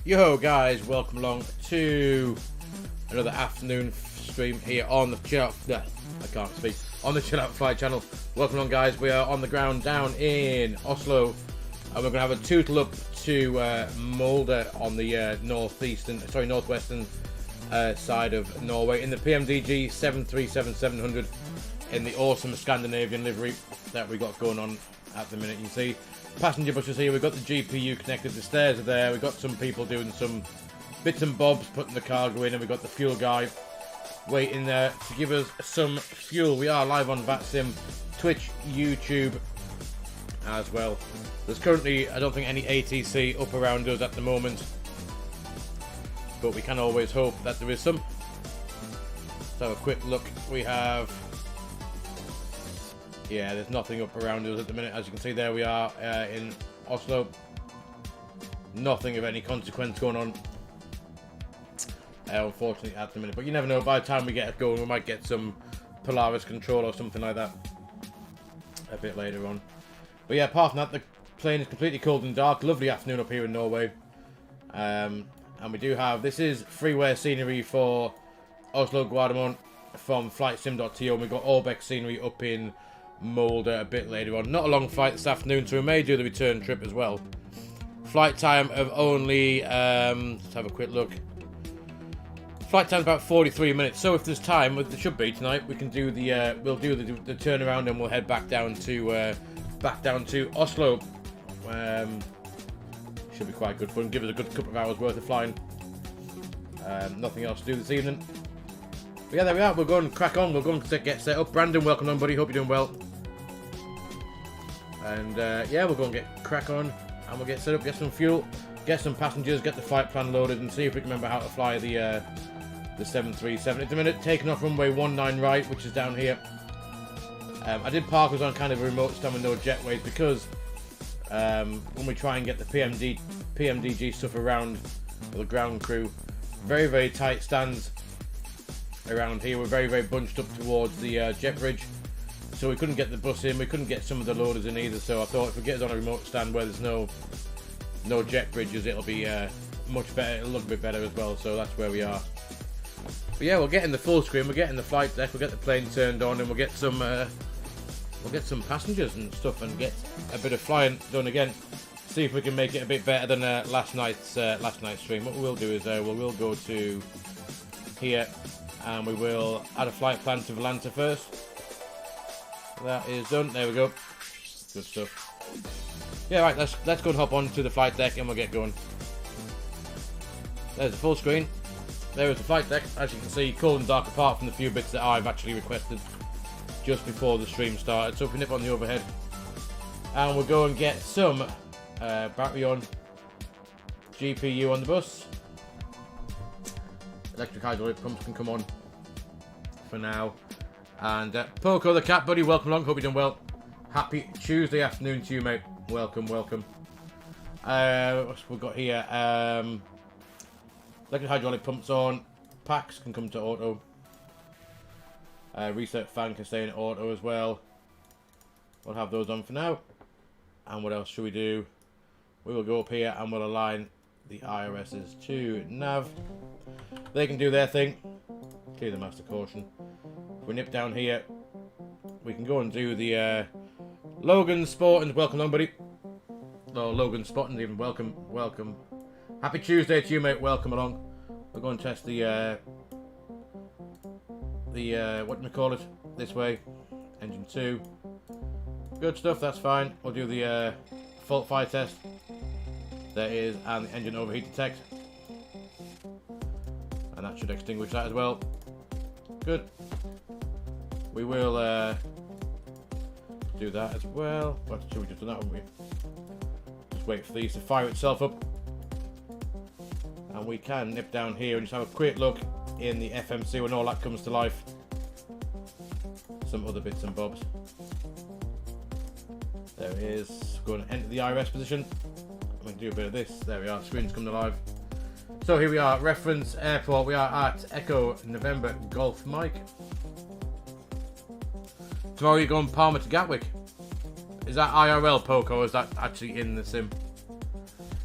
Yo guys, welcome along to another afternoon stream here on the on the Chill Out Flight channel. Welcome along guys, we are on the ground down in Oslo and we're going to have a tootle up to Molde on the northwestern side of Norway in the PMDG 737-700 in the awesome Scandinavian livery that we got going on at the minute. You can see passenger buses here, we've got the GPU connected, the stairs are there, we've got some people doing some bits and bobs, putting the cargo in, and we've got the fuel guy waiting there to give us some fuel. We are live on VATSIM, Twitch, YouTube as well. There's currently, I don't think, any ATC up around us at the moment, but we can always hope that there is some. Let's have a quick look. We have... yeah, there's nothing up around us at the minute. As you can see, there we are in Oslo. Nothing of any consequence going on, unfortunately, at the minute. But you never know. By the time we get going, we might get some Polaris control or something like that a bit later on. But yeah, apart from that, the plane is completely cold and dark. Lovely afternoon up here in Norway. And we do have... this is freeware scenery for Oslo Gardermoen from flightsim.to. And we've got ORBX scenery up in Molde a bit later on. Not a long flight this afternoon, so we may do the return trip as well. Flight time of only let's have a quick look. Flight time about 43 minutes. So if there's time, which there should be tonight, we can do the we'll do the turnaround and we'll head back down to Oslo. Should be quite good fun. Give us a good couple of hours worth of flying. Nothing else to do this evening. But yeah, there we are. We're going to crack on. We're going to get set up. Brandon, welcome on, buddy. Hope you're doing well. And yeah, we're going to get crack on and we'll get set up, get some fuel, get some passengers, get the flight plan loaded, and see if we can remember how to fly the 737. At the minute, taking off runway 19 right, which is down here. I did park us on kind of a remote stand with no jetways because when we try and get the PMDG stuff around for the ground crew, very, very tight stands around here. We're very, very bunched up towards the jet bridge. So we couldn't get the bus in, we couldn't get some of the loaders in either, so I thought if we get it on a remote stand where there's no jet bridges, it'll be much better, it'll look a bit better as well, so that's where we are. But yeah, we'll get in the full screen, we'll get in the flight deck, we'll get the plane turned on, and we'll get some passengers and stuff, and get a bit of flying done again. See if we can make it a bit better than last night's stream. What we will do is we'll go to here, and we will add a flight plan to Valanta first. That is done. There we go. Good stuff. Yeah, right. Let's go and hop on to the flight deck and we'll get going. There's the full screen. There is the flight deck. As you can see, cold and dark apart from the few bits that I've actually requested just before the stream started. So if we nip on the overhead and we'll go and get some battery on, GPU on the bus. Electric hydraulic pumps can come on for now. And Poco the cat, buddy, welcome along. Hope you're doing well. Happy Tuesday afternoon to you, mate. Welcome, welcome. What's we've got here? Electric hydraulic pumps on. Packs can come to auto. Reset fan can stay in auto as well. We'll have those on for now. And what else should we do? We will go up here and we'll align the IRSs to nav. They can do their thing. Clear the master caution. If we nip down here, we can go and do the Logan Sportins. Welcome along, buddy. Oh, Logan Sportins, even welcome, welcome. Happy Tuesday to you, mate. Welcome along. We're going to test the the, what do we call it? This way. Engine 2. Good stuff, that's fine. We'll do the fault fire test. There is, and the engine overheat detect. And that should extinguish that as well. Good. We will do that as well. What should we just do that, haven't we? Just wait for these to fire itself up. And we can nip down here and just have a quick look in the FMC when all that comes to life. Some other bits and bobs. There it is. Going to enter the IRS position. I'm going to do a bit of this. There we are. Screen's come to life. So here we are. Reference airport. We are at Echo November Golf Mike. Tomorrow you're going Palmer to Gatwick. Is that IRL poke or is that actually in the sim?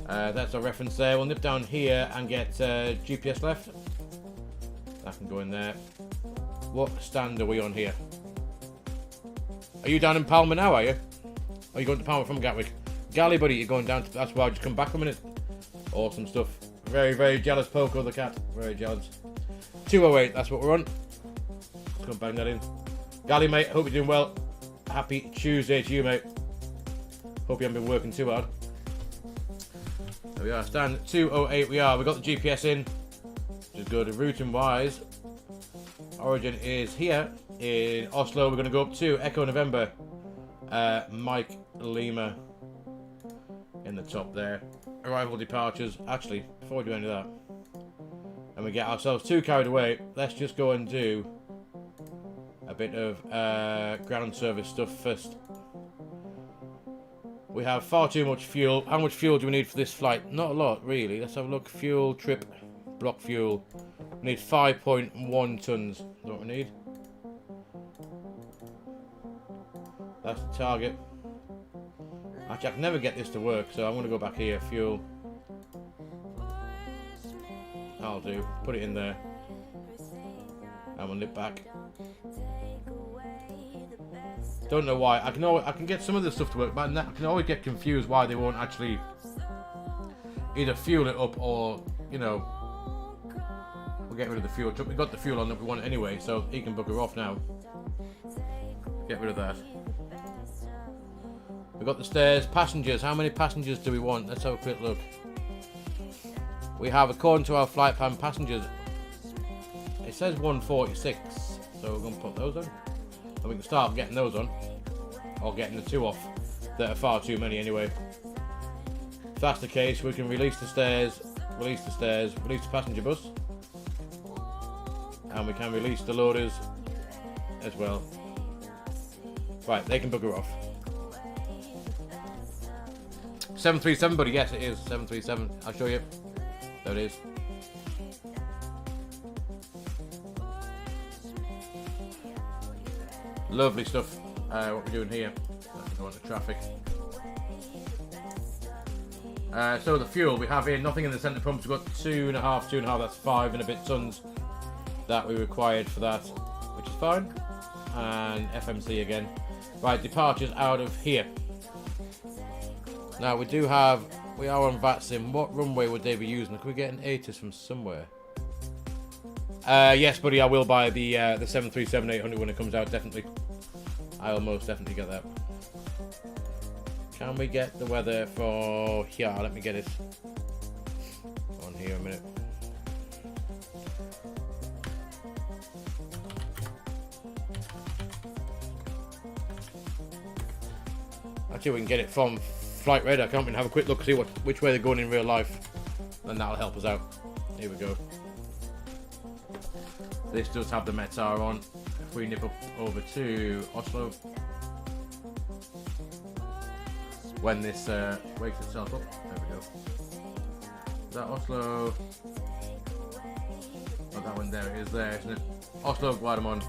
That's our reference there. We'll nip down here and get GPS left. That can go in there. What stand are we on here? Are you down in Palmer now, are you? Or are you going to Palmer from Gatwick? Galley, buddy, you're going down to... That's why I just come back a minute. Awesome stuff. Very, very jealous, Poco the cat. Very jealous. 208, that's what we're on. Let's go and bang that in. Galley, mate, hope you're doing well. Happy Tuesday to you, mate. Hope you haven't been working too hard. There we are, stand 208 we are. We've got the GPS in, which is good. Routing wise, origin is here in Oslo. We're going to go up to Echo November, Mike Lima in the top there. Arrival departures. Actually, before we do any of that, and we get ourselves too carried away, let's just go and do a bit of ground service stuff first. We have far too much fuel. How much fuel do we need for this flight? Not a lot, really. Let's have a look. Fuel, trip, block fuel. We need 5.1 tons. That's what we need. That's the target. Actually, I can never get this to work, so I'm going to go back here. Fuel. That'll do. Put it in there. And we'll nip back. Don't know why. I can get some of this stuff to work, but I can always get confused why they won't actually either fuel it up or, you know, we'll get rid of the fuel. We've got the fuel on that we want anyway, so he can bugger off now. Get rid of that. We've got the stairs. Passengers. How many passengers do we want? Let's have a quick look. We have, according to our flight plan, passengers. It says 146, so we're going to put those on. And we can start getting those on, or getting the 2 off that are far too many anyway. If that's the case, we can release the stairs, release the passenger bus, and we can release the loaders as well. Right, they can bugger off. 737, buddy, yes it is 737. I'll show you. There it is. Lovely stuff. What we're doing here. Go on to traffic. So the fuel we have here, nothing in the centre pumps. We've got 2.5. That's 5 and a bit tons that we required for that, which is fine. And FMC again. Right, departures out of here. Now we are on VATSIM. What runway would they be using? Can we get an ATIS from somewhere? Yes, buddy, I will buy the 737-800 when it comes out, definitely. I will most definitely get that. Can we get the weather for here? Let me get it on here a minute. Actually, we can get it from Flight Radar, can't we? And have a quick look, see which way they're going in real life. And that'll help us out. Here we go. This does have the METAR on. If we nip up over to Oslo, when this wakes itself up, there we go. Is that Oslo? Oh, that one there, it is there, isn't it? Oslo, Guadamon.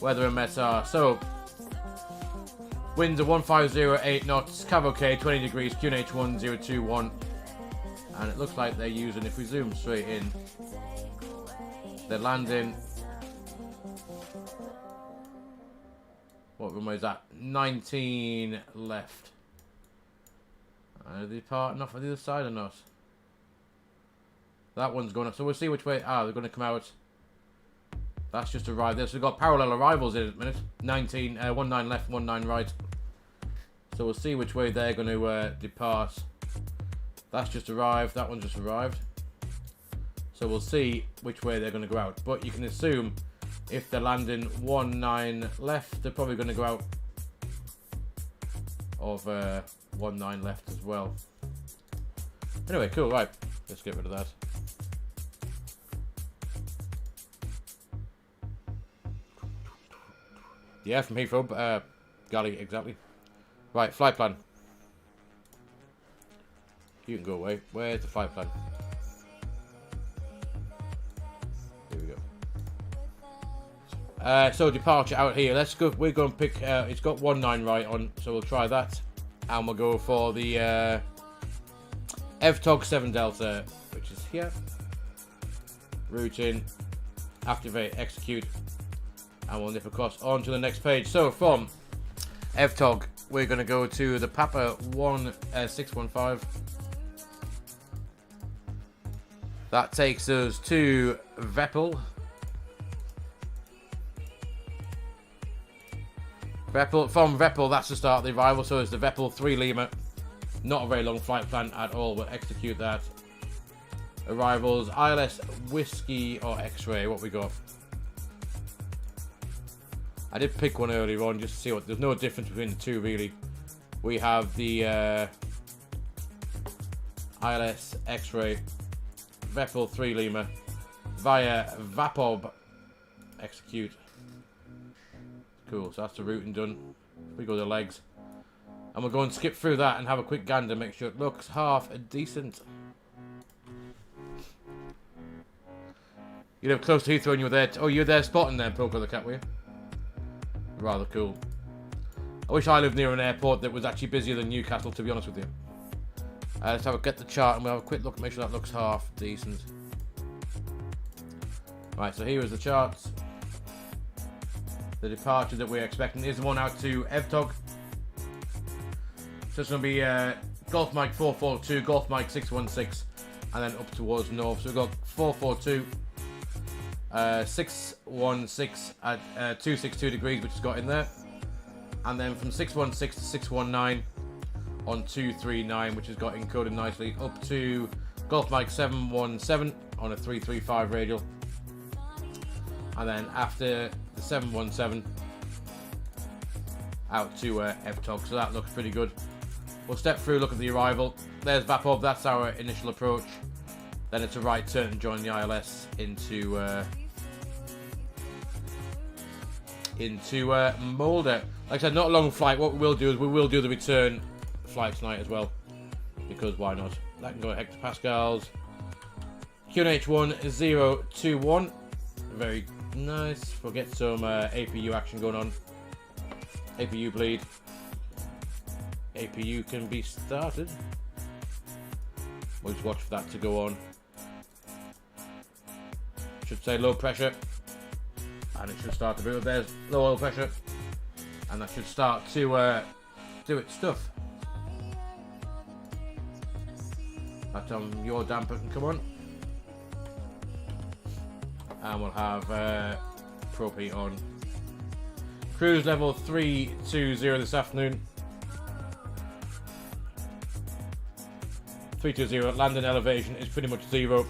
Weather and METAR. So, winds are 1508 knots, Cav OK, 20 degrees, QNH 1021. And it looks like they're using, if we zoom straight in, they're landing. What runway is that? 19 left. Are they departing off on the other side or not? That one's going up. So we'll see which way. Ah, they're going to come out That's just arrived there. So we've got parallel arrivals in a minute. 19 left, 19 right. So we'll see which way they're going to depart. That's just arrived. That one just arrived. So we'll see which way they're going to go out. But you can assume if they're landing 19 left, they're probably going to go out of 19 left as well. Anyway, cool. Right, let's get rid of that. Yeah, from Heathrow, Galley, exactly. Right, flight plan. You can go away. Where's the flight plan? Here we go. So departure out here. Let's go. We're going to pick. It's got 19 right on, so we'll try that, and we'll go for the FTOG 7 Delta, which is here. Routing, activate, execute, and we'll nip across onto the next page. So from FTOG, we're going to go to the Papa 1615. That takes us to Veppel. From Veppel, that's the start of the arrival. So it's the Veppel 3 Lima. Not a very long flight plan at all. We'll execute that. Arrivals, ILS, Whiskey or X-Ray. What we got? I did pick one earlier on just to see what. There's no difference between the two really. We have the ILS, X-Ray, Veppel 3 Lima via Vapob. Execute. Cool. So that's the routing done. We go to the legs, and we'll go and skip through that and have a quick gander. Make sure it looks half decent. You live close to Heathrow and you were there. Oh, you were there spotting there, Poker the Cat, were you? Rather cool. I wish I lived near an airport that was actually busier than Newcastle, to be honest with you. Let's get the chart and we'll have a quick look, make sure that looks half decent. Right, so here is the charts. The departure that we're expecting is the one out to Evtog. So it's going to be Golf Mike 442, Golf Mike 616, and then up towards north. So we've got 442. 616 at 262 degrees, which has got in there, and then from 616 to 619 on 239, which has got encoded nicely, up to Golf Mike 717 on a 335 radial, and then after the 717 out to FTOG. So that looks pretty good. We'll step through, look at the arrival. There's Vapov, that's our initial approach. Then it's a right turn and join the ILS into Molde. Like I said, not a long flight. What we will do is we will do the return flight tonight as well, because why not? That can go at hectopascals. QNH1021. Very nice. We'll get some APU action going on. APU bleed. APU can be started. We'll just watch for that to go on. Should say low pressure, and it should start to boot. There's low oil pressure, and that should start to do its stuff. That your damper can come on, and we'll have propane on. Cruise level 320 this afternoon. 320. Landing elevation is pretty much 0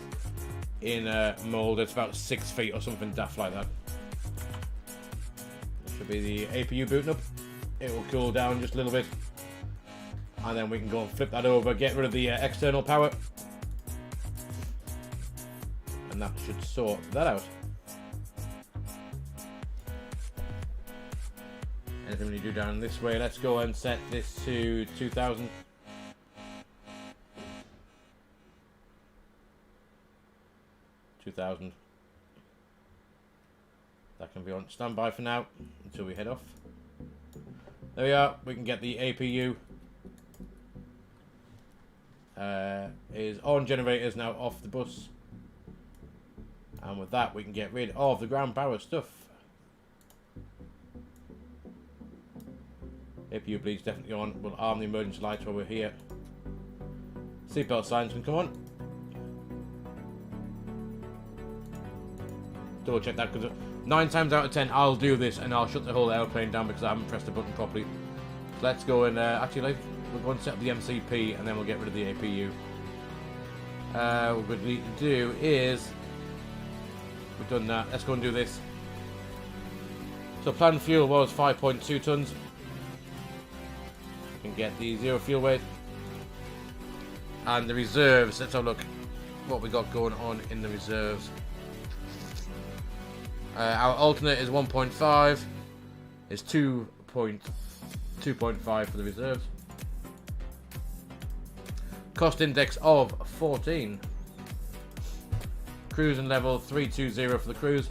in Molde. It's about 6 feet or something daft like that. That should be the APU booting up. It will cool down just a little bit, and then we can go and flip that over, get rid of the external power, and that should sort that out. Anything we need to do down this way? Let's go and set this to 2000. 2000. That can be on standby for now until we head off. There we are. We can get the APU. Is on. Generators now off the bus, and with that we can get rid of the ground power stuff. APU bleed's definitely on. We'll arm the emergency lights while we're here. Seatbelt signs can come on. Double check that, because 9 times out of 10, I'll do this and I'll shut the whole airplane down because I haven't pressed the button properly. So let's go and actually, we're going to set up the MCP and then we'll get rid of the APU. What we need to do is, we've done that. Let's go and do this. So planned fuel was 5.2 tons. You can get the 0 fuel weight. And the reserves, let's have a look what we got going on in the reserves. Our alternate is 1.5. It's 2.5 for the reserves. Cost index of 14. Cruising level 320 for the cruise.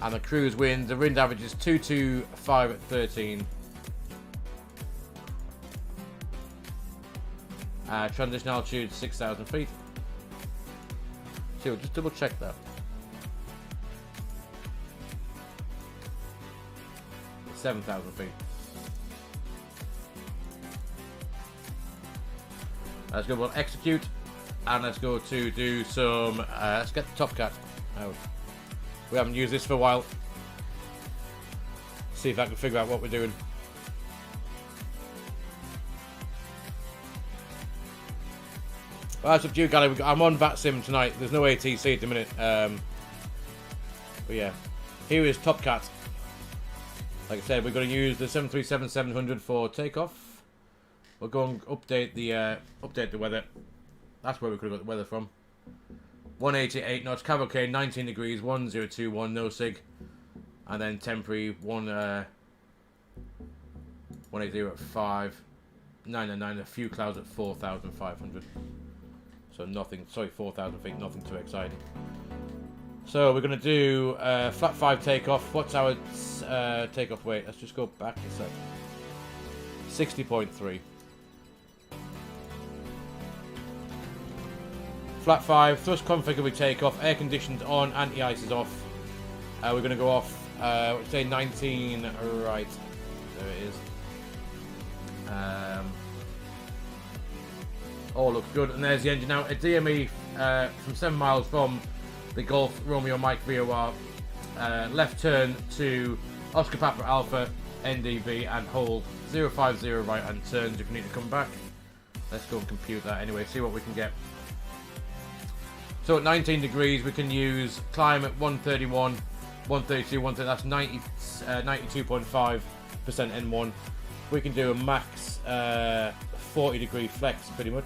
And the cruise wind, the wind average is 225 at 13. Transition altitude 6,000 feet. So we'll just double check that. 7,000 feet. Let's go on execute, and let's go to do some. Let's get the top cat out. We haven't used this for a while. See if I can figure out what we're doing. Well, that's up to you, Gally. I'm on VATSIM tonight. There's no ATC at the minute. But yeah, here is Top Cat. Like I said, we're going to use the 737-700 for takeoff. We'll go and update the weather. That's where we could have got the weather from. 188 knots, cavalcade 19 degrees, 1021, no sig, and then temporary 180 at 5, 999, a few clouds at 4,500. So nothing, sorry, 4,000 feet, nothing too exciting. So we're going to do flat 5 takeoff. What's our takeoff weight? Let's just go back a sec. 60.3. Flat 5, thrust configure we take off, air conditioned on, anti-ice is off. We're going to go off, say 19, right, there it is. All looks good, and there's the engine now. A DME from 7 miles from the Golf Romeo Mike VOR, left turn to Oscar Papa Alpha NDB and hold 050 right hand turns if you need to come back. Let's go and compute that anyway, see what we can get. So at 19 degrees we can use climb at 131, 132, 130, that's 92.5% N1. We can do a max 40 degree flex pretty much.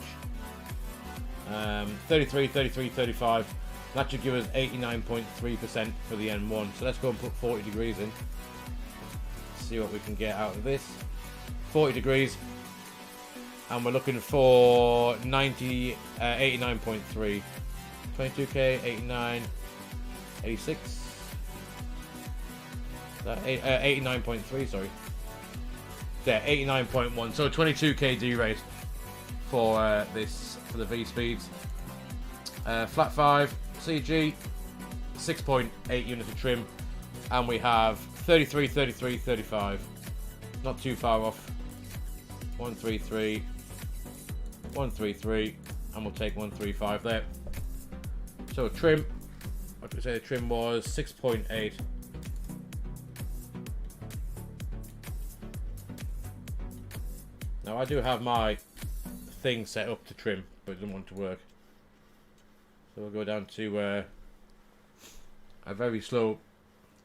33, 33, 35. That should give us 89.3% for the N1. So let's go and put 40 degrees in. See what we can get out of this. 40 degrees. And we're looking for 89.3. 22k, 89, 86. 89.3, sorry. Yeah, 89.1. So 22k D rate for this, for the V speeds. Flat 5 CG, 6.8 units of trim, and we have 33, 33, 35. Not too far off. 133, 133, and we'll take 135 there. So trim, what did we say the trim was? 6.8. Now I do have my thing set up to trim, but it doesn't want to work. So we'll go down to a very slow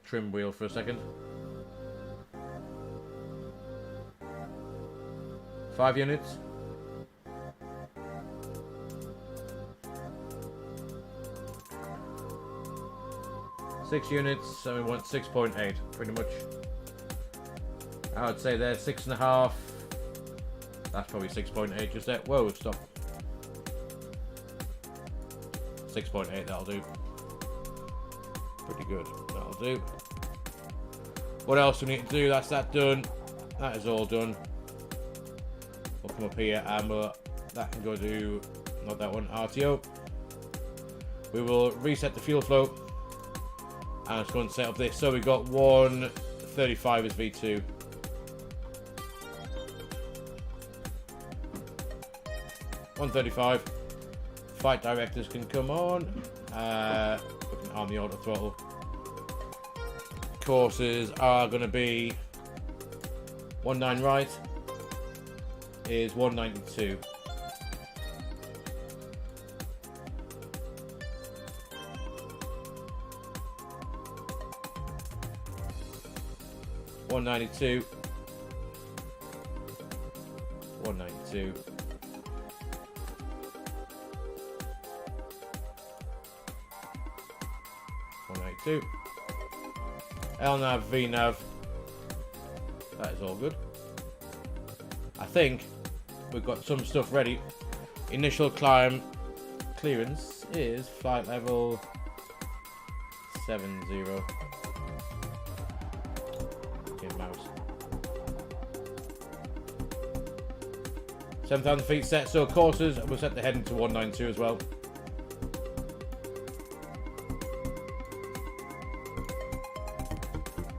trim wheel for a second. 5 units. 6 units, and we want 6.8, pretty much. I would say there's 6.5. That's probably 6.8 just there. Whoa, stop. 6.8, that'll do. Pretty good, that'll do. What else do we need to do? That's that done. That is all done. We'll come up here and that can go to, not that one, RTO. We will reset the fuel flow. And let's go and set up this. So we've got 135 as V2. $135. Flight directors can come on. We can arm the auto throttle. courses are going to be 19 right is 192. One 192. 192. LNAV, VNAV. That is all good. I think we've got some stuff ready. Initial climb clearance is flight level 70. Okay, mouse. 7,000 feet set. So courses, we'll set the heading to 192 as well.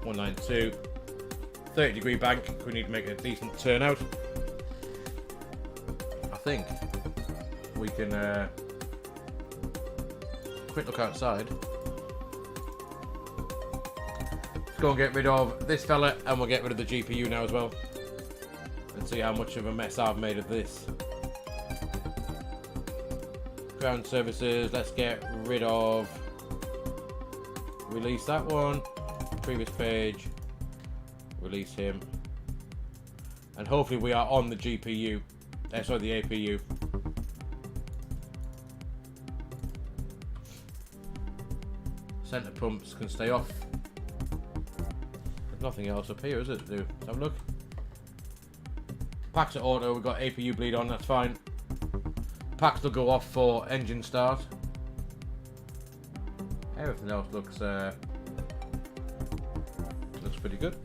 .92, 30-degree bank. We need to make a decent turnout. I think we can quick look outside. Let's go and get rid of this fella, and we'll get rid of the GPU now as well, and see how much of a mess I've made of this. Ground services. Let's get rid of. Release that one. Previous page, release him, and hopefully we are on the GPU, sorry, the APU. Center pumps can stay off. There's nothing else up here, is it, to do? Let's have a look. Packs are auto, we've got APU bleed on, that's fine. Packs will go off for engine start. Everything else looks pretty good.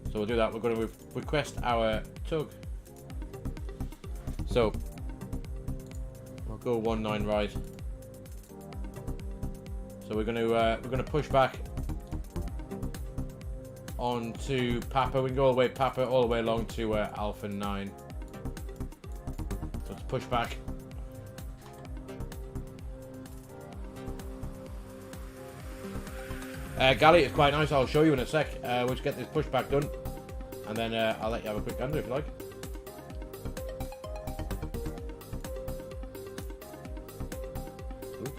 So we'll do that. We're going to request our tug. So we'll go 19 right. So we're going to push back onto Papa. We can go all the way Papa all the way along to Alpha 9. So let's push back. Galley is quite nice. I'll show you in a sec. We'll just get this pushback done, and then I'll let you have a quick gander if you like. Ooh.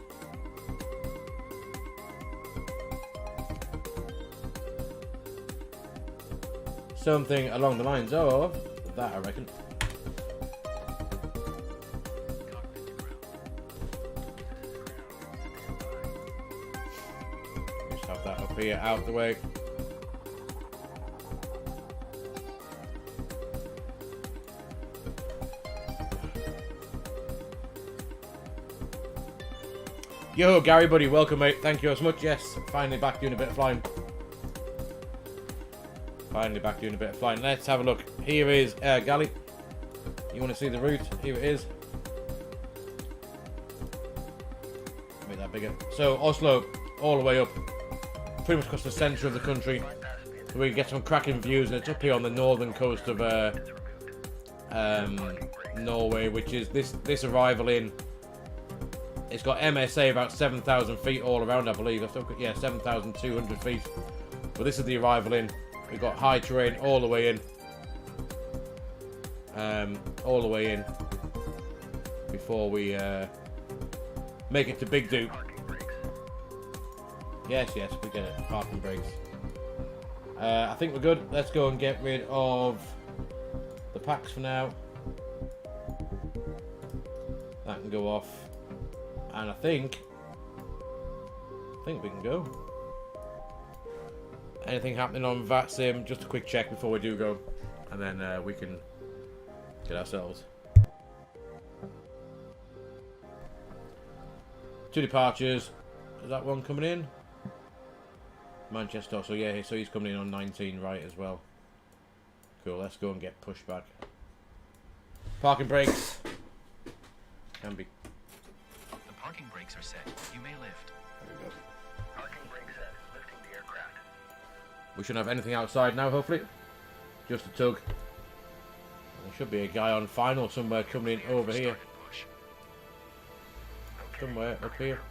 Something along the lines of that, I reckon. Here, out of the way. Yo, Gary, buddy, welcome, mate. Thank you so much. Yes, finally back doing a bit of flying. Let's have a look. Here is Galley. You want to see the route? Here it is. Make that bigger. So Oslo, all the way up. Pretty much across the centre of the country. We can get some cracking views, and it's up here on the northern coast of Norway, which is this arrival in. It's got MSA about 7,000 feet all around, I believe. Yeah, 7,200 feet. But this is the arrival in. We've got high terrain all the way in. Before we make it to Big Duke. Yes, we get it. Parking brakes. I think we're good. Let's go and get rid of the packs for now. That can go off. And I think we can go. Anything happening on VATSIM? Just a quick check before we do go. And then we can get ourselves. 2 departures. Is that one coming in? Manchester, so yeah, so he's coming in on 19 right as well. Cool, let's go and get pushed back. Parking brakes. Can be. The parking brakes are set. You may lift. There we go. Parking brakes set. Lifting the aircraft. We shouldn't have anything outside now, hopefully. Just a tug. There should be a guy on final somewhere coming in over here. Somewhere up here.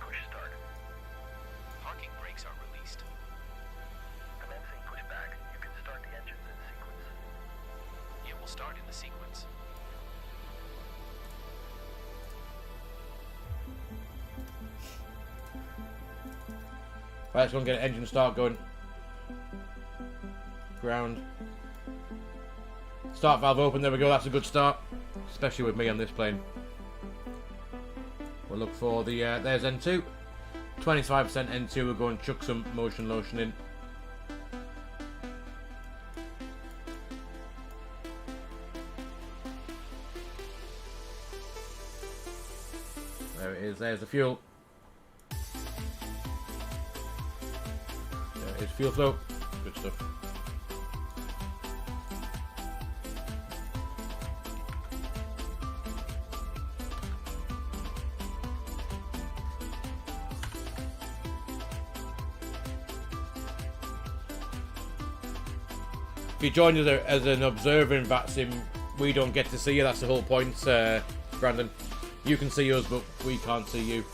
start in the sequence. Right, let's go and get an engine start going. Ground. Start valve open, there we go, that's a good start. Especially with me on this plane. We'll look for the, there's N2. 25% N2, we'll go and chuck some motion lotion in. There it is, there's the fuel. There is fuel flow. Good stuff. If you join us as an observer in VATSIM, we don't get to see you. That's the whole point, Brandon. You can see us, but we can't see you.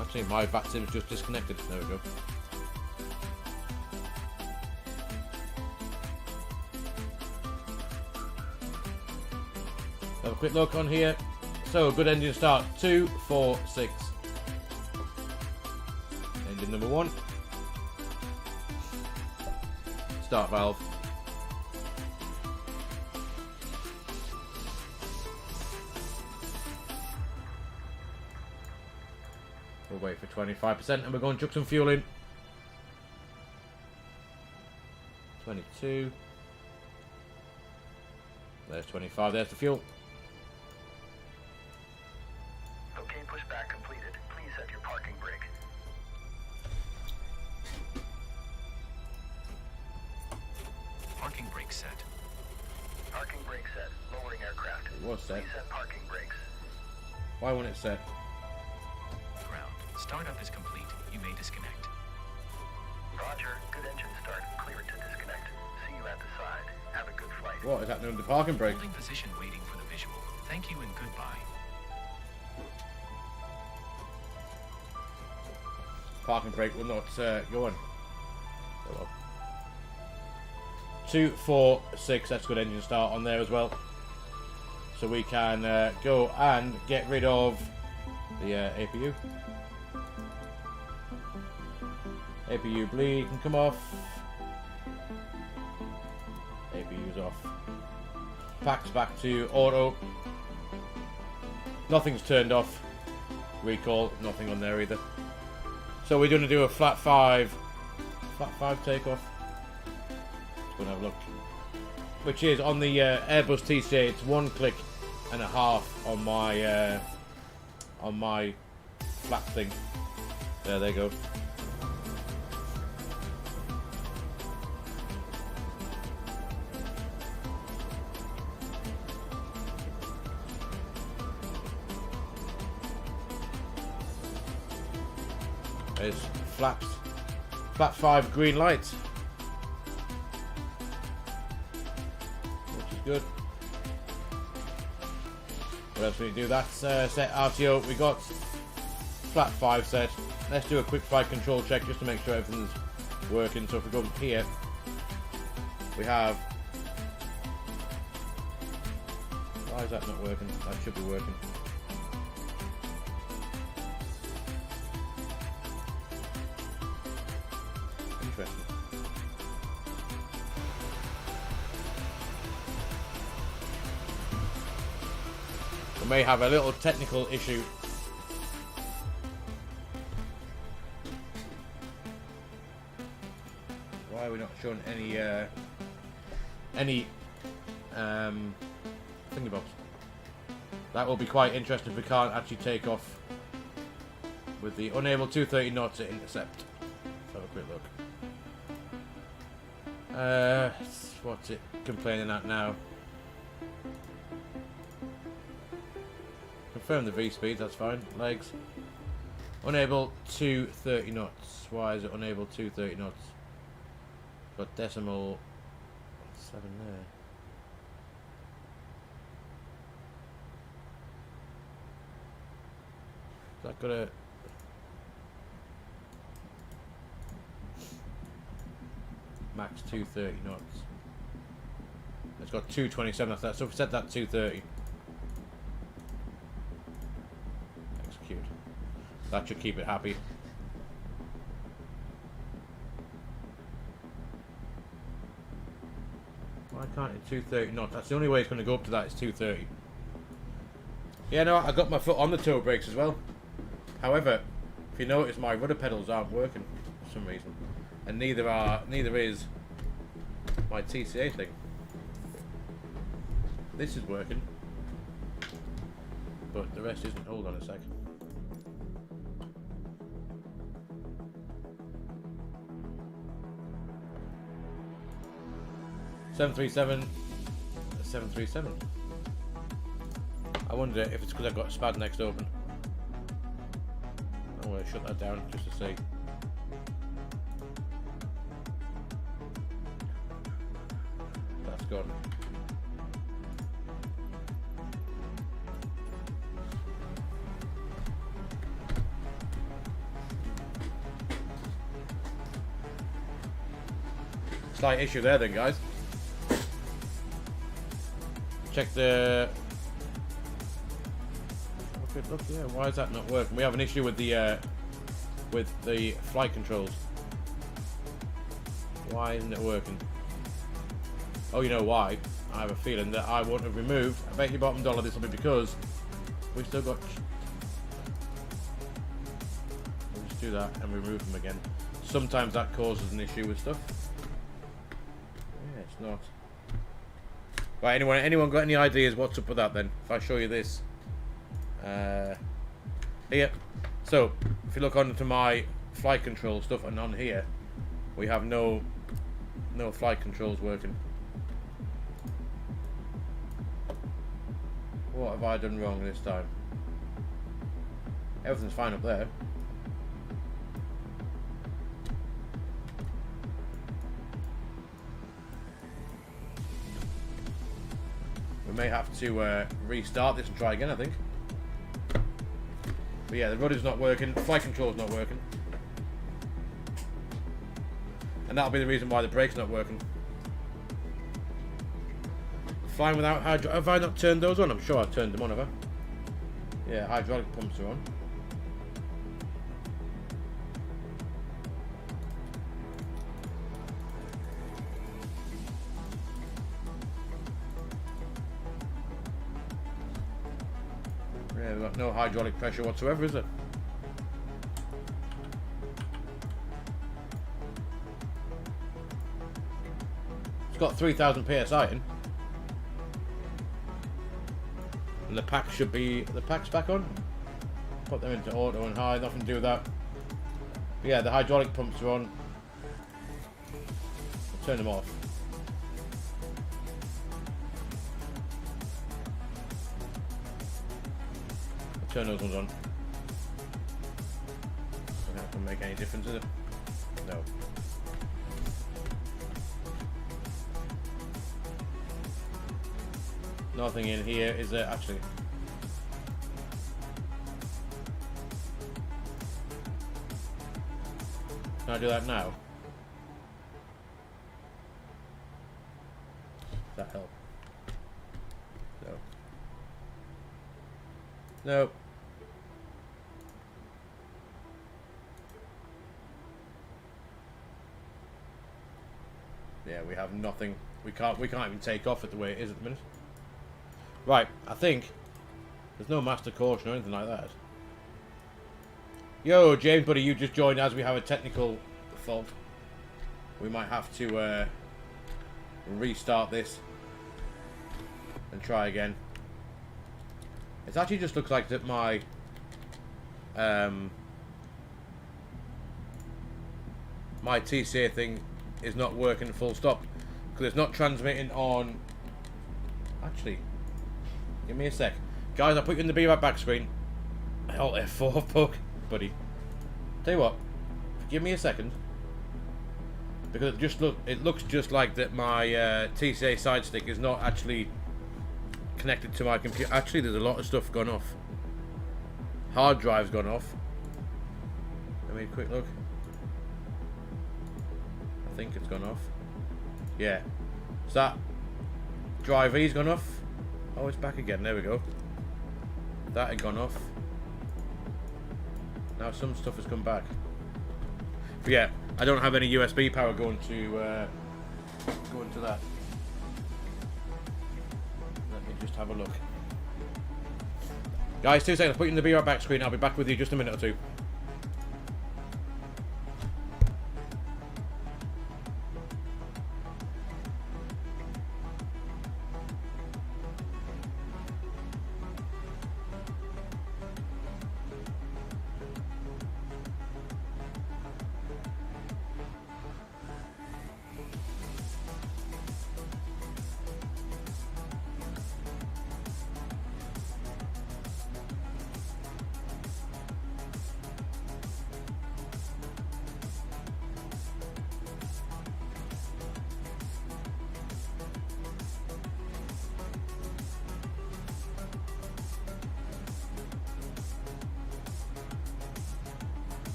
Actually, my VATSIM's just disconnected. There we go. Have a quick look on here. So, good engine start. 2, 4, 6. Engine number 1. Start valve. We'll wait for 25% and we're going to chuck some fuel in. 22. There's 25, there's the fuel. Okay, pushback completed. Please set your parking brake. Parking brake set. Parking brake set. Lowering aircraft. It was set. Please set parking brakes. Why won't it set? Ground. Startup is complete. You may disconnect. Roger. Good engine start. Cleared to disconnect. See you at the side. Have a good flight. What is happening with the parking brake? Holding position waiting for the visual. Thank you and goodbye. Parking brake will not go on. Oh well. 2, 4, 6. That's good engine start on there as well. So we can go and get rid of the APU. APU bleed can come off. APU's off. Packs back to auto. Nothing's turned off. Recall, nothing on there either. So we're going to do a flat 5 takeoff. Let's go and have a look. Which is on the Airbus TCA, it's 1 click and a half on my flat thing. There they go. There's flat 5 green lights, which is good. What else do we do? That's set RTO. We got flat 5 set. Let's do a quick flight control check just to make sure everything's working. So if we go here, we have. Why is that not working? That should be working. Interesting. We may have a little technical issue. Why are we not showing any thingy bobs? That will be quite interesting if we can't actually take off with the unable 230 knots to intercept. Let's have a quick look. What's it complaining at now? Confirm the V speed, that's fine. Legs. Unable 230 knots. Why is it unable 230 knots? Got decimal 7 there. Is that got a... Max 230 knots. It's got 227 after that, so if we set that 230. Execute. That should keep it happy. Why can't it 230 knots? That's the only way it's going to go up to that is 230. Yeah, no, I got my foot on the toe brakes as well. However, if you notice, my rudder pedals aren't working for some reason, and neither is my TCA thing. This is working, but the rest isn't. Hold on a sec. (737) 737. I wonder if it's because I've got SPAD next open. I'm going to shut that down just to see. That's gone. Slight issue there then, guys. Check the... Look, yeah, why is that not working? We have an issue with the flight controls. Why isn't it working? Oh, you know why? I have a feeling that I won't have removed. I bet you bottom dollar this will be because we've still got... We'll just do that and remove them again. Sometimes that causes an issue with stuff. Yeah, it's not. Right, anyone got any ideas what's up with that then? If I show you this. Here. So, if you look onto my flight control stuff, and on here, we have no flight controls working. What have I done wrong this time? Everything's fine up there. We may have to restart this and try again, I think. But yeah, the rudder's not working, flight control's not working. And that'll be the reason why the brake's not working. Flying without hydraulic... Have I not turned those on? I'm sure I've turned them on, have I? Yeah, hydraulic pumps are on. Yeah, we've got no hydraulic pressure whatsoever, is there? It's got 3,000 PSI in. And the pack should be... The pack's back on? Put them into auto and high, nothing to do with that. But yeah, the hydraulic pumps are on. I'll turn them off. Turn those ones on. It's not going to make any difference, is it? No. Nothing in here, is there? Actually. Can I do that now? Does that help? No. Nope. Yeah, we have nothing. We can't even take off it the way it is at the minute. Right, I think there's no master caution or anything like that. Yo, James, buddy, you just joined as we have a technical fault. We might have to restart this and try again. It actually just looks like that my my TCA thing is not working full stop because it's not transmitting on. Actually, give me a sec, guys. I'll put you in the be right back screen. Alt F4, fuck, buddy. Tell you what, give me a second because it looks just like that my TCA side stick is not actually connected to my computer. Actually, there's a lot of stuff gone off. Hard drive's gone off. Let me have a quick look. I think it's gone off. Yeah. So that drive E's gone off. Oh, it's back again. There we go. That had gone off. Now some stuff has come back. But yeah, I don't have any USB power going to that. Let me just have a look. Guys, 2 seconds. Put you in the Be Right Back screen. I'll be back with you just a minute or two.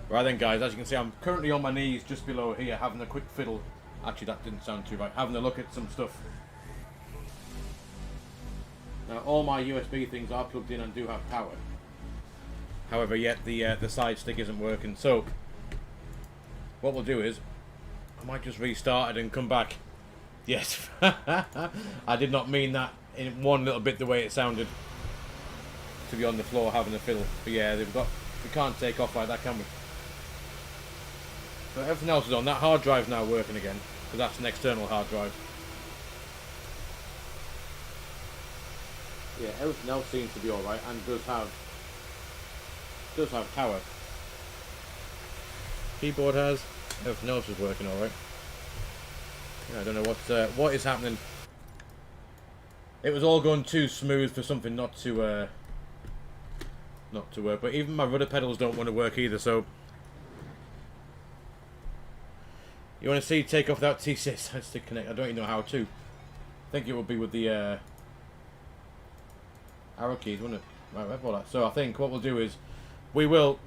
Right then, guys, as you can see, I'm currently on my knees just below here having a quick fiddle. Actually, that didn't sound too right. Having a look at some stuff. Now, all my USB things are plugged in and do have power. However, yet the side stick isn't working. So, what we'll do is, I might just restart it and come back. Yes, I did not mean that in one little bit the way it sounded. To be on the floor having a fiddle. But yeah, we can't take off like that, can we? So everything else is on. That hard drive's now working again, because that's an external hard drive. Yeah, everything else seems to be alright and does have power. Keyboard has. Everything else is working alright. Yeah, I don't know what is happening. It was all going too smooth for something not to work. But even my rudder pedals don't want to work either. So you want to see Takeoff without TCS stick connect? I don't even know how to. I think it would be with the arrow keys, wouldn't it? Right, all that. So I think what we'll do is we will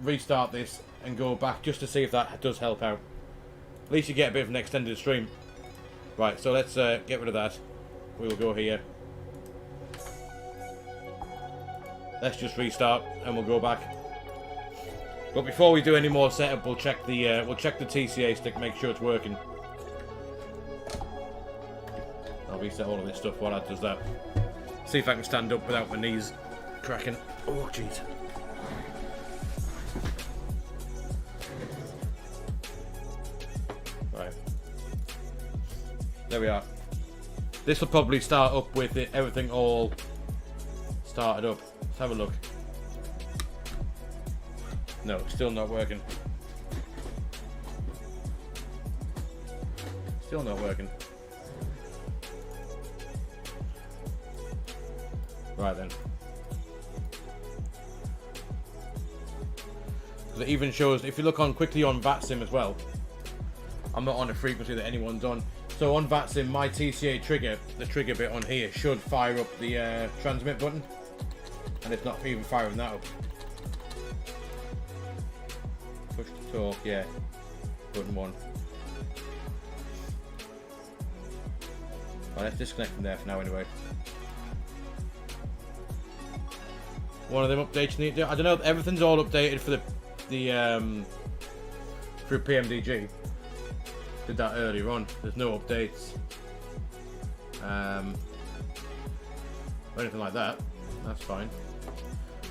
restart this and go back just to see if that does help out. At least you get a bit of an extended stream. Right, so let's get rid of that. We will go here. Let's just restart and we'll go back. But before we do any more setup, we'll check the TCA stick, make sure it's working. I'll reset all of this stuff while that does that. See if I can stand up without my knees cracking. Oh, jeez. Right. There we are. This will probably start up with everything all started up. Let's have a look. No, still not working. Still not working. Right then. It even shows, if you look on quickly on VATSIM as well, I'm not on a frequency that anyone's on. So on VATSIM, my TCA trigger, the trigger bit on here, should fire up the transmit button. And it's not even firing that up. Push to talk, yeah. Button 1. Right, let's disconnect from there for now anyway. One of them updates need to, I don't know, everything's all updated for the through PMDG. Did that earlier on. There's no updates. Or anything like that. That's fine.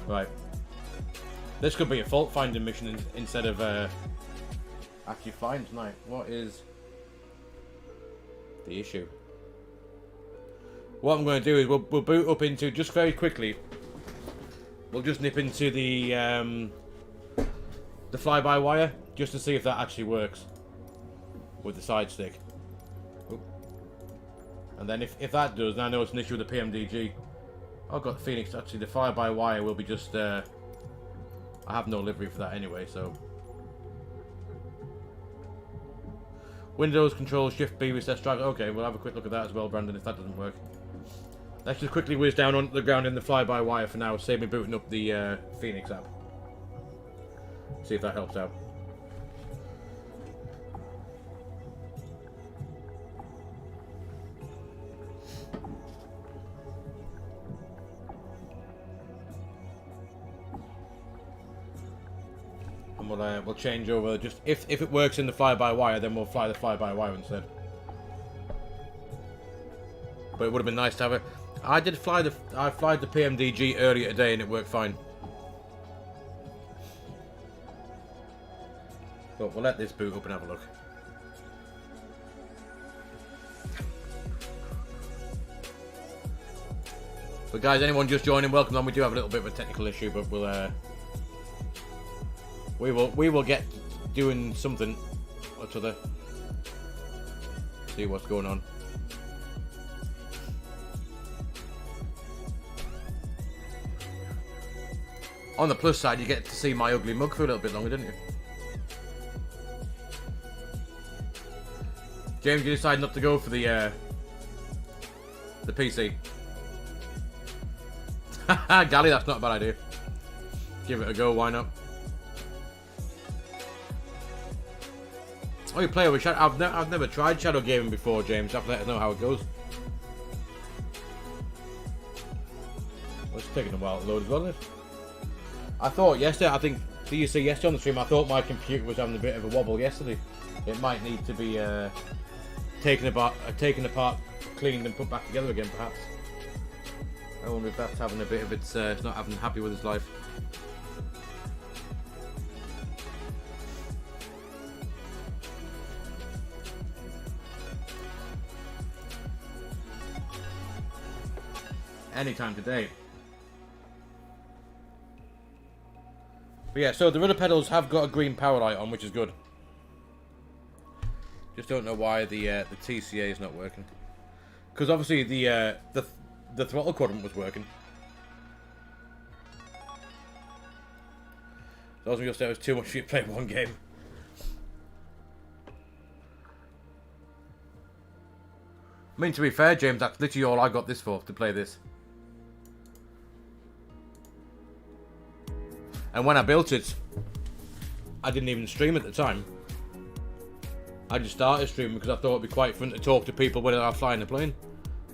Right. This could be a fault finding mission instead of actually flying tonight. What is the issue? What I'm going to do is we'll boot up into, just very quickly, we'll just nip into the fly-by-wire just to see if that actually works with the side stick. Oop. And then if that does, then I know it's an issue with the PMDG. I've got Phoenix. Actually, the fly-by-wire will be just... I have no livery for that anyway, so... Windows, Control, Shift, B, Reset, Drag. Okay, we'll have a quick look at that as well, Brandon, if that doesn't work. Let's just quickly whiz down onto the ground in the fly-by-wire for now. Save me booting up the Phoenix app. See if that helps out. And we'll change over. Just if it works in the fly-by-wire, then we'll fly the fly-by-wire instead. But it would have been nice to have it. I flied the PMDG earlier today and it worked fine. But we'll let this boot up and have a look. But guys, anyone just joining, welcome on. We do have a little bit of a technical issue, but we will get doing something or other. See what's going on. On the plus side, you get to see my ugly mug for a little bit longer, didn't you? James, you decided not to go for the PC. Galley, that's not a bad idea. Give it a go, why not? Oh, you play with Shadow? I've never tried shadow gaming before, James. Have to let us know how it goes. Well, it's taking a while to load as well, isn't it? I thought yesterday, did you see yesterday on the stream, I thought my computer was having a bit of a wobble yesterday. It might need to be taken apart, cleaned and put back together again, perhaps. I wonder if that's having a bit of it's not having happy with his life. Anytime today. But yeah, so the rudder pedals have got a green power light on, which is good. Just don't know why the TCA is not working. Because obviously the throttle quadrant was working. Those of you say it was too much for you to play one game. I mean, to be fair, James, that's literally all I got this for, to play this. And when I built it, I didn't even stream at the time. I just started streaming because I thought it'd be quite fun to talk to people when I'm flying the plane.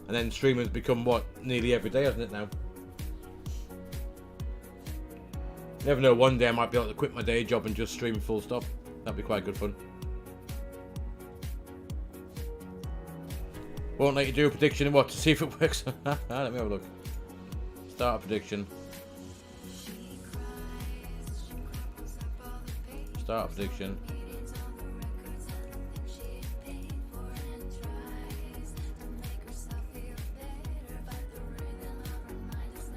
And then streaming's become, what, nearly every day, hasn't it now? Never know, one day I might be able to quit my day job and just stream full stop. That'd be quite good fun. Won't let you do a prediction, what, to see if it works? Let me have a look. Start a prediction. Start a prediction.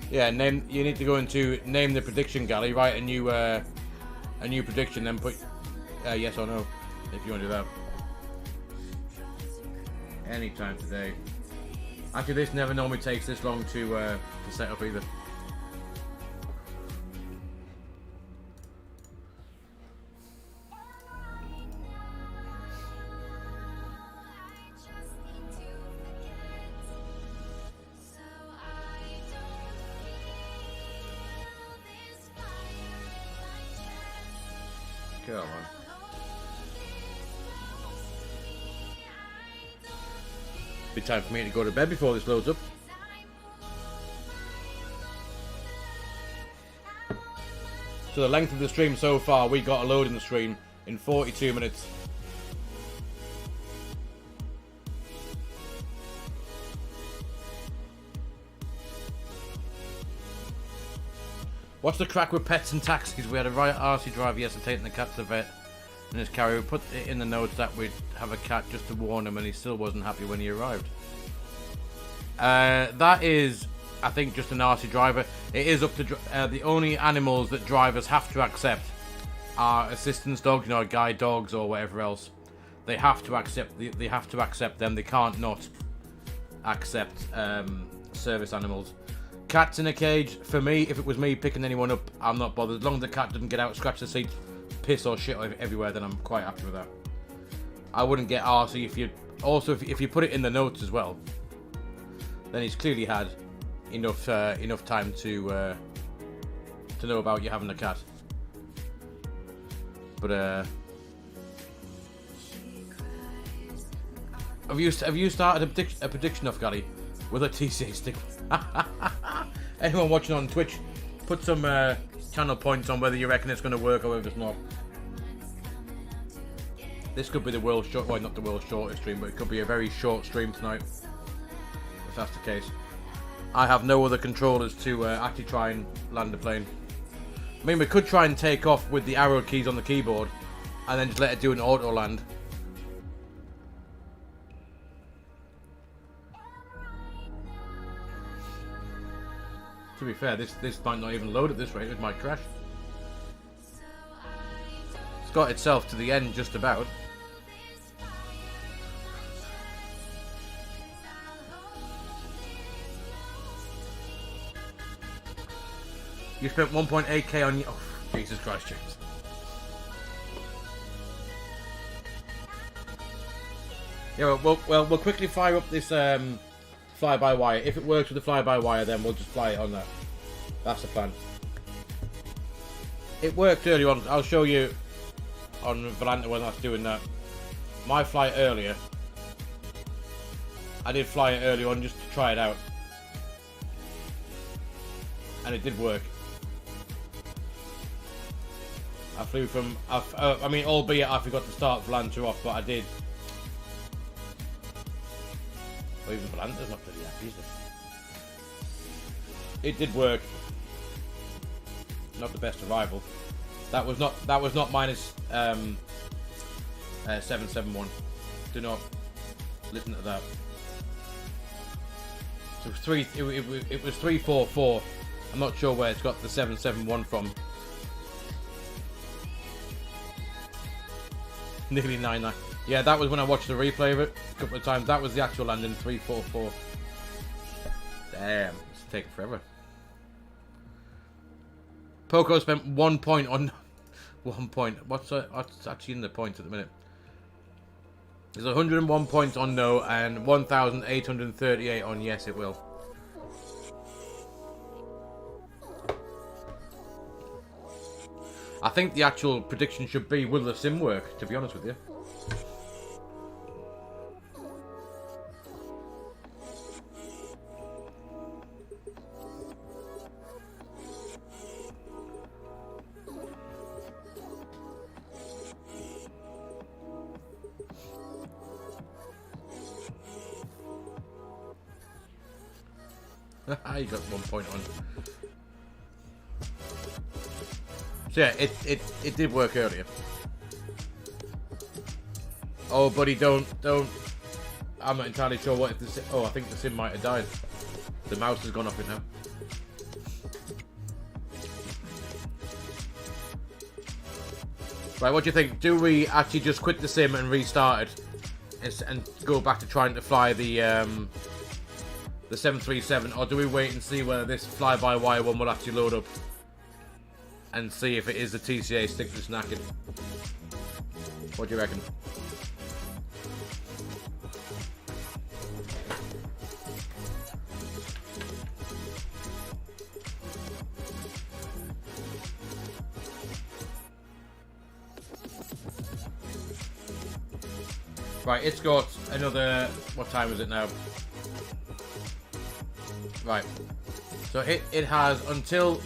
Yeah, you need to go into name the prediction galley, write a new prediction, then put yes or no if you want to do that. Anytime today. Actually, this never normally takes this long to set up either. Come on. Be time for me to go to bed before this loads up. So the length of the stream so far, we got a load in the stream in 42 minutes. What's the crack with pets and taxis? We had a RC driver yesterday taking the cat to the vet in his carrier. We put it in the notes that we'd have a cat just to warn him, and he still wasn't happy when he arrived. That is, I think, just an RC driver. It is up to the only animals that drivers have to accept are assistance dogs, you know, guide dogs or whatever else. They have to accept. They have to accept them. They can't not accept service animals. Cats in a cage, for me, if it was me picking anyone up, I'm not bothered. As long as the cat doesn't get out, scratch the seat, piss or shit everywhere, then I'm quite happy with that. I wouldn't get arsey if you... Also, if you put it in the notes as well, then he's clearly had enough time to know about you having a cat. But have you started a prediction of Gary with a TCA stick? Anyone watching on Twitch, put some channel points on whether you reckon it's going to work or whether it's not. This could be the world's short, well, not the world's shortest stream, but it could be a very short stream tonight, if that's the case. I have no other controllers to actually try and land the plane. I mean, we could try and take off with the arrow keys on the keyboard and then just let it do an auto land. To be fair, this might not even load at this rate, it might crash. It's got itself to the end just about. You spent 1.8k on... Oh, Jesus Christ, James. Yeah, we'll quickly fire up this fly-by-wire. If it works with the fly-by-wire, then we'll just fly it on that. That's the plan. It worked early on. I'll show you on Valanta when that's doing that. My flight earlier, I did fly it early on just to try it out. And it did work. I flew from... I mean, albeit I forgot to start Valanta off, but I did. Well, even Valanta's not pretty happy, is it? It did work. Not the best arrival. That was not minus 771. Do not listen to that. So it was 344. I'm not sure where it's got the 771 from. Nearly 99. Yeah, that was when I watched the replay of it a couple of times. That was the actual landing, 344. Damn, it's taking forever. Poco spent 1 point on... 1 point. What's actually in the points at the minute? There's 101 points on no and 1,838 on yes it will. I think the actual prediction should be, will the sim work, to be honest with you. You got 1 point on. So yeah, it did work earlier. Oh, buddy, don't. I'm not entirely sure what if the sim... Oh, I think the sim might have died. The mouse has gone off it now. Right, what do you think? Do we actually just quit the sim and restart it and go back to trying to fly the 737, or do we wait and see whether this fly-by-wire one will actually load up and see if it is the TCA stick that's knackered? What do you reckon? Right, it's got another... What time is it now? Right. So it has until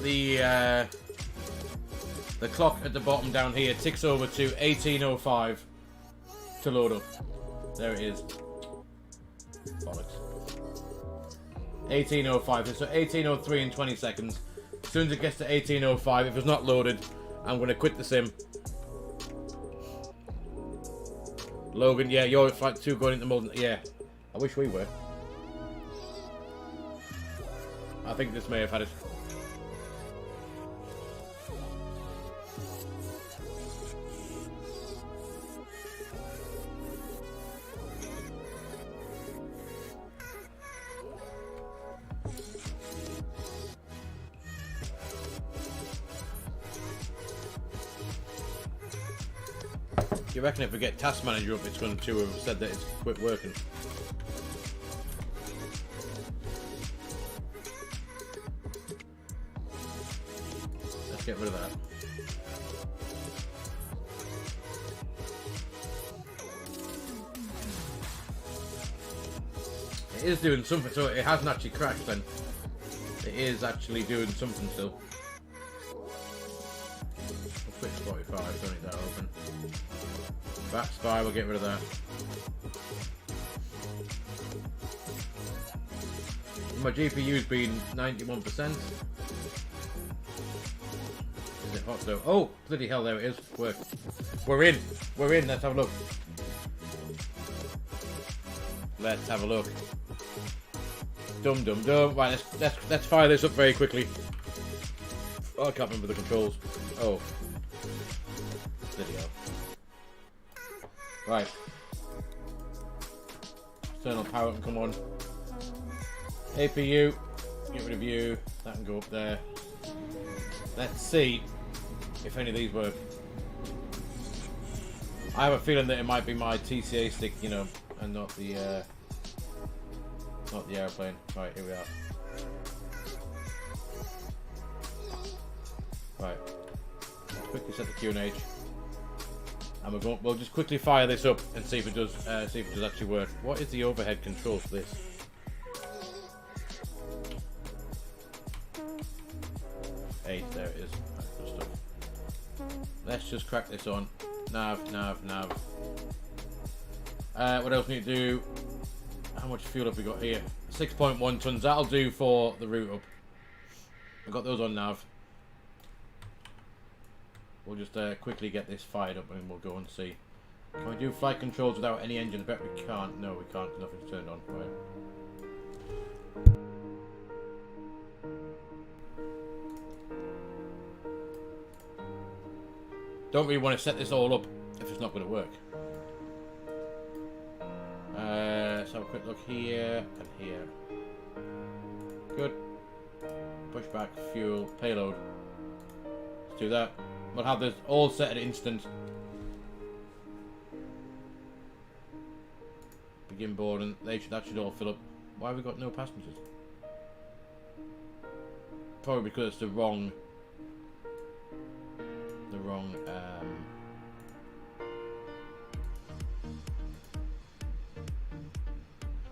the clock at the bottom down here ticks over to 18:05 to load up. There it is. Bollocks. 18:05. So 18:03 in 20 seconds. As soon as it gets to 18:05, if it's not loaded, I'm going to quit the sim. Logan, yeah, you're Flight 2 going into Molde. Yeah, I wish we were. I think this may have had it. you reckon if we get Task Manager up, it's going to have said that it's quit working? Let's get rid of that. It is doing something, so it hasn't actually crashed then. It is actually doing something still. We'll quit Spotify, don't need that open. Back spy, we'll get rid of that. My GPU's been 91%. Is it hot though? Oh, bloody hell, there it is. We're in. We're in, let's have a look. Let's have a look. Dum dum dum. Right, let's fire this up very quickly. Oh, I can't remember the controls. Oh. Video. Right. External power can come on. APU. Get rid of you. That can go up there. Let's see if any of these work. I have a feeling that it might be my TCA stick, you know, and not the airplane. Right, here we are. Right. Let's quickly set the QNH. And we'll just quickly fire this up and see if it does actually work. What is the overhead control for this? Eight, there it is. Right, good stuff. Let's just crack this on. Nav. What else need to do? How much fuel have we got here? 6.1 tons. That'll do for the route up. We've got those on nav. We'll just quickly get this fired up and we'll go and see. Can we do flight controls without any engine? I bet we can't. No, we can't. Nothing's turned on. Right. Don't really want to set this all up if it's not going to work. Let's have a quick look here and here. Good. Push back, fuel, payload. Let's do that. We'll have this all set at instant. Begin boarding. That should all fill up. Why have we got no passengers? Probably because it's the wrong.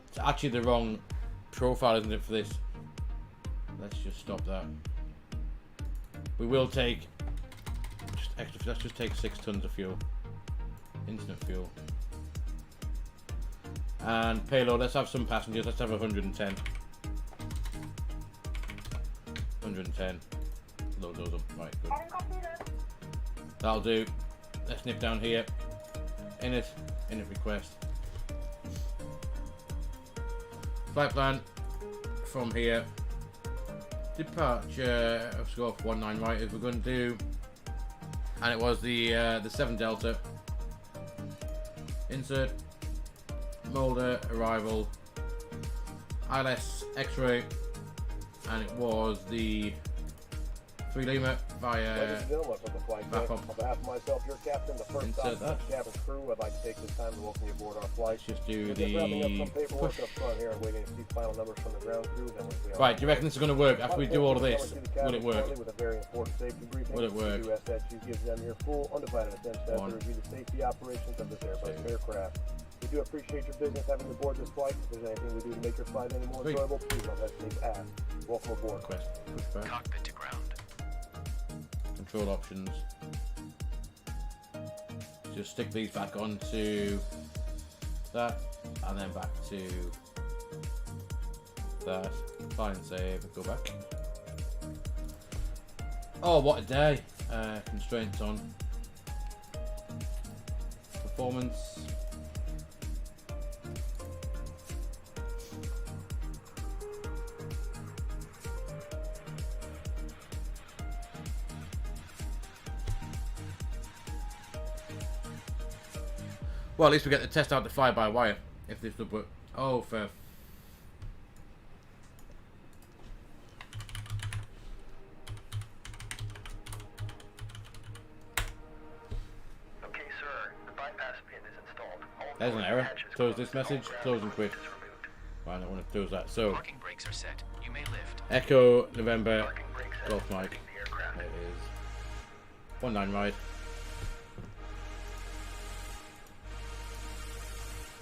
It's actually the wrong profile, isn't it, for this? Let's just stop that. We will take just extra. Let's just take 6 tons of fuel, instant fuel, and payload. Let's have some passengers. Let's have 110. 110. Load those up. Right, good. That'll do. Let's nip down here. Init request. Flight plan from here. Departure. Let's go off 19 right as we're going to do. And it was the 7 Delta. Insert. Molde arrival. ILS X-ray. And it was the 3 Lima via back up. On behalf of myself, your captain, the first Insert that. cabin crew, I'd like to take this time to welcome you aboard our flight. Let's just do We're wrapping up the some paperwork push. up front here and waiting to see final numbers from the ground crew. Then we'll be on. Right, do you reckon this is going to work after we do all of this? Will it work? With a very important safety briefing. Will it work? The USSU gives them your full, undivided attention as they review the safety operations of this Airbus aircraft. We do appreciate your business having aboard this flight. If there's anything we do to make your flight any more enjoyable, please don't hesitate to ask. Welcome aboard. Request. Push back. Cockpit to ground. Control options. Just stick these back onto that, and then back to that. Fine, save, and go back. Oh, what a day! Constraints on. Performance. Well, at least we get to test out the fly-by-wire, if this would work. Oh, fair. Okay, sir. The bypass There's an error. Close this message. Close and quit. Right, I don't want to close that. So, Parking brakes are set. You may lift. Echo November Golf Mike. There it is. 19 right.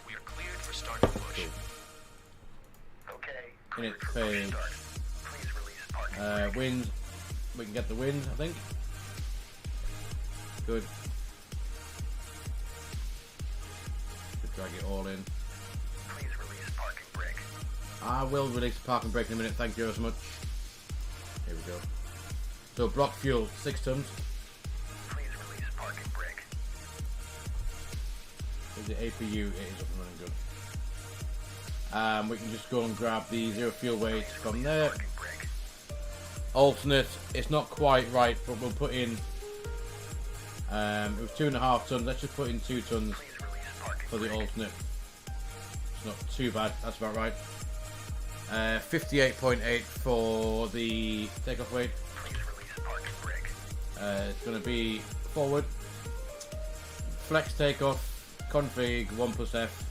We are cleared for start and push. Okay. In its page. Please release parking. Wind. We can get the wind, I think. Good. Just drag it all in. Please release parking brake. I will release the parking brake in a minute. Thank you very much. Here we go. So block fuel, 6 tons. Please release parking brake. Is the APU? It is up and running good. We can just go and grab the 0 fuel weight from there. Parking brake. Alternate, it's not quite right, but we'll put in. It was 2.5 tons. Let's just put in 2 tons Please release parking for the brake. alternate. It's not too bad. That's about right. 58.8 for the takeoff weight. Please release parking brake. It's going to be forward. Flex takeoff. Config 1+F.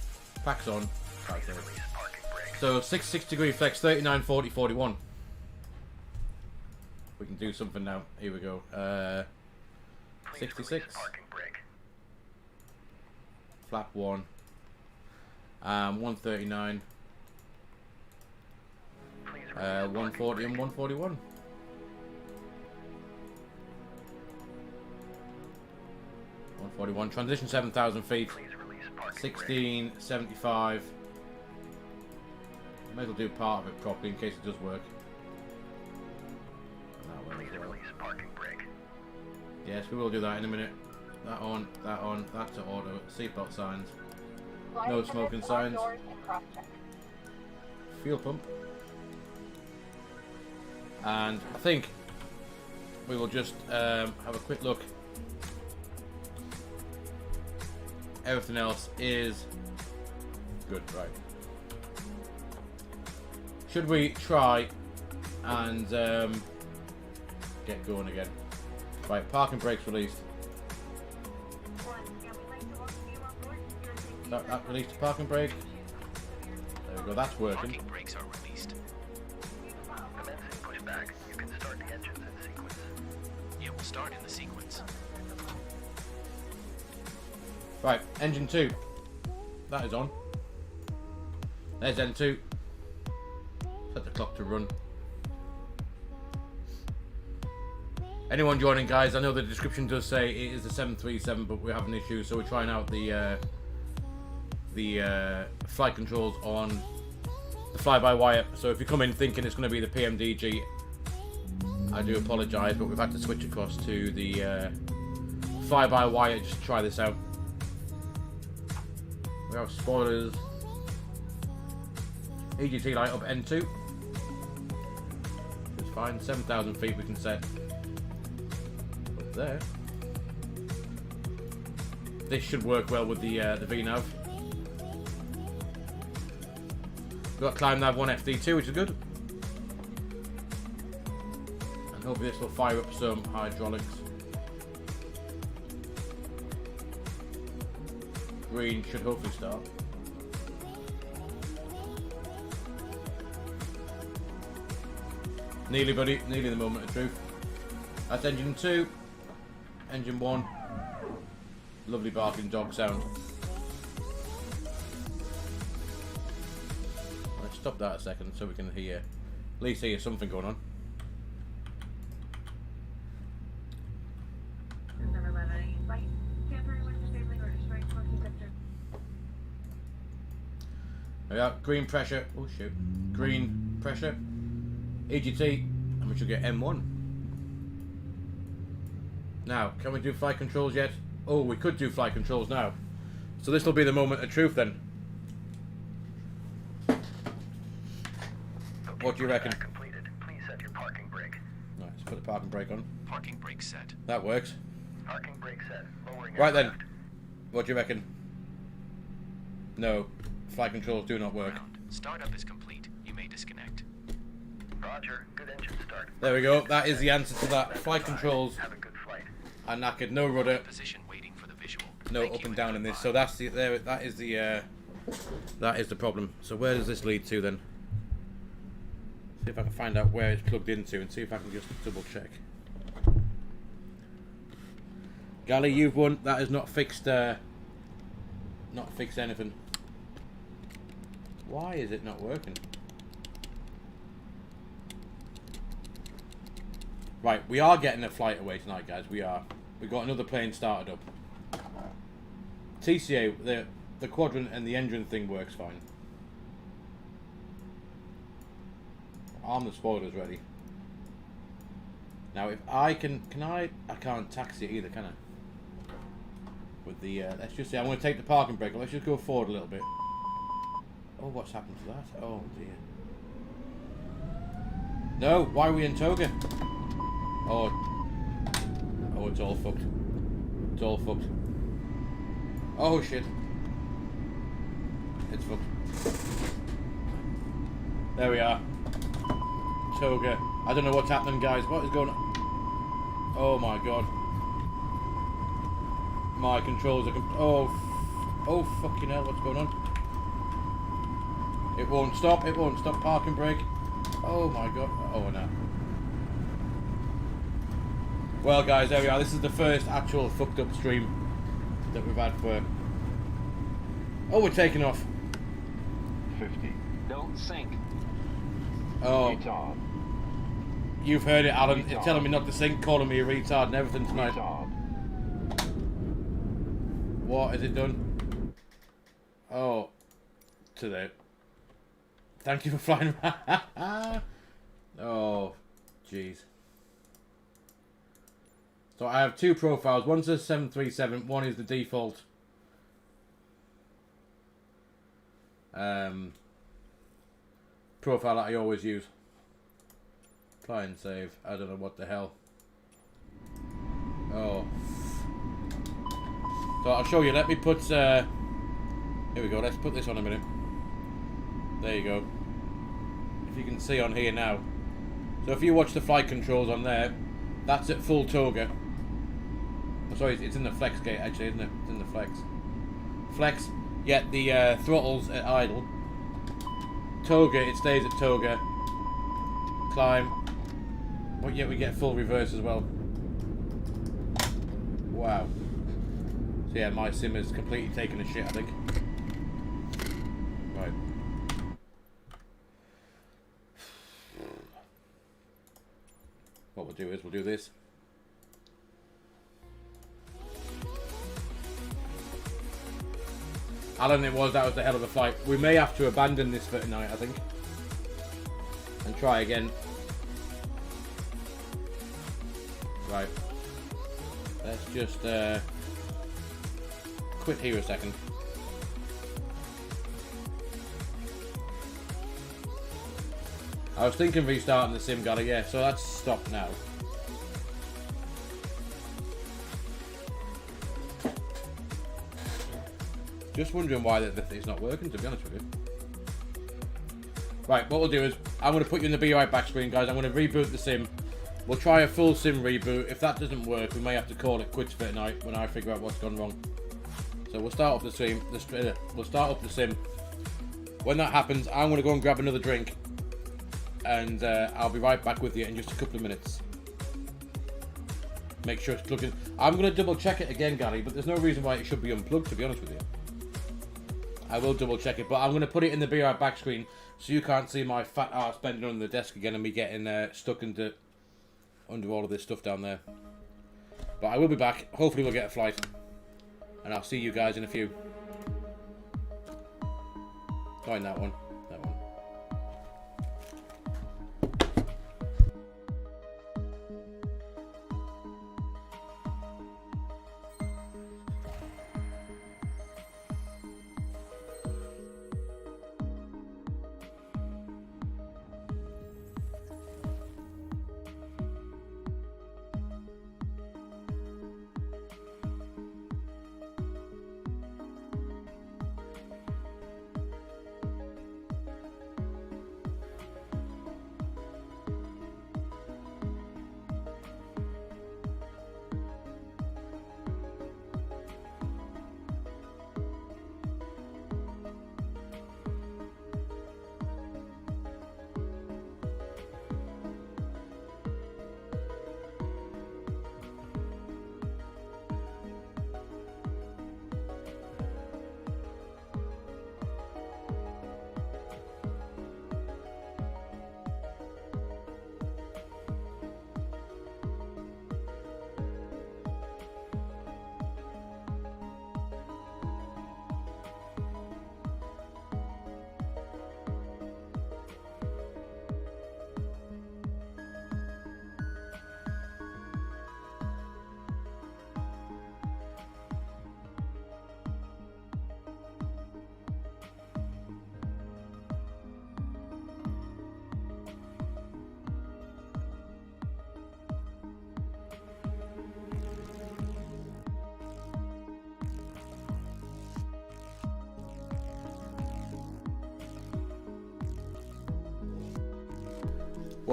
Packs on. Please release parking brake. So 6 degree flex, 39, 40, 41. We can do something now. Here we go. Please 66. release parking brake. Flap 1. 139. Please release 140 and 141. 141. Transition 7,000 feet. Please release parking 1675. May as well do part of it properly in case it does work. And that one brake. as Please well. release parking brake. Yes, we will do that in a minute. That on, that's to auto. Seatbelt signs. No smoking signs. Fuel pump. And I think we will just have a quick look. Everything else is good, right? Should we try and get going again? Right, parking brakes released. That released the parking brake. There we go, that's working. Parking brakes are released. Commencing pushback. You can start the engines in sequence. Yeah, we'll start in the sequence. Right, engine 2. That is on. There's N2. Set the clock to run. Anyone joining, guys, I know the description does say it is the 737, but we're having issues, so we're trying out the flight controls on the fly-by-wire. So if you come in thinking it's going to be the PMDG, I do apologise, but we've had to switch across to the fly-by-wire just to try this out. We have spoilers. EGT light up N2. It's fine. 7,000 feet we can set up there. This should work well with the VNAV. We've got climb nav 1 FD2, which is good. And hopefully this will fire up some hydraulics. Green should hopefully start. Nearly, buddy. Nearly the moment of truth. That's engine 2. Engine 1. Lovely barking dog sound. Let's stop that a second so we can hear, at least hear something going on. We got green pressure. Oh shoot. Green pressure. EGT, and we should get M1. Now, can we do flight controls yet? Oh, we could do flight controls now. So this will be the moment of truth then. What do you reckon? Completed. Please set your parking brake. Right, let's put the parking brake on. Parking brake set. That works. Parking brake set. Lowering Right then. aircraft. What do you reckon? No. Flight controls do not work. Ground. Startup is complete. You may disconnect. Roger. Good engine start. There we go. That is the answer to that. Flight controls Have a good flight. are knackered. No rudder. Position waiting for the visual. no up and down in this, so that's the that is the problem. So where does this lead to then? See if I can find out where it's plugged into and see if I can just double check. Gally, you've won. That is not fixed. Not fixed anything. Why is it not working? Right, we are getting a flight away tonight, guys. We are. We got another plane started up. TCA, the quadrant and the engine thing works fine. Arm the spoilers ready. Now, if I can I can't taxi it either, can I? With the, let's just say, I'm going to take the parking brake. Let's just go forward a little bit. Oh, what's happened to that? Oh, dear. No, why are we in toga? Oh, it's all fucked. It's all fucked. Oh, shit. It's fucked. There we are. Toga. I don't know what's happening, guys. What is going on? Oh, my God. My controls are... Oh, fucking hell. What's going on? It won't stop. It won't stop. Parking brake. Oh, my God. Oh, no. Well, guys, there we are. This is the first actual fucked up stream that we've had for... Oh, we're taking off. 50. Don't sink. Oh. Retard. You've heard it, Alan. You're telling me not to sink, calling me a retard and everything tonight. Retard. What has it done? Oh. Today. Thank you for flying. Oh, jeez. So I have two profiles. One says 737. One is the default. Profile that I always use. Try and save. I don't know what the hell. Oh. So I'll show you. Let me put... here we go. Let's put this on a minute. There you go. If you can see on here now. So if you watch the flight controls on there, that's at full toga. Oh, sorry, it's in the flex gate actually, isn't it? It's in the flex. Flex, yet the throttle's at idle. Toga, it stays at toga. Climb. But yet we get full reverse as well. Wow. So yeah, my sim is completely taken a shit, I think. Right. What we'll do is we'll do this. Alan, that was the hell of a flight. We may have to abandon this for tonight, I think. And try again. Right. Let's just quit here a second. I was thinking restarting the sim, got it, yeah, so that's stopped now. Just wondering why it's not working, to be honest with you. Right, what we'll do is, I'm going to put you in the Be Right Back screen, guys. I'm going to reboot the sim. We'll try a full sim reboot. If that doesn't work, we may have to call it quits for tonight when I figure out what's gone wrong. So we'll start off the sim. We'll start up the sim. When that happens, I'm going to go and grab another drink. And I'll be right back with you in just a couple of minutes. Make sure it's plugged in. I'm going to double check it again, Gary, but there's no reason why it should be unplugged, to be honest with you. I will double check it, but I'm going to put it in the Be Right Back screen so you can't see my fat arse bending under the desk again and me getting stuck under all of this stuff down there. But I will be back. Hopefully we'll get a flight. And I'll see you guys in a few. Not in that one. That one.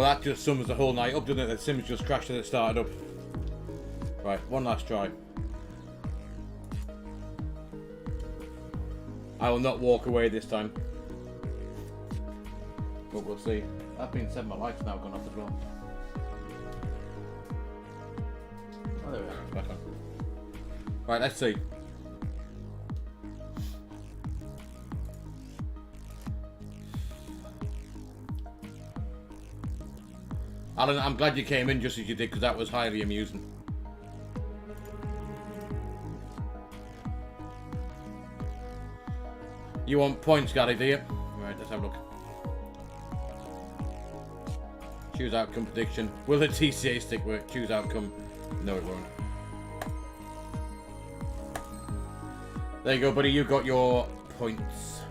Well, that just sums the whole night up, doesn't it? The Sim's just crashed as it started up. Right, one last try. I will not walk away this time. But we'll see. That being said, my light's now gone off as well. Oh, there we are. It's back on. Right, let's see. Alan, I'm glad you came in just as you did, because that was highly amusing. You want points, Gary, do you? Right, let's have a look. Choose outcome prediction. Will the TCA stick work? Choose outcome. No, it won't. There you go, buddy. You got your points.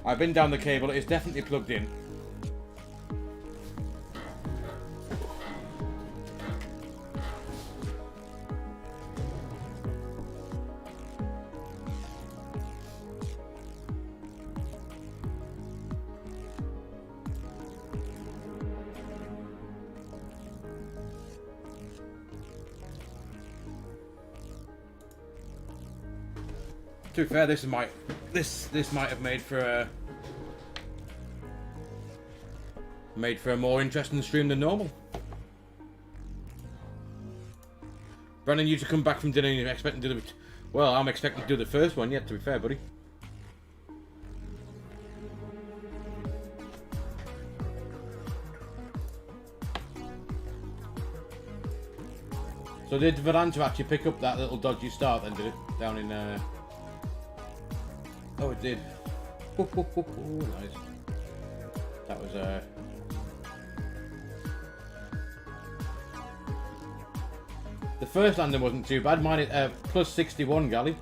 I've been down the cable. It's definitely plugged in. To be fair, this might have made for a more interesting stream than normal. Brandon, you to come back from dinner and you're expecting to do the... Well, I'm expecting to do the first one yet, to be fair, buddy. So did Veranta actually pick up that little dodgy start then, did it? Down in... Oh, it did. Nice. That was the first landing wasn't too bad. Mine is plus 61, Gally.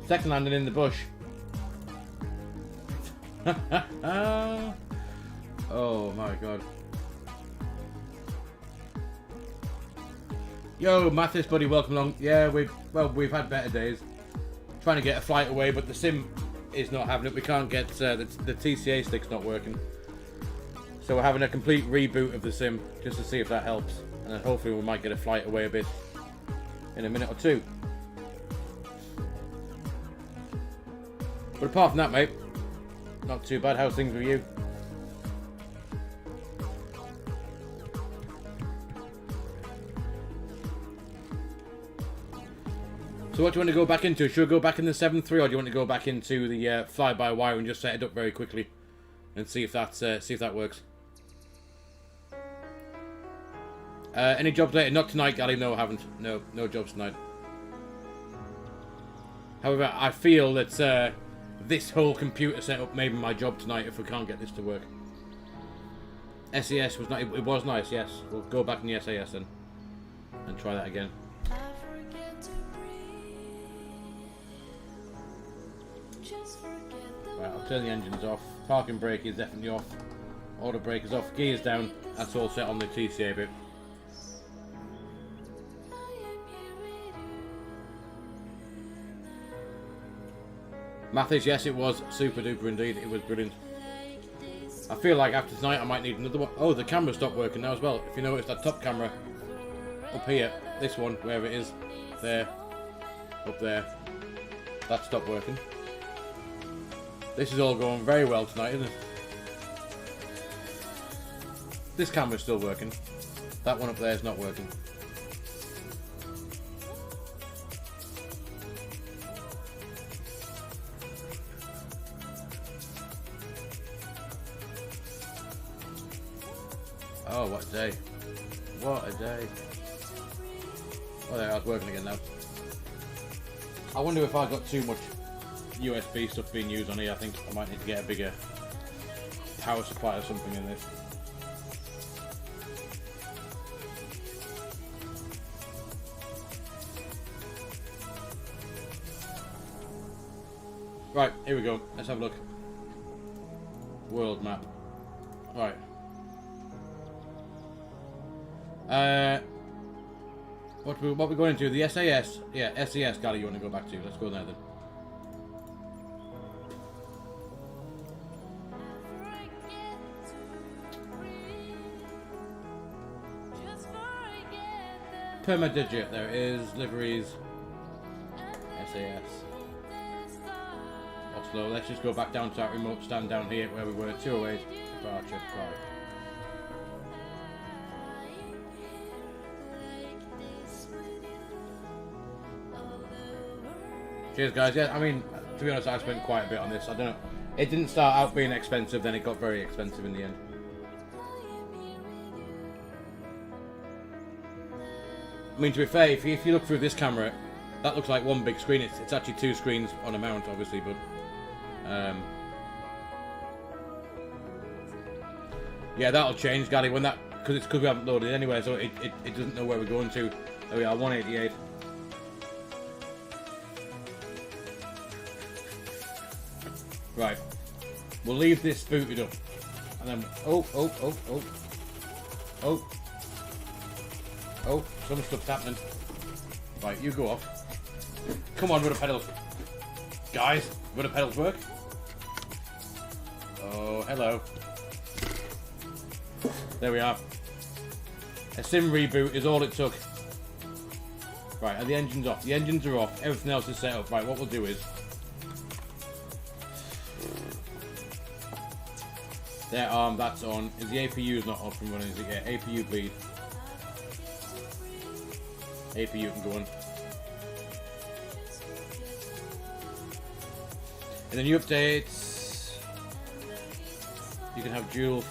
Second landing in the bush. Oh my god. Yo, Mathis, buddy, welcome along. Yeah, we've had better days. Trying to get a flight away, but the Sim is not having it. We can't get the TCA stick's not working, so we're having a complete reboot of the Sim just to see if that helps, and then hopefully we might get a flight away a bit in a minute or two. But apart from that, mate, not too bad. How's things with you? So what do you want to go back into? Should we go back in the 7.3, or do you want to go back into the fly-by-wire and just set it up very quickly and see if that works? Any jobs later? Not tonight, Gally. No, I haven't. No jobs tonight. However, I feel that this whole computer setup may be my job tonight if we can't get this to work. SAS was not. It was nice. Yes, we'll go back in the SAS then and try that again. Right, I'll turn the engines off. Parking brake is definitely off. Auto brake is off. Gears down. That's all set on the TCA bit. Mathis, yes, it was super duper indeed. It was brilliant. I feel like after tonight I might need another one. Oh, the camera stopped working now as well. If you notice that top camera up here, this one, wherever it is, there, up there, that stopped working. This is all going very well tonight, isn't it? This camera's still working. That one up there is not working. Oh, what a day. What a day. Oh, there, I was working again now. I wonder if I got too much USB stuff being used on here. I think I might need to get a bigger power supply or something in this. Right, here we go. Let's have a look. World map. Right. What we going into? The SAS? Yeah, SAS, Gally, you want to go back to? Let's go there then. PMDG, there it is. Liveries. SAS. Oslo. Let's just go back down to that remote stand down here where we were. 208. Departure. Right. Cheers, guys. Yeah, I mean, to be honest, I spent quite a bit on this. I don't know. It didn't start out being expensive, then it got very expensive in the end. I mean, to be fair, if you look through this camera, that looks like one big screen. It's actually two screens on a mount, obviously, but yeah, that'll change, Gally, when that because we haven't loaded it anyway, so it doesn't know where we're going to. There we are, 188. Right, we'll leave this booted up, and then oh, some stuff's happening. Right, you go off. Come on, rudder pedals, guys. Rudder pedals work. Oh, hello. There we are. A sim reboot is all it took. Right, and the engine's off. The engines are off. Everything else is set up. Right, what we'll do is. There, that's on. Is the APU not up and running? Is it? Yeah, APU bleed. APU can go on. And then new updates. You can have dual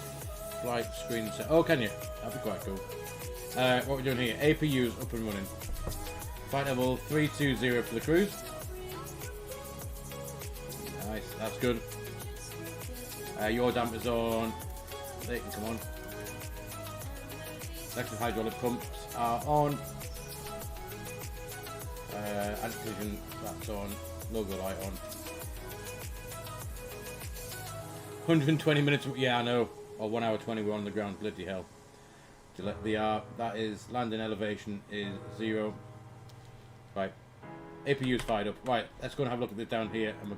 flight screen set. Oh, can you? That'd be quite cool. What we're doing here, APU's up and running. Flight level 320 for the cruise. Nice, that's good. Your damper's on. They can come on. Electric hydraulic pumps are on. Anti-collision, that's on. Logo light on. 120 minutes. Yeah, I know. Or 1 hour 20. We're on the ground. Bloody hell. That is landing elevation is 0. Right. APU's fired up. Right. Let's go and have a look at this down here, and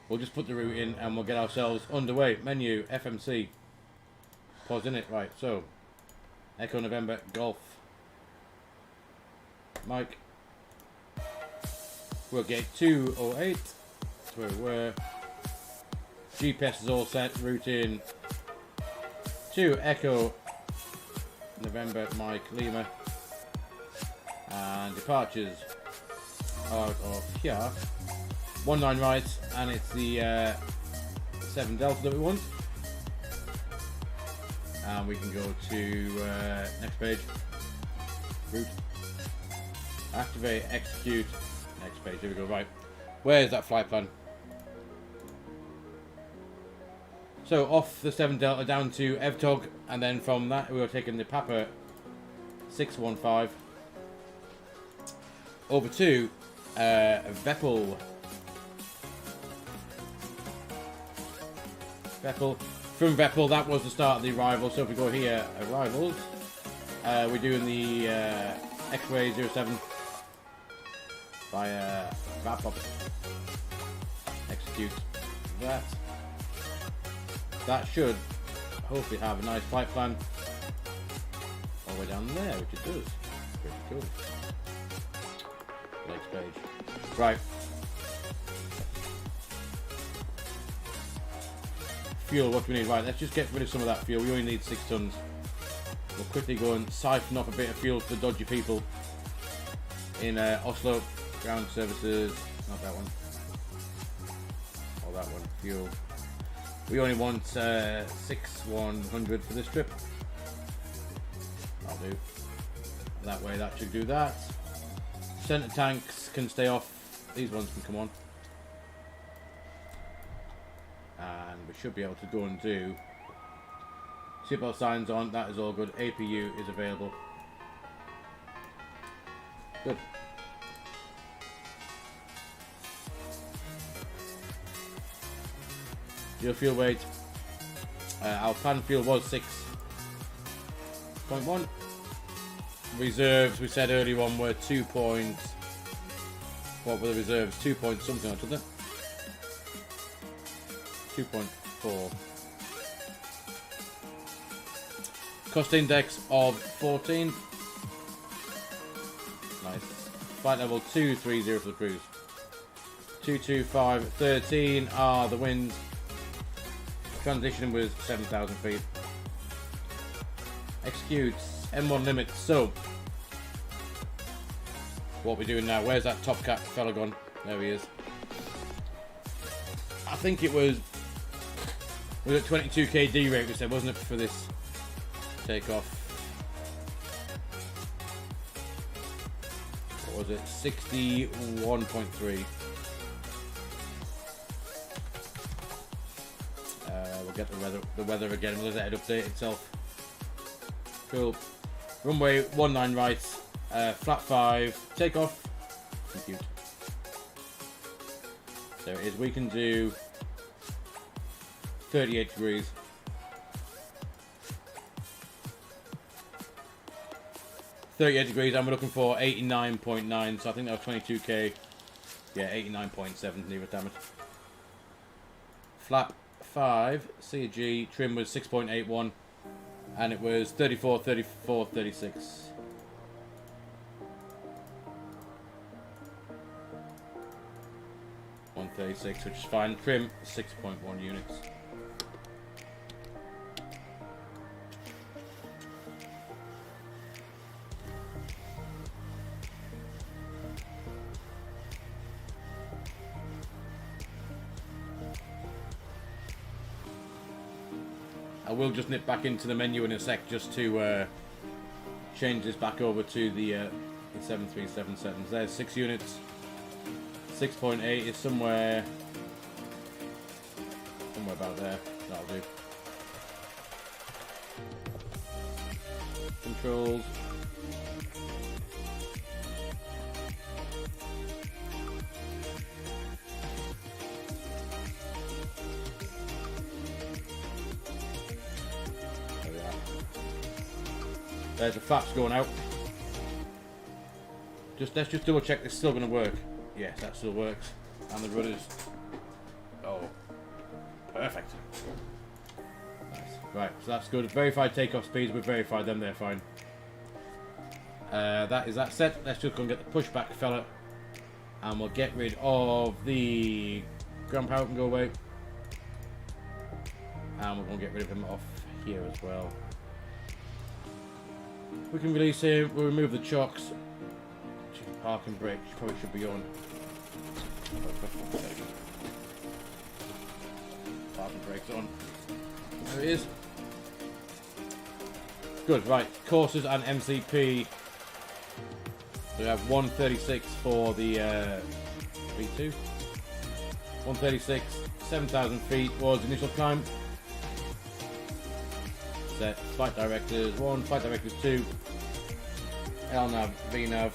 we'll just put the route in, and we'll get ourselves underway. Menu FMC. Pause in it. Right. So, Echo November Golf. Mike. We'll get 208. That's where we were. GPS is all set. Route in to Echo November Mike Lima. And departures out of here. 19 right, and it's the 7 Delta that we want. And we can go to next page. Route. Activate, execute. Next page, here we go. Right. Where's that flight plan? So off the 7 Delta down to Evtog, and then from that we were taking the Papa 615 over to Veppel. From Veppel, that was the start of the arrival. So if we go here, arrivals, we're doing the X-Ray 07 via Vapop. Execute that. That should hopefully have a nice flight plan all the way down there, which it does. Pretty cool. Next page. Right. Fuel, what do we need? Right, let's just get rid of some of that fuel. We only need 6 tons. We'll quickly go and siphon off a bit of fuel for the dodgy people in Oslo. Ground services, not that one. Or that one. Fuel. We only want 6100 for this trip. That'll do. That way, that should do that. Center tanks can stay off. These ones can come on. And we should be able to go and do seatbelt signs on. That is all good. APU is available. Good. Your fuel weight. Our planned fuel was 6.1. Reserves, we said earlier on, were 2 point. What were the reserves? 2 point something, wasn't it? 2.4. Cost index of 14. Nice. Flight level 230 for the cruise. 225.13. Ah, the wind. Transition was 7,000 feet. Executes. M1 limit. So, what are we doing now? Where's that top cat fella gone? There he is. I think it was it 22k D rate we said, wasn't it, for this takeoff? What was it? 61.3. We'll get the weather again. We'll let it update itself. Cool. Runway 19 right. Flat 5. Takeoff. Compute. There it is. We can do 38 degrees. And we're looking for 89.9, so I think that was 22k. Yeah, 89.7, leave it, damn it. Flap 5, CG, trim was 6.81, and it was 34, 34, 36. .136, which is fine. Trim 6.1 units. I will just nip back into the menu in a sec just to change this back over to the 737 settings. There's 6 units. 6.8 is somewhere about there. That'll do. Controls. There we are. There's the flaps going out. Let's just double check it's still going to work. Yes, that still works. And the rudders. Oh, perfect. Nice. Right, so that's good. Verified takeoff speeds. We've verified them. They're fine. That is that set. Let's just go and get the pushback fella, and we'll get rid of the ground power. Can go away, and we're going to get rid of him off here as well. We can release him. We'll remove the chocks. Park and brake. Probably should be on. Park and brakes on. There it is. Good, right. Courses and MCP. We have 136 for the V2. 136, 7,000 feet was initial climb. Set flight directors 1, flight directors 2, LNAV, VNAV.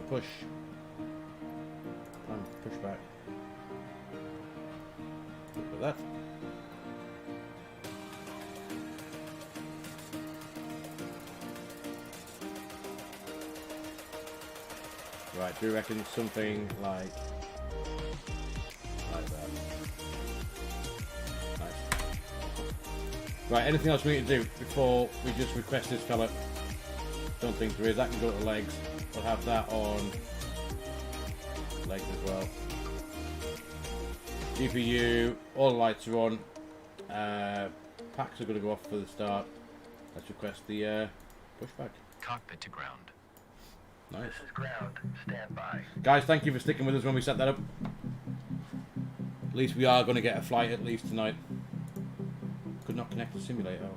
Push. Push back. Look at that. Right, do you reckon something like that? Nice. Right, anything else we need to do before we just request this fella? Don't think there is. That can go to legs. We'll have that on legs as well. GPU, all the lights are on. Packs are going to go off for the start. Let's request the pushback. Cockpit to ground. Nice. This is ground. Stand by. Guys, thank you for sticking with us when we set that up. At least we are going to get a flight at least tonight. Could not connect the simulator. Oh.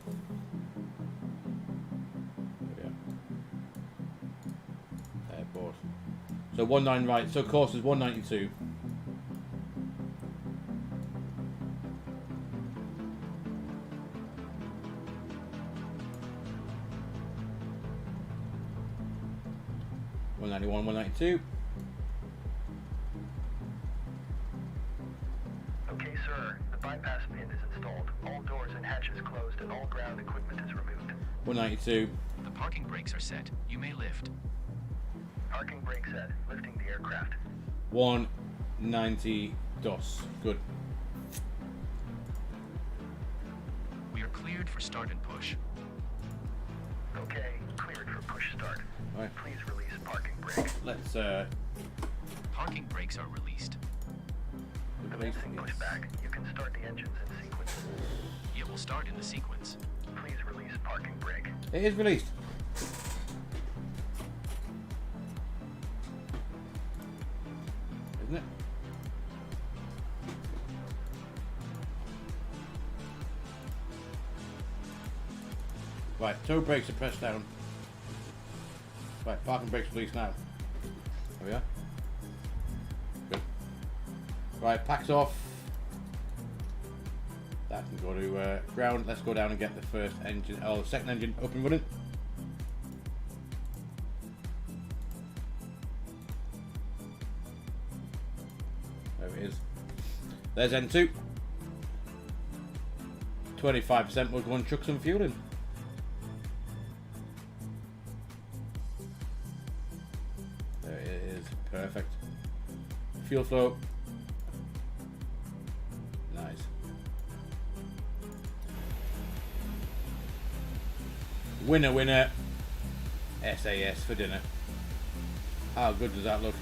So 19 right, so course is 192. $191, 192. Okay, sir. The bypass pin is installed. All doors and hatches closed and all ground equipment is removed. 192. The parking brakes are set. You may lift. Parking brake set. Lifting the aircraft. 190 DOS. Good. We are cleared for start and push. Okay, cleared for push start. Right. Please release parking brake. Let's Parking brakes are released. Commencing pushback. You can start the engines in sequence. It will start in the sequence. Please release parking brake. It is released. Isn't it? Right, toe brakes are pressed down. Right, parking brakes released now. There we are. Good. Right, packs off. That can go to ground. Let's go down and get the first engine, oh, second engine up and running. There it is. There's N2. 25%. We'll go and chuck some fuel in. There it is. Perfect. Fuel flow. Nice. Winner, winner. SAS for dinner. How good does that look?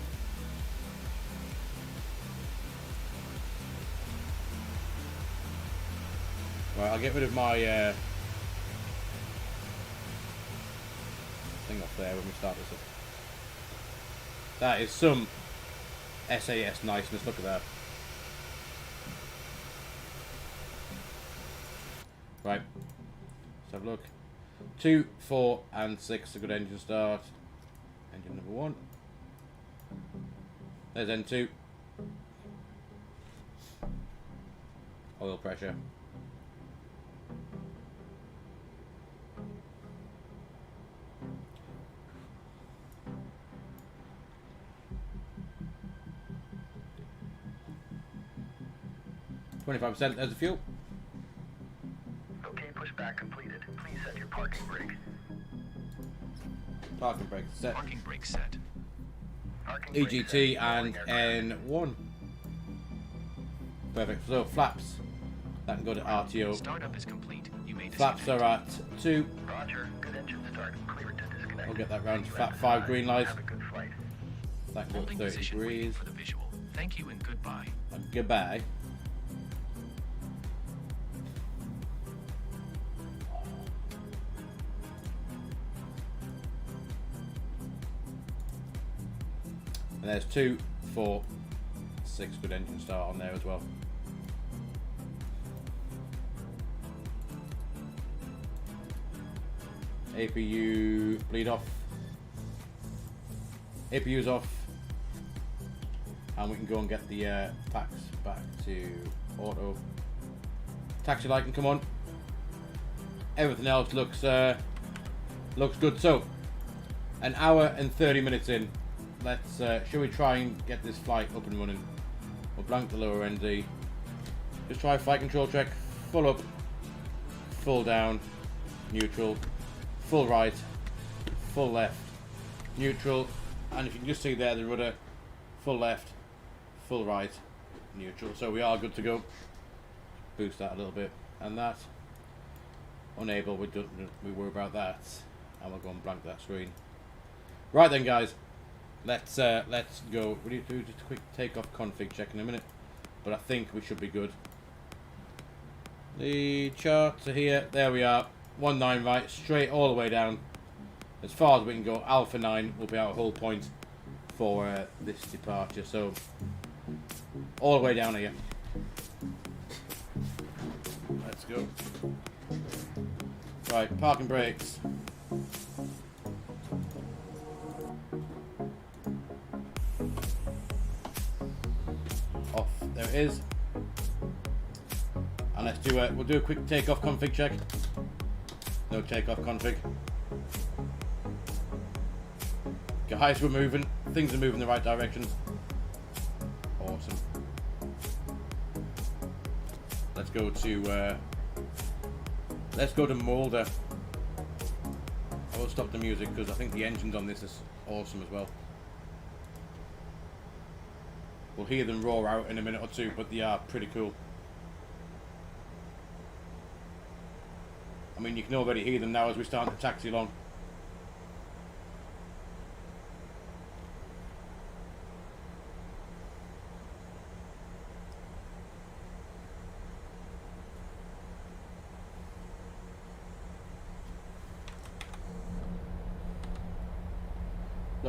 Right, I'll get rid of my thing off there when we start this up. That is some SAS niceness, look at that. Right, let's have a look. 2, 4 and 6, a good engine start. Engine number 1. There's N2. Oil pressure. %. There's the fuel. Okay, pushback completed. Please set your parking brake. Parking brake set. Parking brake set. Parking brake EGT set. and N1. Perfect. So flaps. That can go to RTO. Startup is complete. You may Flaps disconnect. are at 2. Roger. Good engine start. Clear to disconnect. We'll get that round to See you flat at the 5 side. green lights. Have a good flight. That can go to Holding 30 position waiting degrees. for the visual. Thank you and goodbye. And goodbye. And there's 2, 4, 6 good engine start on there as well. APU bleed off. APU's off. And we can go and get the packs back to auto. Taxi light can come on. Everything else looks good. So, an hour and 30 minutes in. Let's shall we try and get this flight up and running? We'll blank the lower ND. Just try flight control check. Full up, full down, neutral, full right, full left, neutral, and if you can just see there the rudder, full left, full right, neutral. So we are good to go. Boost that a little bit, and that unable. We worry about that, and we'll go and blank that screen. Right then, guys. Let's go. We need to do just a quick takeoff config check in a minute, but I think we should be good. The charts are here. There we are. 19 right, straight all the way down, as far as we can go. Alpha 9 will be our whole point for this departure. So all the way down here. Let's go. Right, parking brakes. Off. There it is. And let's do we'll do a quick takeoff config check. No takeoff config. Okay, highest we're moving. Things are moving in the right direction. Awesome. Let's go to Molde. I will stop the music because I think the engines on this is awesome as well. We'll hear them roar out in a minute or two, but they are pretty cool. I mean, you can already hear them now as we start to taxi along.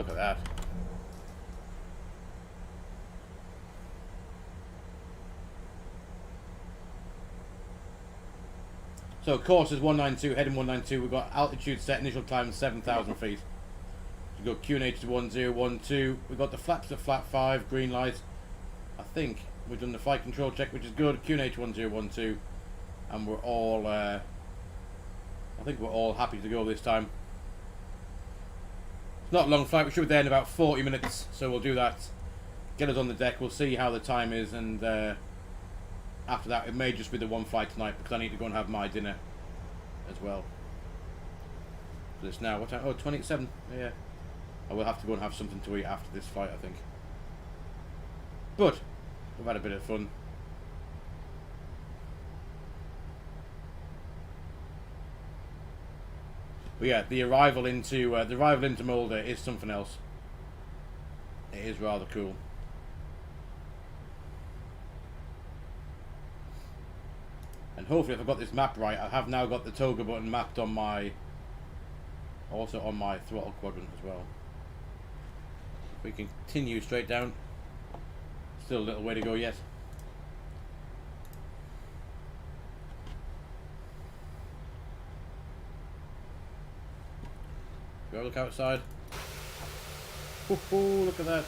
Look at that. So course is 192, heading 192. We've got altitude set, initial climb 7,000 feet. We've got QNH to 1012. We've got the flaps at flat 5, green light. I think we've done the flight control check, which is good. QNH 1012, and we're all. I think we're all happy to go this time. It's not a long flight. We should be there in about 40 minutes, so we'll do that. Get us on the deck. We'll see how the time is, and after that, it may just be the one flight tonight because I need to go and have my dinner as well. So it's now what time? Oh, 27. Yeah. I will have to go and have something to eat after this flight, I think. But we've had a bit of fun. But yeah, the arrival into Molde is something else. It is rather cool. And hopefully, if I've got this map right, I have now got the toga button mapped on my, also on my throttle quadrant as well. We can continue straight down. Still a little way to go yet. Go look outside. Woohoo, look at that.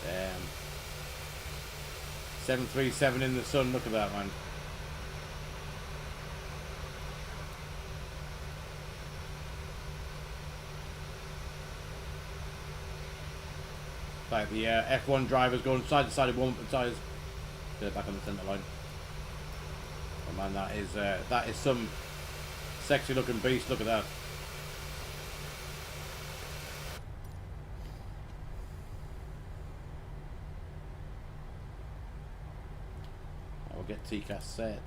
Damn. 737 in the sun, look at that, man. Like the F1 drivers going side to side of one sides. Get it back on the centre line. Oh man, that is some sexy looking beast. Look at that. I'll get TCAS set.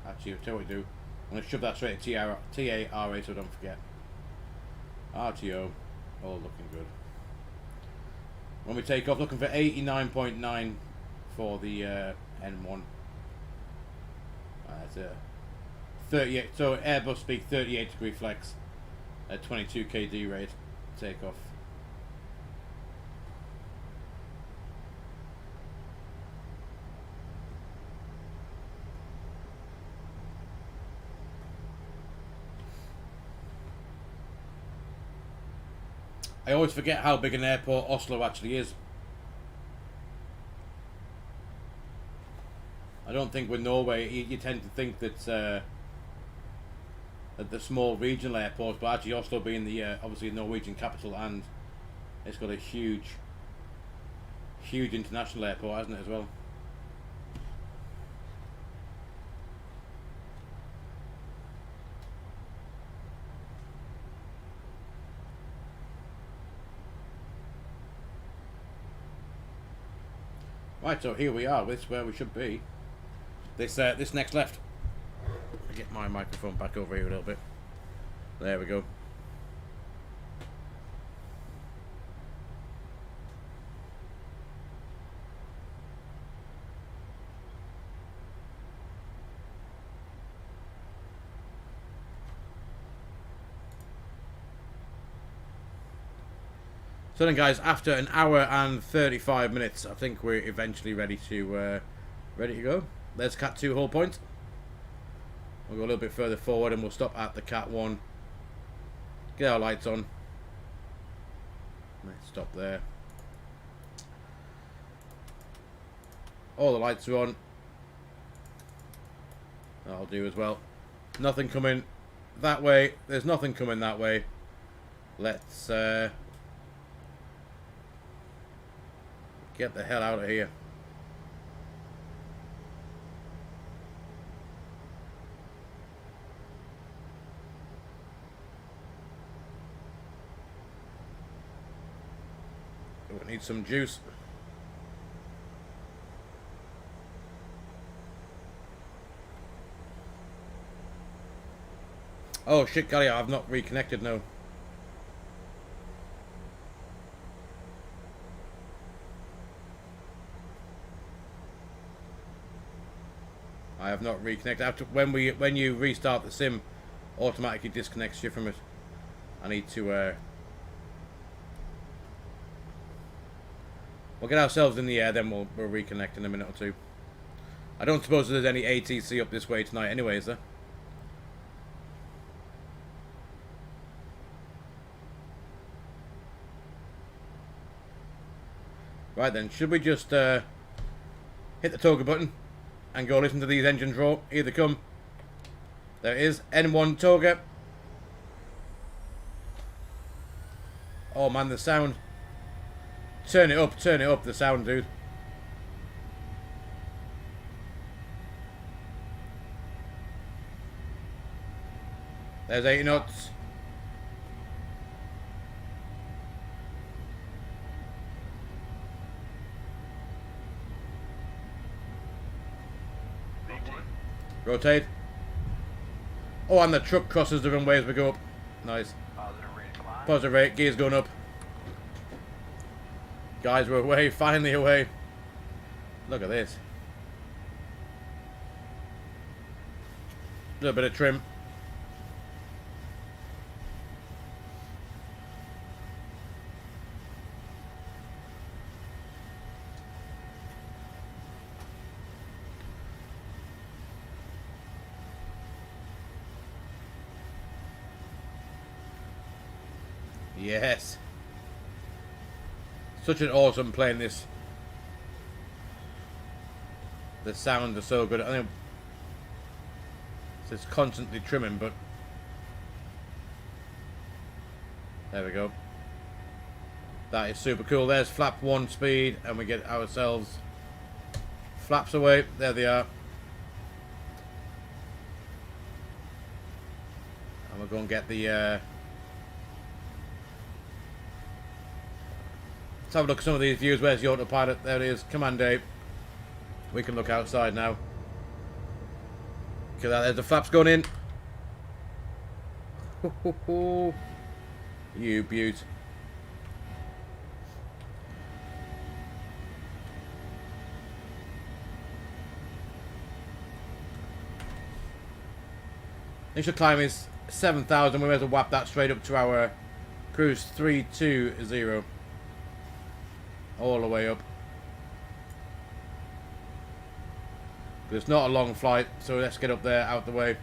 Actually, I'll tell you what we do. I'm going to shove that straight to TARA so don't forget. RTO, all looking good. When we take off, looking for 89.9 for the N1. That's a 38. So Airbus speak 38 degree flex at 22 kd rate takeoff. I always forget how big an airport Oslo actually is. I don't think with Norway, you tend to think that that the small regional airports, but actually Oslo being the obviously Norwegian capital, and it's got a huge international airport, hasn't it, as well? Right, so here we are. This is where we should be. This next left. I'll get my microphone back over here a little bit. There we go. So then, guys, after an hour and 35 minutes, I think we're eventually ready to go. There's Cat 2 hull point. We'll go a little bit further forward and we'll stop at the Cat 1. Get our lights on. Let's stop there. All the lights are on. That'll do as well. Nothing coming that way. There's nothing coming that way. Let's get the hell out of here. We need some juice. Oh shit, Gally, I've not reconnected now. I have not reconnected. After when you restart the sim, automatically disconnects you from it. I need to we'll get ourselves in the air, then we'll reconnect in a minute or two. I don't suppose there's any ATC up this way tonight anyway, is there? Right then, should we just hit the toga button and go listen to these engines roar? Here they come. There it is, N1 toga. Oh man, the sound. Turn it up, the sound, dude. There's 80 knots. Rotate. Oh, and the truck crosses the runway as we go up. Nice. Positive rate, gears going up. Guys, we're away, finally away. Look at this. A little bit of trim. Yes. Such an awesome plane, this. The sounds are so good. I think it's constantly trimming, but there we go. That is super cool. There's flap 1 speed, and we get ourselves flaps away. There they are. And we'll go and get the let's have a look at some of these views. Where's the autopilot? There it is. Command A. We can look outside now. Okay, there's the flaps going in. You beaut. Initial climb is 7,000. We may as well whap that straight up to our cruise 320. All the way up. But it's not a long flight, so let's get up there, out the way.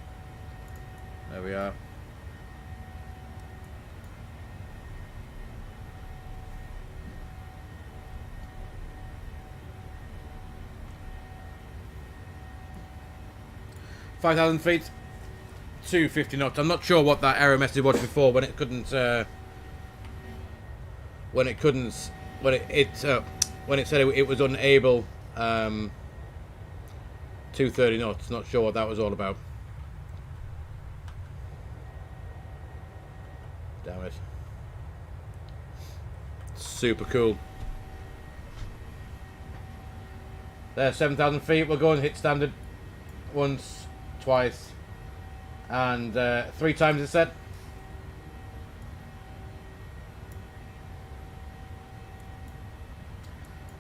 There we are. $5,000 feet, 250 knots. I'm not sure what that error message was before when it couldn't. When it said it was unable. 230 knots. Not sure what that was all about. Damn it. Super cool. There's 7,000 feet. We'll go and hit standard once, twice, and 3 times it's set.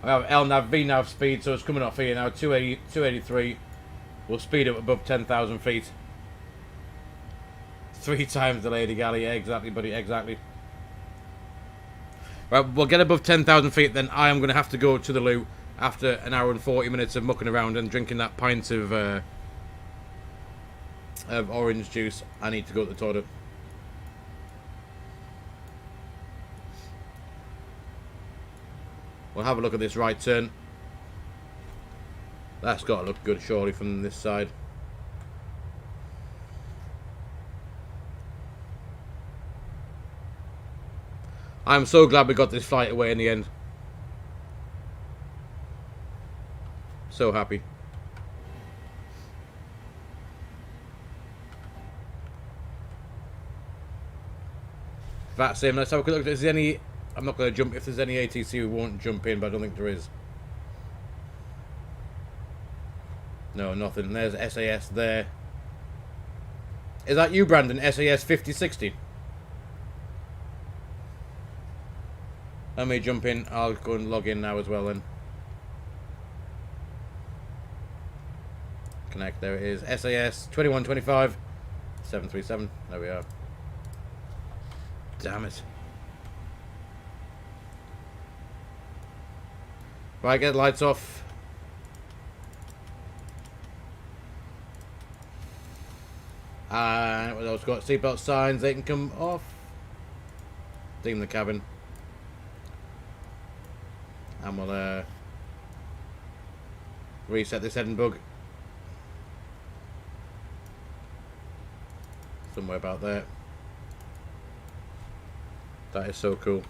I have LNAV, VNAV speed, so it's coming off here now. 280, 283. We'll speed up above 10,000 feet. 3 times the Lady Galley. Yeah, exactly, buddy, exactly. Right, we'll get above 10,000 feet, then I am going to have to go to the loo after an hour and 40 minutes of mucking around and drinking that pint of orange juice. I need to go to the toilet. We'll have a look at this right turn. That's got to look good, surely, from this side. I'm so glad we got this flight away in the end. So happy. VATSIM, let's have a quick look. Is there any... I'm not going to jump. If there's any ATC, we won't jump in, but I don't think there is. No, nothing. There's SAS there. Is that you, Brandon? SAS 5060? Let me jump in. I'll go and log in now as well then. Connect. There it is. SAS 2125 737. There we are. Damn it. Right, get the lights off. And what else got? Seatbelt signs, they can come off. Steam the cabin. And we'll reset this heading bug. Somewhere about there. That is so cool.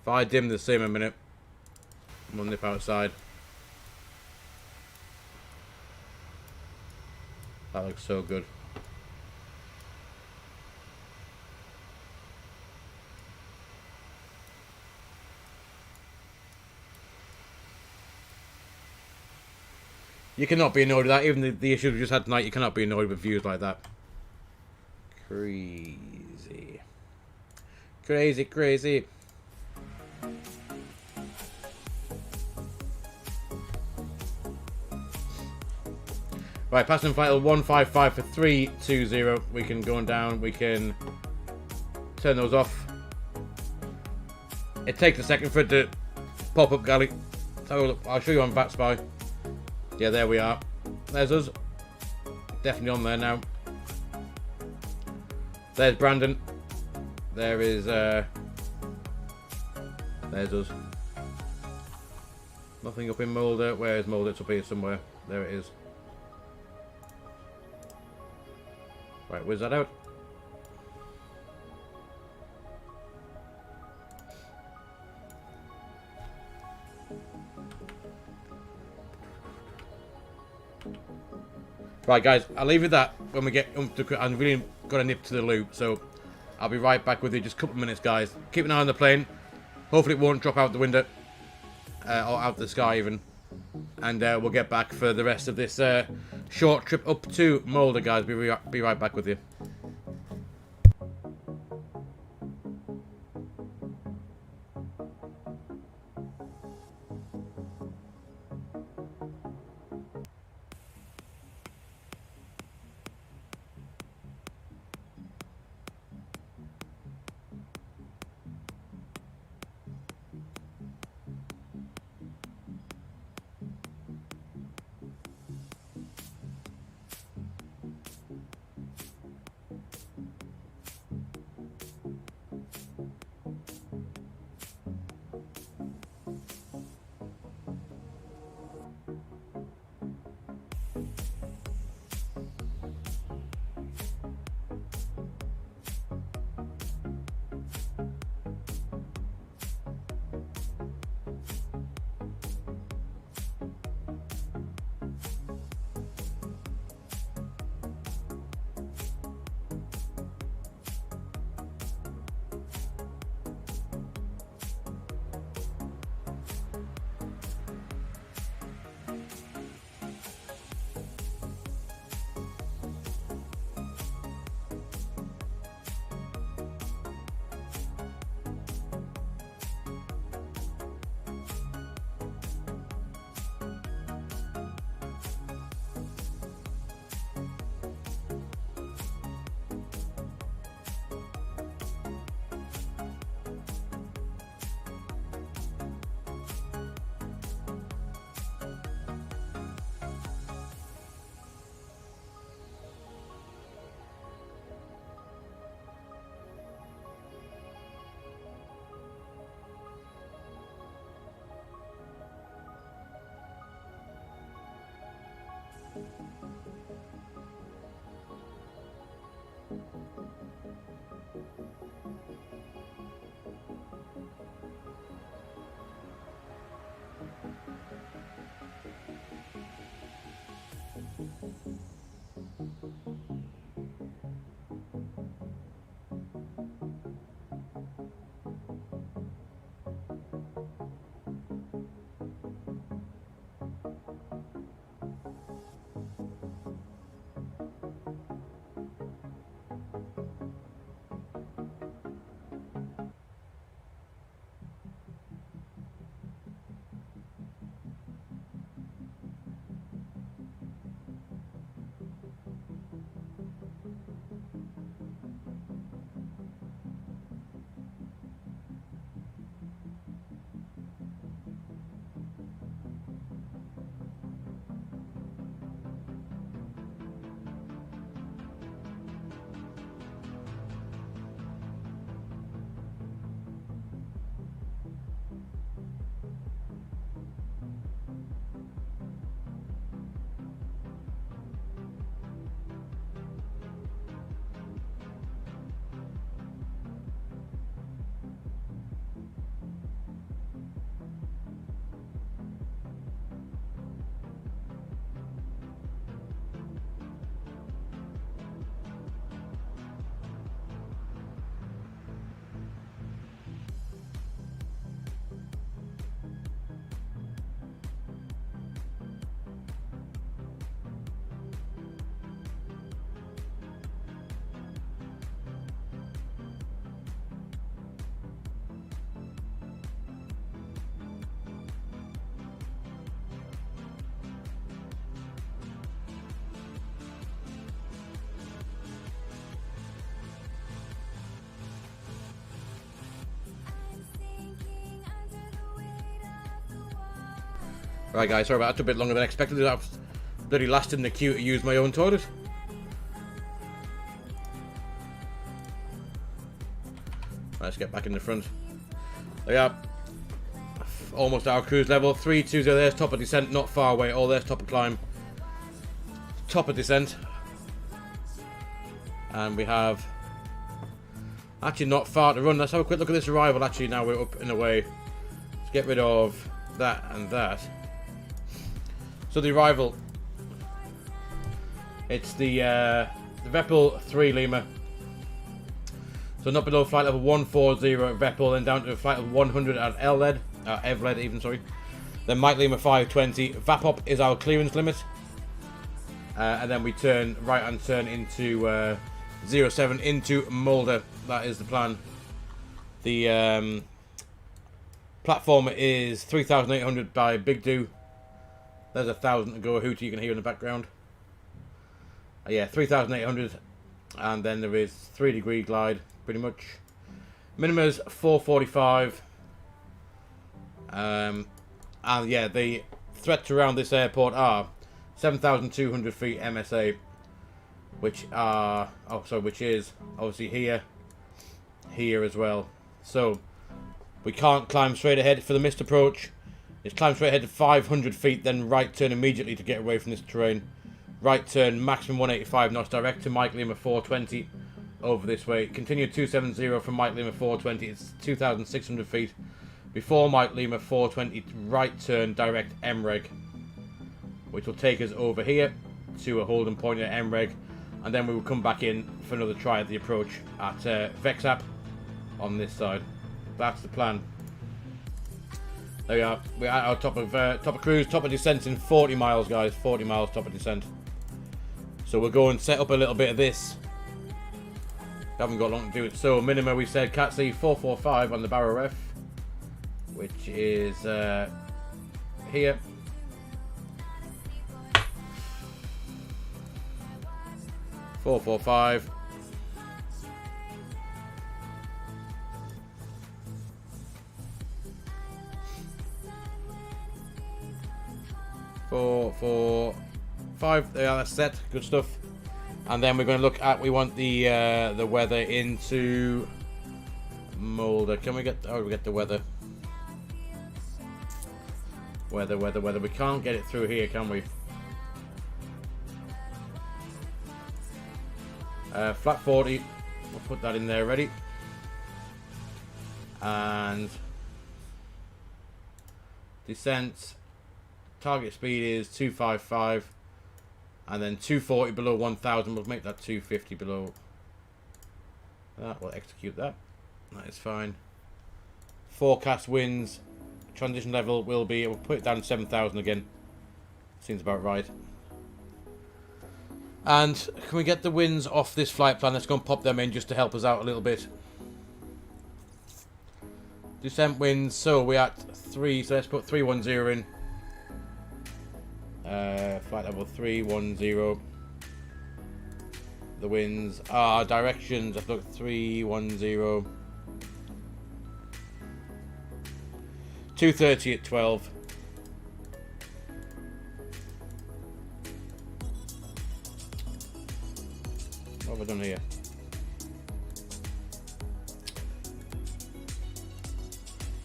If I dim the sim a minute, I'm gonna nip outside. That looks so good. You cannot be annoyed with that. Even the issue we just had tonight, you cannot be annoyed with views like that. Crazy. Crazy, crazy. Right, passing vital 155 for 320. We can go on down. We can turn those off. It takes a second for it to pop up, Galley. So I'll show you on VATSPy. Yeah, there we are. There's us. Definitely on there now. There's Brandon. There is there's us. Nothing up in Molde. Where is Molde? It's up here somewhere. There it is. Right, where's that out? Right, guys, I'll leave you that when we get I'm really got to nip to the loop, so I'll be right back with you. Just a couple of minutes, guys. Keep an eye on the plane. Hopefully it won't drop out the window. Or out the sky, even. And we'll get back for the rest of this short trip up to Molde, guys. Be right back with you. Right, guys, sorry about that. It took a bit longer than expected. I was bloody last in the queue to use my own toilet. Let's get back in the front. There we are. Almost our cruise level. 320. There's top of descent, not far away. Oh, there's top of climb. Top of descent. And we have actually not far to run. Let's have a quick look at this arrival. Actually, now we're up and away. Let's get rid of that and that. So the arrival. It's the Vepel 3 Lima. So not below flight level 140 at Vepel, then down to flight level 100 at Evled even, sorry. Then Mike Lima 520. VAPOP is our clearance limit. And then we turn right and turn into 07 into Molde. That is the plan. The platform is 3,800 by Big Do. There's 1,000 to go. A hootie you can hear in the background. Yeah, 3,800. And then there is 3-degree glide, pretty much. Minimum is 445. And yeah, the threats around this airport are 7,200 feet MSA, which are which is obviously here as well. So we can't climb straight ahead for the missed approach. It's climb straight ahead to 500 feet, then right turn immediately to get away from this terrain. Right turn, maximum 185 knots, direct to Mike Lima 420 over this way. Continue 270 from Mike Lima 420. It's 2,600 feet. Before Mike Lima 420, right turn, direct MREG, which will take us over here to a holding point at MREG, and then we will come back in for another try at the approach at VEXAP on this side. That's the plan. There we are. We're at our top of cruise, top of descent in 40 miles, guys. 40 miles top of descent. So we'll go and set up a little bit of this. Haven't got long to do it. So minimum, we said Cat C 445 on the Barrow Ref, which is here. Four, 4, 5. Four, 4, 5. Yeah, that's set. Good stuff. And then we're going to look at. We want the weather into Molde. Can we get? Oh, we get the weather. Weather. We can't get it through here, can we? Flat 40. We'll put that in there ready. And descent. Target speed is 255. And then 240 below 1,000. We'll make that 250 below. That will execute that. That is fine. Forecast winds. Transition level will be. We'll put it down to 7,000 again. Seems about right. And can we get the winds off this flight plan? Let's go and pop them in just to help us out a little bit. Descent winds. So we're at 3. So let's put 310 in. Flight level 310. The winds are directions. Let's look 310. 230 at 12. What have I done here?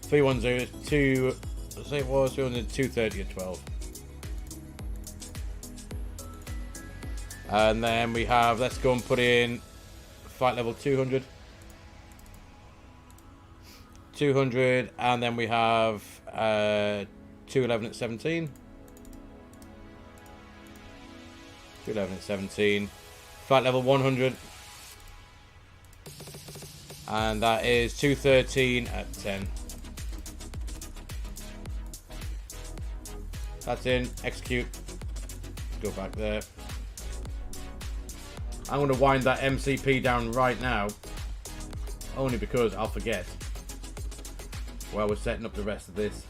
Three 2. Let's say it was 230 at 12. And then we have, let's go and put in flight level 200. 200, and then we have 211 at 17. 211 at 17. Flight level 100. And that is 213 at 10. That's in. Execute. Go back there. I'm going to wind that MCP down right now, only because I'll forget while we're setting up the rest of this.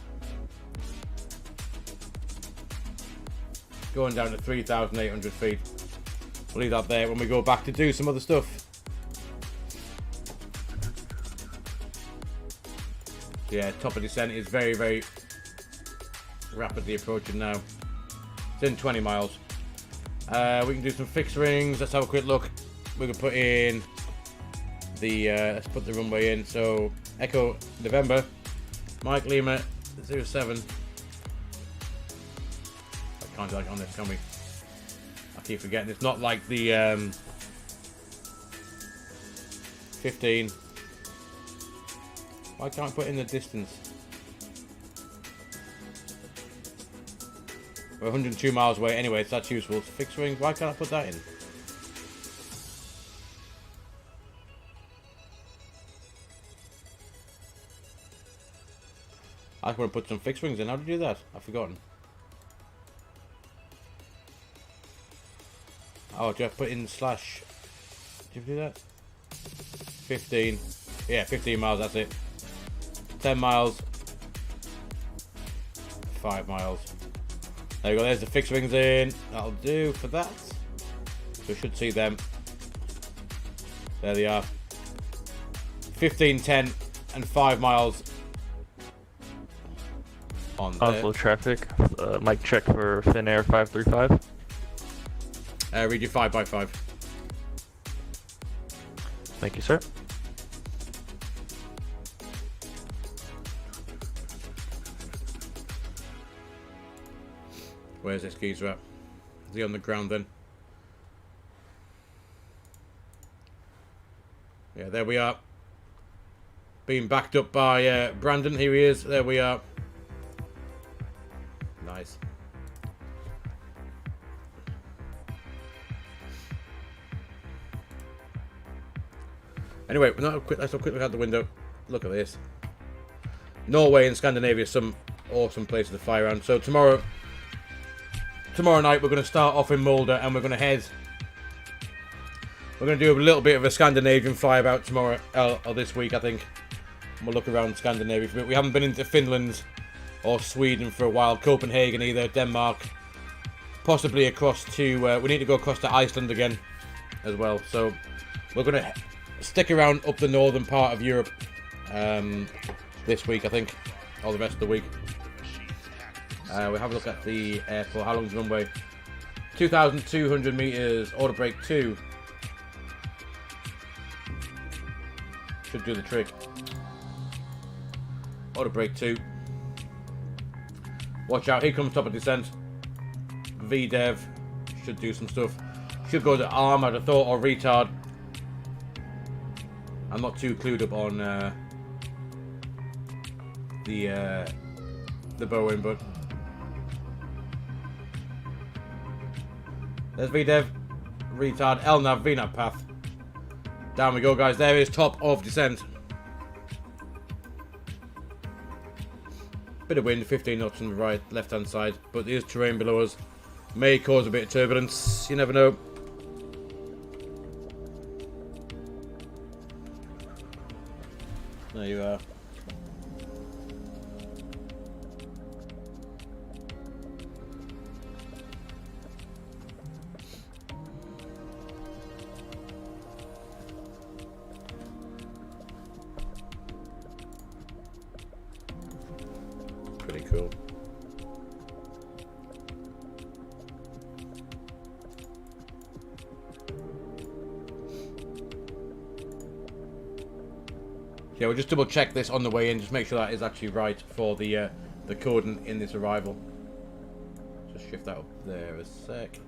Going down to 3,800 feet. We'll leave that there when we go back to do some other stuff. Yeah, top of descent is very, very rapidly approaching now. It's in 20 miles. We can do some fixed rings. Let's have a quick look. We can put in the let's put the runway in. So Echo November, Mike Lima 07. I can't do that on this, can we? I keep forgetting. It's not like the 15. Why can't I put in the distance? We're 102 miles away anyway, so that's useful. Fixed wings, why can't I put that in? I want to put some fixed wings in. How to do that? I've forgotten. Oh, do I put in slash? Did you do that? 15. Yeah, 15 miles, that's it. 10 miles. 5 miles. There we go, there's the fixed wings in. That'll do for that. So we should see them. There they are. 15, 10, and 5 miles. On there. Oslo traffic. Mic check for Finnair 535. Read your 5x5. Thank you, sir. Where's this geezer at? Is he on the ground then? Yeah, there we are. Being backed up by Brandon. Here he is. There we are. Nice. Anyway, let's have a quick look out the window. Look at this. Norway and Scandinavia, some awesome places to fly around. So tomorrow night we're going to start off in Molde and we're going to head. We're going to do a little bit of a Scandinavian flyabout tomorrow or this week, I think. And we'll look around Scandinavia. We haven't been into Finland or Sweden for a while. Copenhagen either. Denmark. Possibly across to. We need to go across to Iceland again as well. So we're going to stick around up the northern part of Europe this week, I think, or the rest of the week. We'll have a look at the airport. How long's the runway? 2,200 meters. Order break 2. Should do the trick. Order break 2. Watch out, here comes top of descent. VDev should do some stuff. Should go to arm, I'd have thought, or retard. I'm not too clued up on the Boeing, but there's VDev, retard, LNAV, VNAV path. Down we go, guys. There is top of descent. Bit of wind, 15 knots on the right, left-hand side, but there's terrain below us. May cause a bit of turbulence. You never know. There you are. Pretty cool. Yeah, we'll just double check this on the way in, just make sure that is actually right for the code in this arrival. Just shift that up there a sec.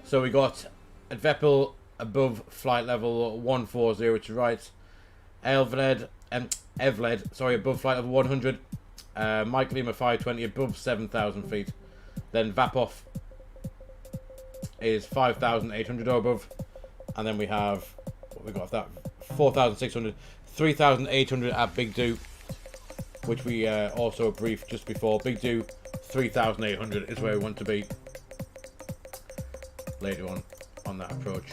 So we got at Veppel above flight level 140 to right. Evled, sorry, above flight level 100. Mike Lima 520 above 7,000 feet. Then Vapov is 5,800 or above. And then we have, what we got off that, 4,600. 3,800 at Big Do, which we also briefed just before. Big Do, 3,800 is where we want to be later on that approach.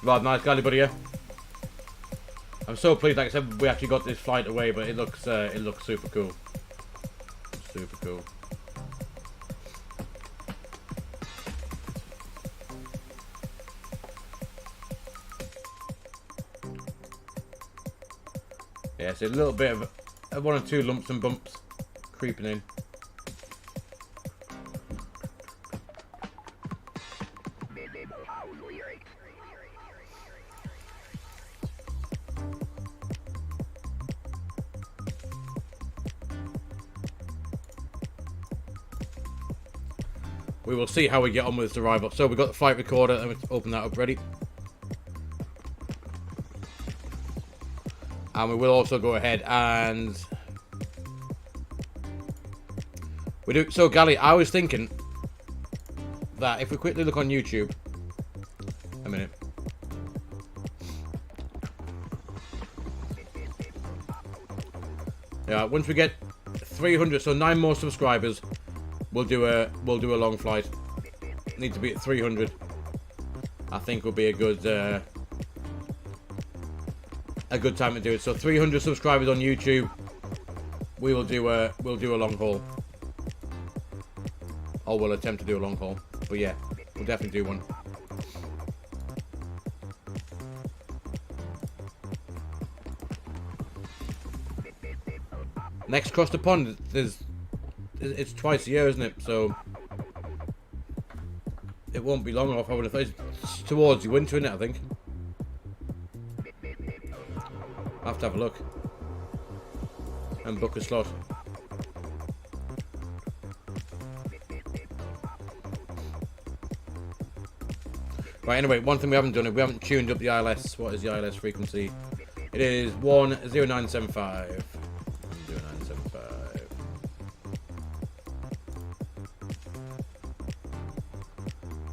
Rather nice, Gally buddy, yeah. I'm so pleased, like I said, we actually got this flight away, but it looks super cool. Super cool. Yeah, it's a little bit of one or two lumps and bumps creeping in. We will see how we get on with this arrival. So we've got the flight recorder, and let's open that up ready. And we will also go ahead and we do. So Gally, I was thinking that if we quickly look on YouTube, a minute. Yeah, once we get 300, so 9 more subscribers, we'll do a long flight. Need to be at 300. I think will be a good time to do it. So 300 subscribers on YouTube, we'll do a long haul. Or we'll attempt to do a long haul. But yeah, we'll definitely do one. Next across the pond, it's twice a year, isn't it? So it won't be long off. I would have thought it's towards the winter, isn't it? I think. I'll have to have a look and book a slot. Right, anyway, one thing we haven't done is we haven't tuned up the ILS. What is the ILS frequency? It is 10975.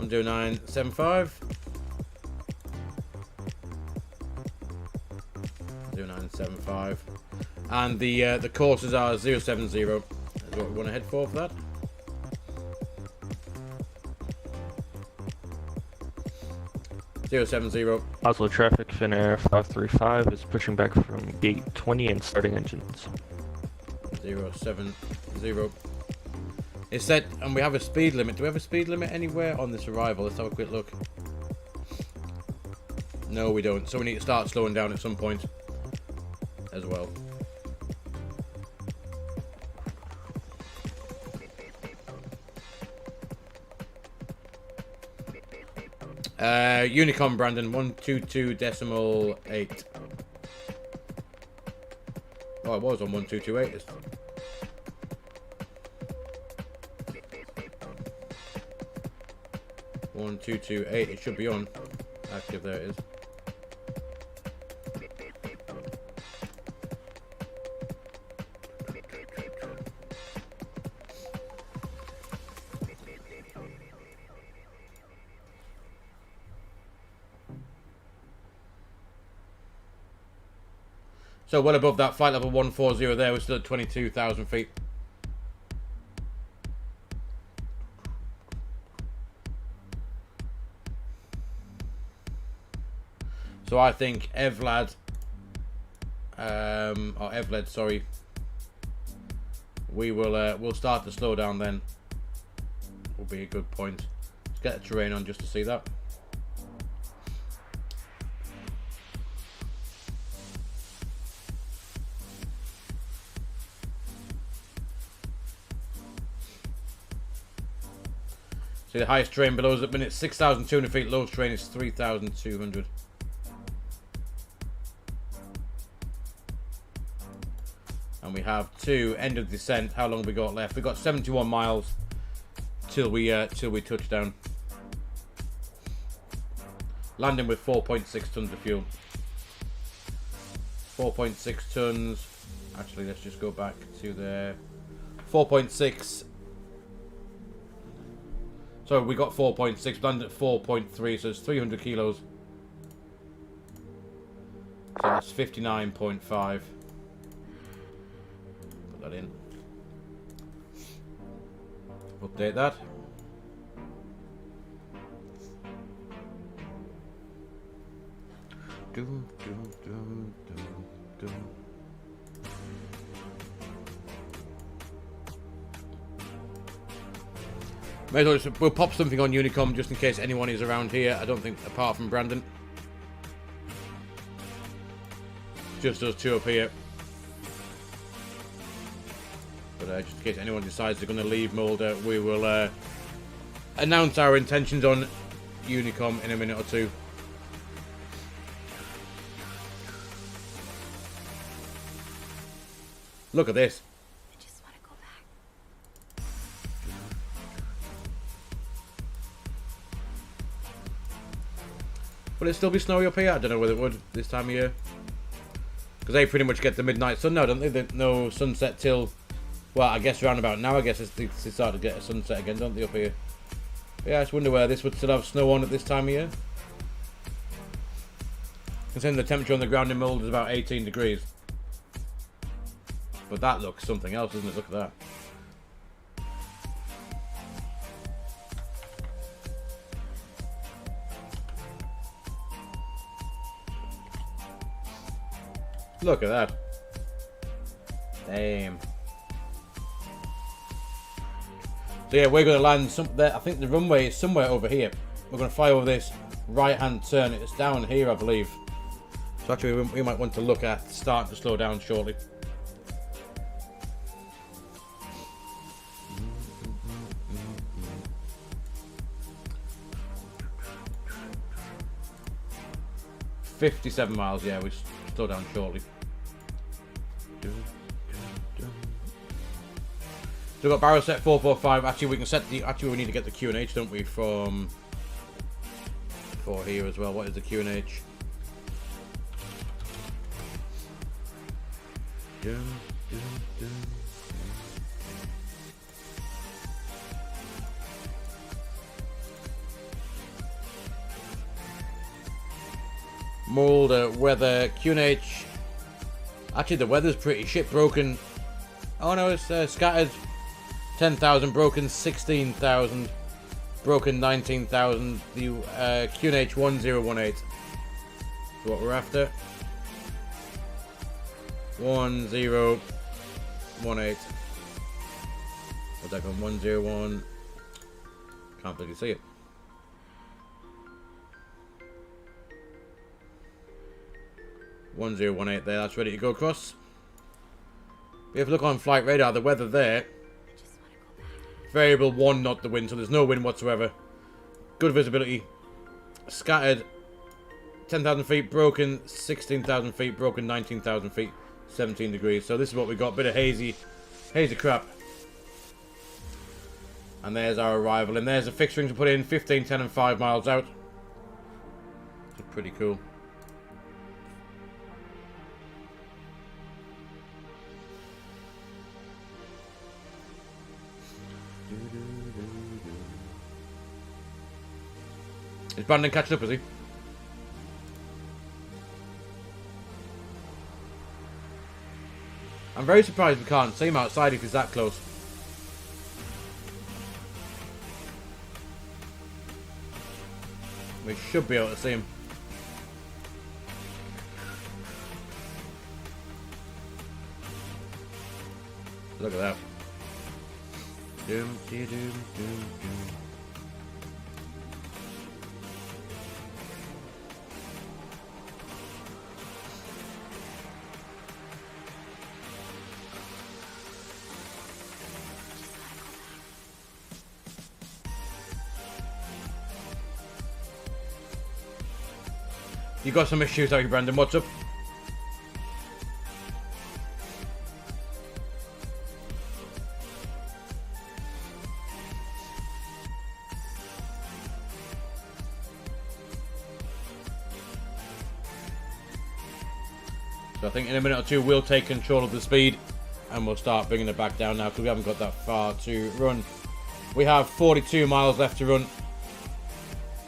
10975. 0975. And the courses are 070. Is what we want to head for that. Oslo traffic, Finnair 535 is pushing back from gate 20 and starting engines. 070. It's set, and we have a speed limit. Do we have a speed limit anywhere on this arrival? Let's have a quick look. No, we don't. So we need to start slowing down at some point as well. Unicom, Brandon, 122.8. Oh, it was on 1228. 1228. It should be on. Active, there it is. So well above that flight level 140 there, we're still at 22,000 feet. So I think Evlad, or Evled, sorry, we'll start to slow down then. Will be a good point. Let's get the terrain on just to see that. See the highest terrain below is at minute 6,200 feet, lowest terrain is 3,200. And we have two end of descent. How long have we got left? We've got 71 miles till we touch down. Landing with 4.6 tons of fuel. 4.6 tons. Actually, let's just go back to there. 4.6. So we got 4.6, landed at 4.3, so it's 300 kilos. So that's 59.5. Put that in. Update that. . May as well, we'll pop something on Unicom just in case anyone is around here. I don't think, apart from Brandon. Just us two up here. But just in case anyone decides they're going to leave Molde, we will announce our intentions on Unicom in a minute or two. Look at this. I just want to go back. Will it still be snowy up here? I don't know whether it would this time of year. Because they pretty much get the midnight sun now, don't they? No sunset till, well, I guess around about now, I guess they start to get a sunset again, don't they, up here? But yeah, I just wonder where this would still have snow on at this time of year. Considering the temperature on the ground in Molde is about 18 degrees. But that looks something else, doesn't it? Look at that. Look at that. Damn. So yeah, we're going to land there. I think the runway is somewhere over here. We're going to fly over this right-hand turn. It's down here, I believe. So actually, we might want to look at starting to slow down shortly. $57 miles, yeah, we slow down shortly. So we've got barrel set 445. Actually, we can set the. Actually, we need to get the QNH, don't we? From for here as well. What is the QNH? Molde weather QNH. Actually, the weather's pretty shit. Broken. Oh no, it's scattered. 10,000 broken, 16,000 broken, 19,000. The QNH 1018 is what we're after. 1018. What's that going? 101. Can't really see it. .1018 there, that's ready to go across. We have to look on flight radar, the weather there. Variable 1 knot the wind, so there's no wind whatsoever. Good visibility. Scattered 10,000 feet, broken 16,000 feet, broken 19,000 feet, 17 degrees. So this is what we got, bit of hazy crap. And there's our arrival, and there's the fixturing to put in 15, 10 and 5 miles out. So pretty cool. Is Brandon catching up, is he? I'm very surprised we can't see him outside if he's that close. We should be able to see him. Look at that. Doom, doom, doom, doom. You got some issues, have you, Brandon? What's up? So I think in a minute or two we'll take control of the speed and we'll start bringing it back down now because we haven't got that far to run. We have 42 miles left to run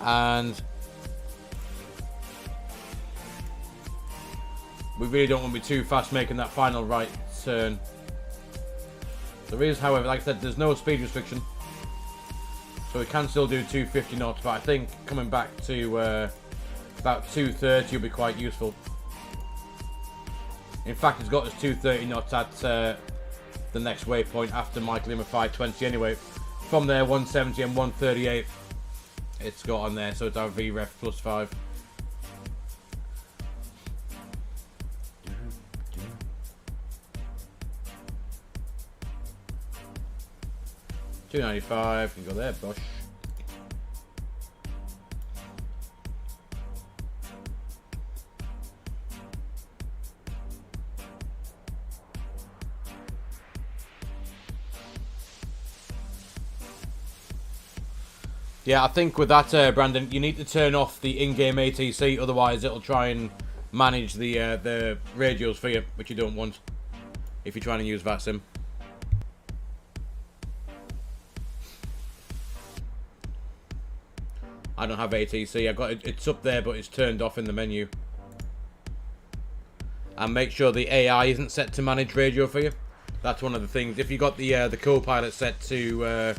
and we really don't want to be too fast making that final right turn. There is, however, like I said, there's no speed restriction. So we can still do 250 knots, but I think coming back to About 230 will be quite useful. In fact, it's got us 230 knots at the next waypoint after Mike Lima 520 anyway. From there, 170 and 138 it's got on there, so it's our VREF plus 5. $295, can go there, Bosch. Yeah, I think with that, Brandon, you need to turn off the in-game ATC, otherwise it'll try and manage the radios for you, which you don't want if you're trying to use VATSIM. I don't have ATC. I got it. It's up there, but it's turned off in the menu. And make sure the AI isn't set to manage radio for you. That's one of the things. If you got the co-pilot set to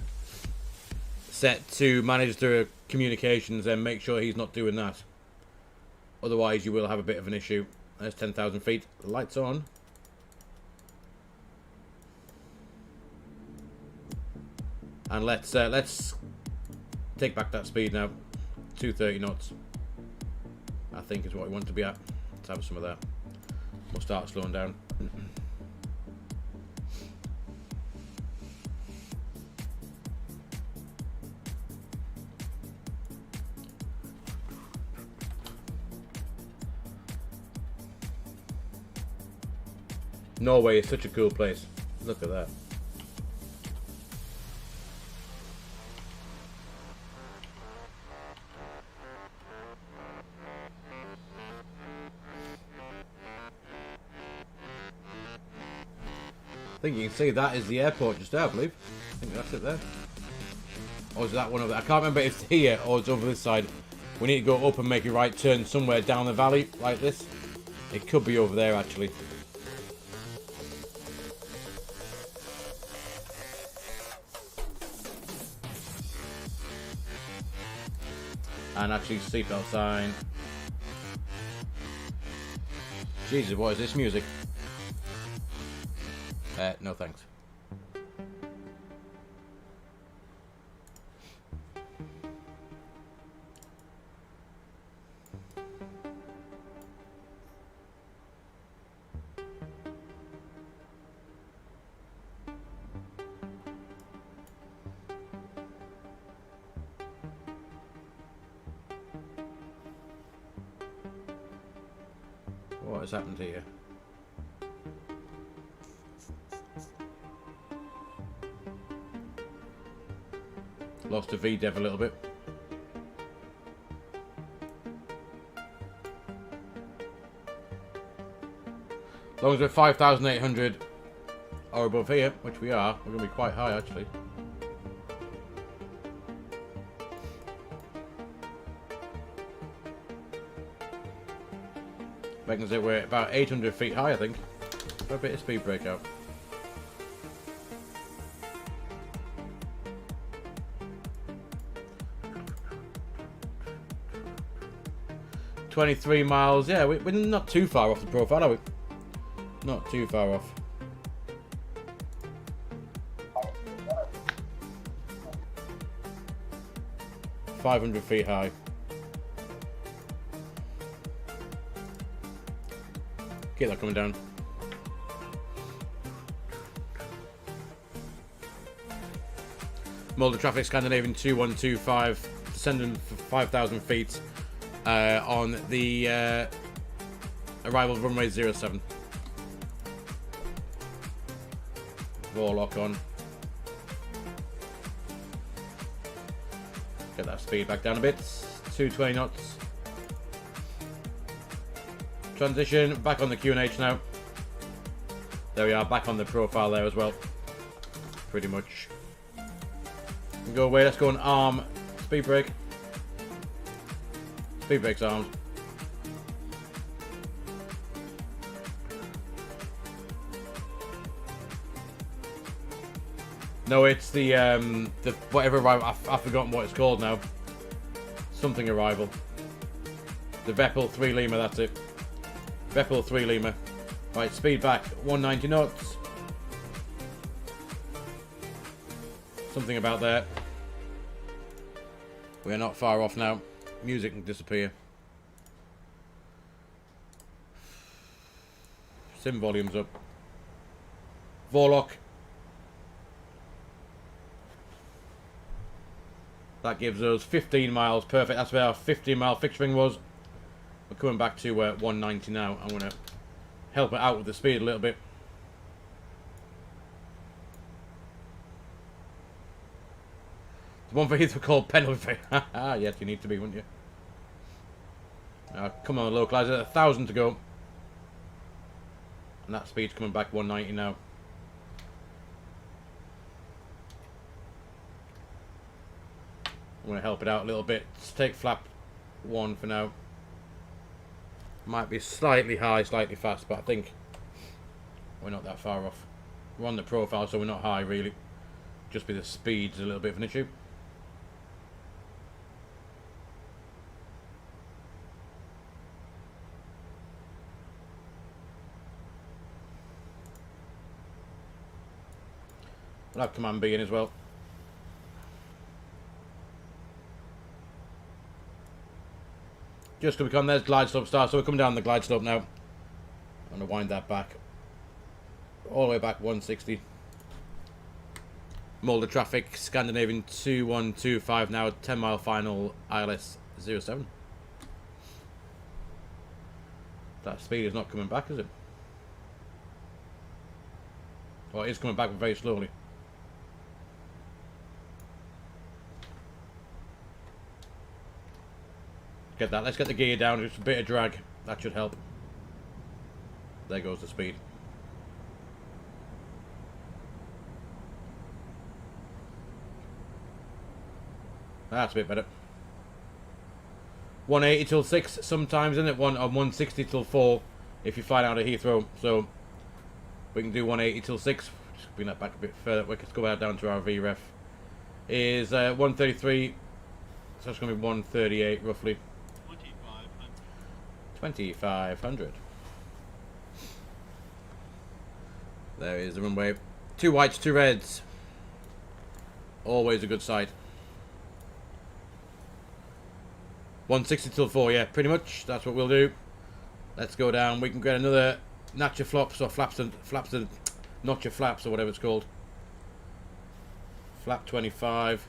manage the communications, then make sure he's not doing that. Otherwise, you will have a bit of an issue. There's 10,000 feet. Lights on. And let's take back that speed now. 230 knots, I think, is what we want to be at. Let's have some of that. We'll start slowing down. Norway is such a cool place. Look at that. I think you can see that is the airport just there, I believe. I think that's it there. Or is that one over there? I can't remember if it's here or it's over this side. We need to go up and make a right turn somewhere down the valley like this. It could be over there actually. And actually seatbelt sign. Jesus, what is this music? No thanks. What has happened here? Lost a VDEV a little bit. As long as we're 5,800 or above here, which we are, we're going to be quite high actually. Reckons that we're about 800 feet high, I think. For a bit of speed breakout. $23 miles. Yeah, we're not too far off the profile, are we? Not too far off. $500 feet high. Get that coming down. Molde traffic, Scandinavian 2125, descending for 5,000 feet on the arrival of runway 07. Roll lock on. Get that speed back down a bit. 220 knots. Transition back on the QNH now. There we are, back on the profile there as well. Pretty much. Go away, let's go on arm. Speed brake. Speed brake's armed. No, it's the whatever arrival. I've forgotten what it's called now. Something arrival. The Veppel 3 Lima, that's it. Veppel 3 Lima. Right, speed back, 190 knots. Something about that. We're not far off now. Music can disappear. Sim volume's up. Vorlock. That gives us 15 miles. Perfect. That's where our 15-mile fixturing was. We're coming back to 190 now. I'm going to help it out with the speed a little bit. The one for Heathrow called penalty. Yes, you need to be, wouldn't you? Come on, localizer. 1,000 to go. And that speed's coming back 190 now. I'm going to help it out a little bit. Let's take flap 1 for now. Might be slightly high, slightly fast, but I think we're not that far off. We're on the profile, so we're not high really. Just be the speed's a little bit of an issue. We'll have command B in as well. Just to become, there's glide slope start, so we're coming down the glide slope now. I'm going to wind that back. All the way back 160. Molde traffic, Scandinavian 2125 now, 10 mile final, ILS 07. That speed is not coming back, is it? Well, it is coming back very slowly. Get that. Let's get the gear down. Just a bit of drag. That should help. There goes the speed. That's a bit better. 180 till 6 sometimes, isn't it? 160 till 4 if you fly out of Heathrow. So we can do 180 till 6. Just bring that back a bit further. We can go out down to our VREF. Is 133. So it's going to be 138 roughly. 2,500. There is the runway. 2 whites, 2 reds. Always a good sight. 160 till 4, yeah, pretty much. That's what we'll do. Let's go down. We can get another notcher flops or flaps and notcher flaps or whatever it's called. Flap 25.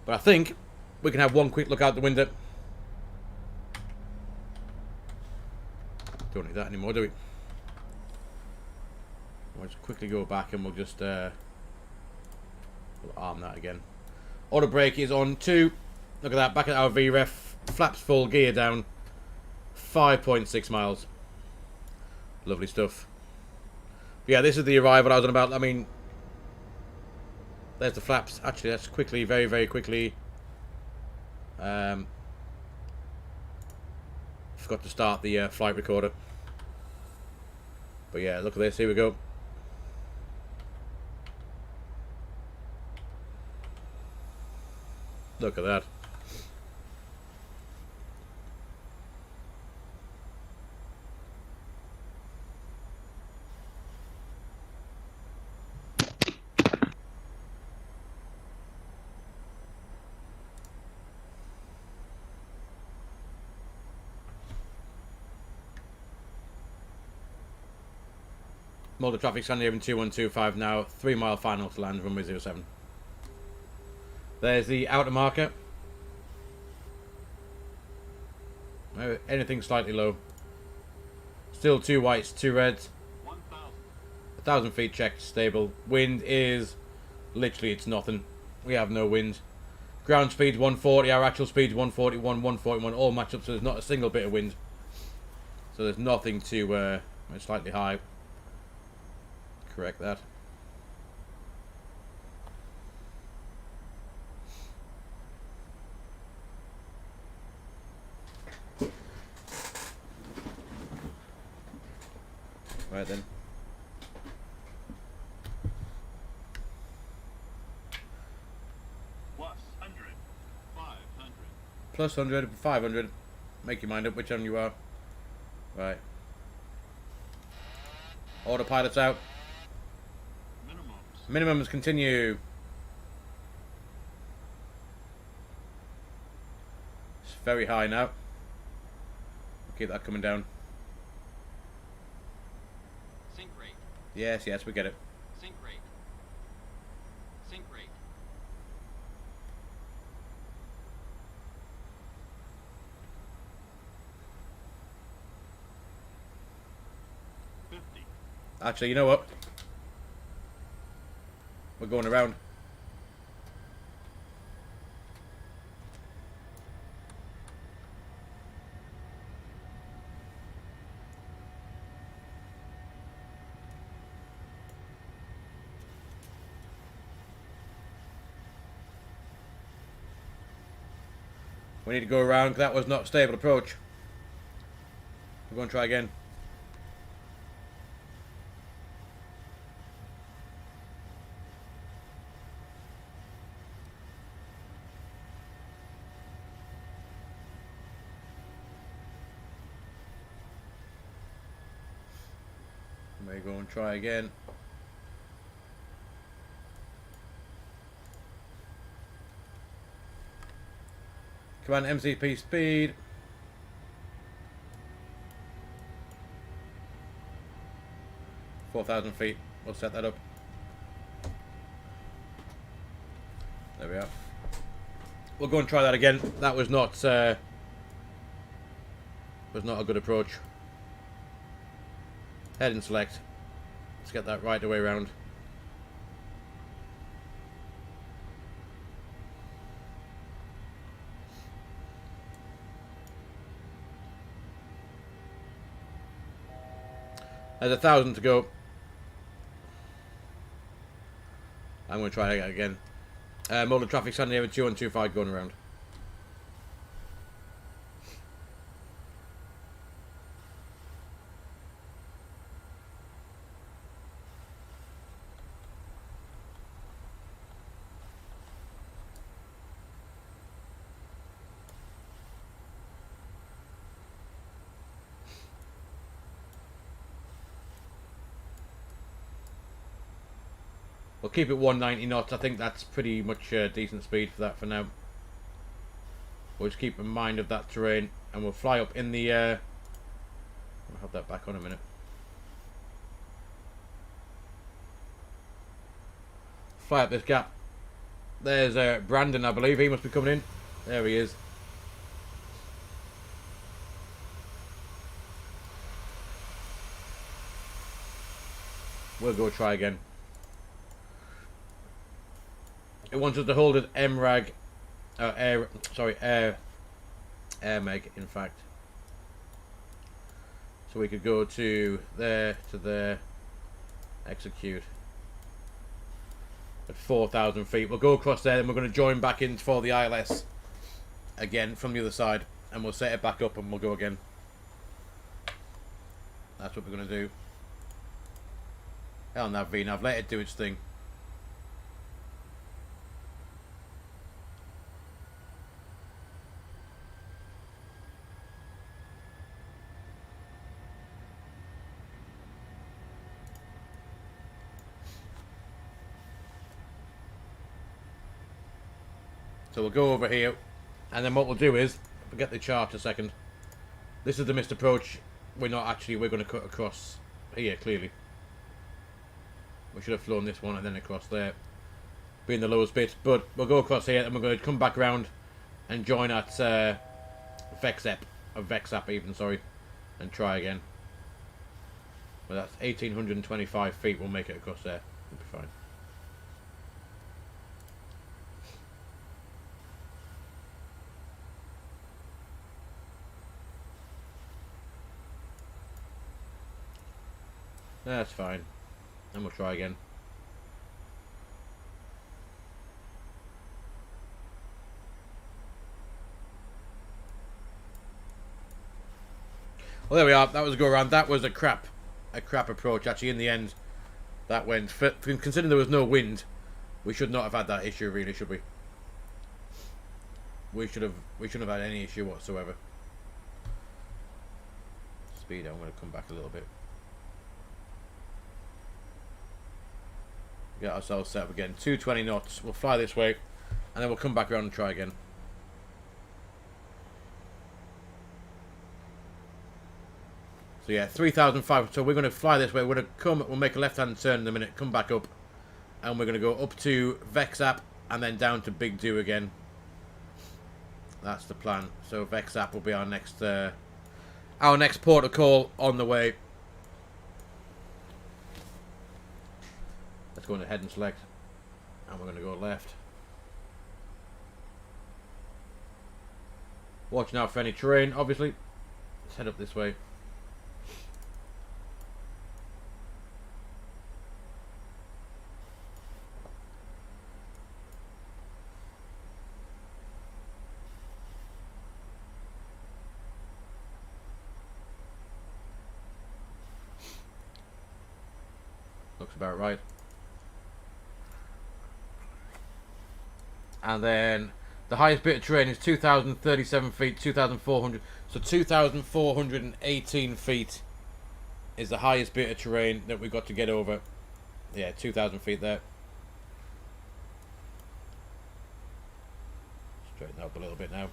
But I think we can have one quick look out the window. Don't need that anymore, do we? We'll just quickly go back and we'll just we'll arm that again. Auto brake is on 2. Look at that, back at our VREF. Flaps full, gear down. 5.6 miles. Lovely stuff. But yeah, this is the arrival I was on about. I mean, there's the flaps. Actually, let's quickly, very, very quickly. Forgot to start the flight recorder. But yeah, look at this. Here we go. Look at that. Molde traffic, Scandinavian 2125 now, 3 mile final to land, runway 07. There's the outer marker. Anything slightly low. Still 2 whites, 2 reds. 1,000 feet checked, stable. Wind is literally, it's nothing. We have no wind. Ground speed 140, our actual speed 141, 141, all match up, so there's not a single bit of wind. So there's nothing to, it's slightly high. Correct that. Right then. Plus 100, 500. Plus 100, 500. Make your mind up which one you are. Right. Autopilot's out. Minimums continue. It's very high now. Keep that coming down. Sync rate. Yes, yes, we get it. Sync rate. Sync rate. Actually, you know what? We're going around. We need to go around because that was not a stable approach. We're going to try again. May go and try again. Come on, MCP speed. 4,000 feet. We'll set that up. There we are. We'll go and try that again. That was not a good approach. Head and select. Let's get that right the way around. There's 1,000 to go. I'm going to try that again. Molde traffic standing here with 2125 going around. We'll keep it 190 knots. I think that's pretty much decent speed for that for now. We'll just keep in mind of that terrain, and we'll fly up in the. I'll have that back on a minute. Fly up this gap. There's Brandon, I believe. He must be coming in. There he is. We'll go try again. It wants us to hold it MRAG, air meg, in fact. So we could go to there, execute. At 4,000 feet. We'll go across there and we're going to join back in for the ILS again from the other side. And we'll set it back up and we'll go again. That's what we're going to do. Hell, nav VNav, let it do its thing. So we'll go over here, and then what we'll do is, forget the chart a second. This is the missed approach. We're going to cut across here, clearly. We should have flown this one and then across there, being the lowest bit. But we'll go across here, and we're going to come back around and join at VEXAP even, sorry, and try again. But that's 1,825 feet. We'll make it across there. We'll be fine. That's fine. And we'll try again. Well, there we are. That was a go around. That was a crap approach. Actually, in the end, that went. Considering there was no wind, we should not have had that issue, really, should we? we shouldn't have had any issue whatsoever. Speed, I'm going to come back a little bit. Get ourselves set up again. 220 knots. We'll fly this way, and then we'll come back around and try again. So yeah, 3,500. So we're going to fly this way. We're going to come. We'll make a left-hand turn in a minute. Come back up, and we're going to go up to VEXAP and then down to Big Do again. That's the plan. So VEXAP will be our next port of call on the way. Let's go into head and select, and we're going to go left. Watching out for any terrain, obviously. Let's head up this way. Looks about right. And then the highest bit of terrain is 2,037 feet, 2,400. So 2,418 feet is the highest bit of terrain that we've got to get over. Yeah, 2,000 feet there. Straighten up a little bit now.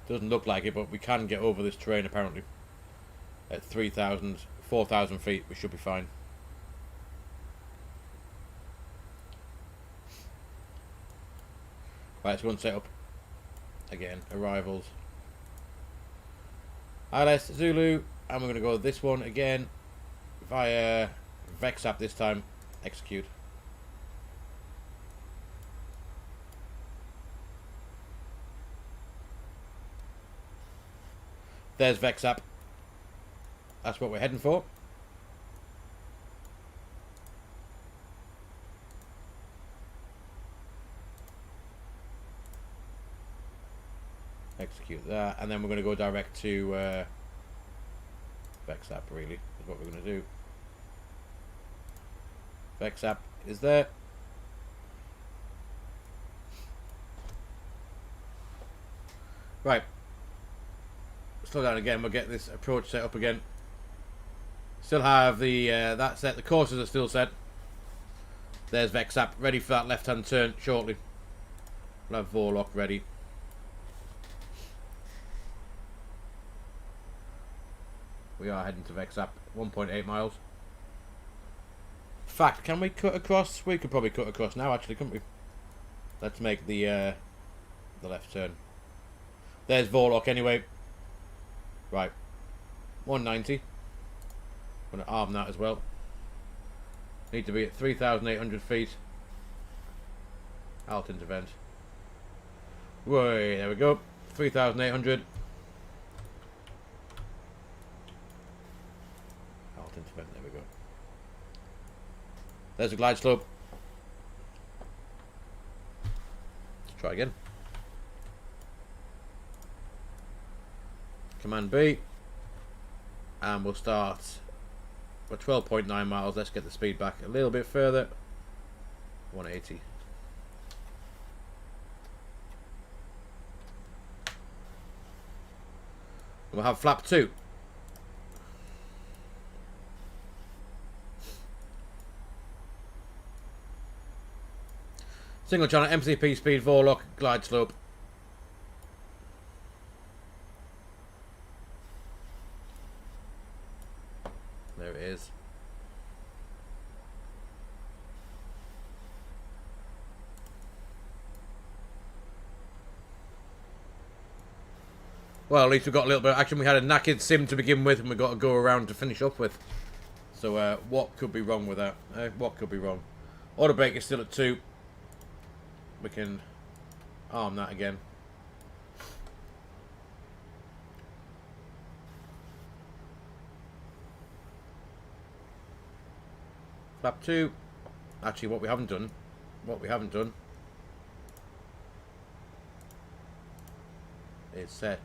Doesn't look like it, but we can get over this terrain apparently. At 3,000, 4,000 feet, we should be fine. Right, let's go and set up again. Arrivals. ILS Zulu, and we're going to go this one again via VEXAP this time. Execute. There's VEXAP. That's what we're heading for. Execute that, and then we're going to go direct to VEXAP, really, is what we're going to do. VEXAP is there. Right. Slow down again, we'll get this approach set up again. Still have the that set. The courses are still set. There's VEXAP ready for that left-hand turn shortly. We'll have Vorlock ready. We are heading to VEXAP, 1.8 miles. Fact, can we cut across? We could probably cut across now, actually, couldn't we? Let's make the left turn. There's Vorlock anyway. Right, 190. I'm going to arm that as well. Need to be at 3,800 feet. Alt intervent. Way, there we go. 3,800. Alt intervent, there we go. There's a glide slope. Let's try again. Command B. And we'll start. We're 12.9 miles. Let's get the speed back a little bit further. 180. We'll have flap 2. Single channel MCP speed, Vorlock, glide slope. There it is. Well, at least we got a little bit of action. We had a knackered sim to begin with, and we got to go around to finish up with. So, what could be wrong with that? What could be wrong? Auto brake is still at 2. We can arm that again. Flap 2. Actually, what we haven't done is set.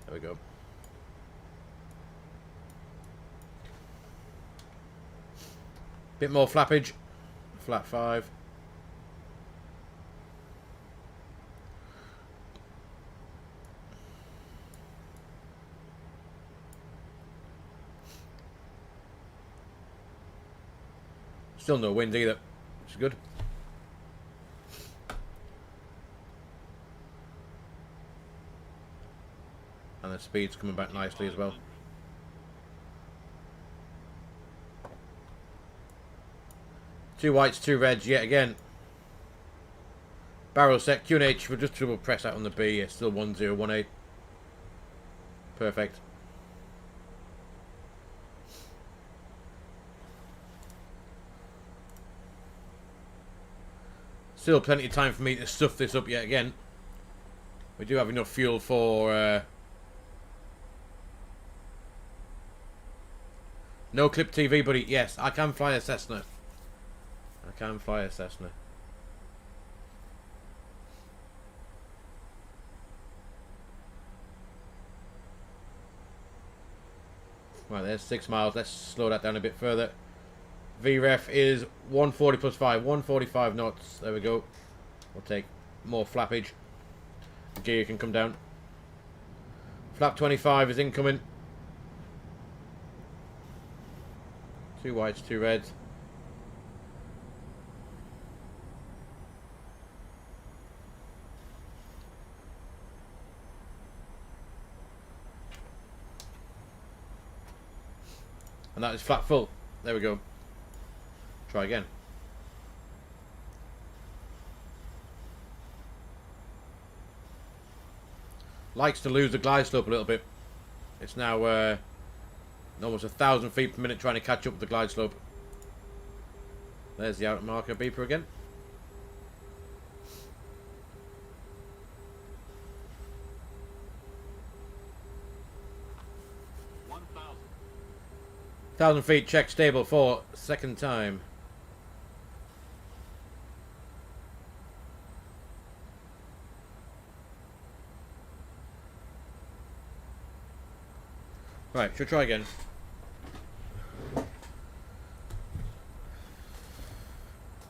There we go. Bit more flappage. Flat 5. Still no wind either, which is good. And the speed's coming back nicely as well. Two whites, two reds yet again. Barrel set, QNH, we'll just double press that on the B. It's still 1018. Perfect. Still plenty of time for me to stuff this up yet again. We do have enough fuel for... No clip TV, buddy. Yes, I can fly a Cessna. I can fly a Cessna. Right, there's 6 miles. Let's slow that down a bit further. VREF is 140 plus 5. 145 knots. There we go. We'll take more flappage. The gear can come down. Flap 25 is incoming. 2 whites, 2 reds. And that is flat full. There we go. Try again. Likes to lose the glide slope a little bit. It's now almost 1,000 feet per minute trying to catch up with the glide slope. There's the outer marker beeper again. Thousand feet, check stable for second time. Right, should try again.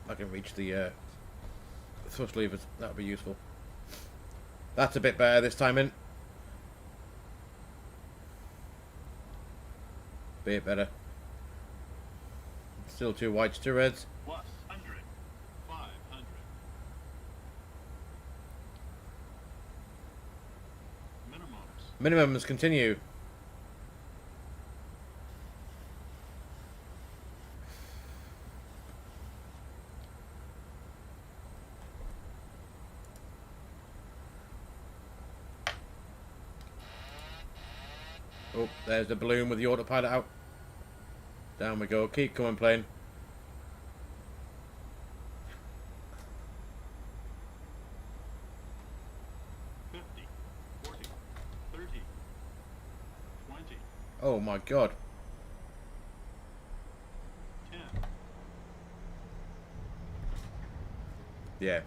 I can reach the thrust levers. That would be useful. That's a bit better this time in. Bit better. Still 2 whites, 2 reds. Plus 100, 500. Minimums continue. Oh, there's the balloon with the autopilot out. Down we go. Keep coming, plane. Oh my god. 10. Yeah.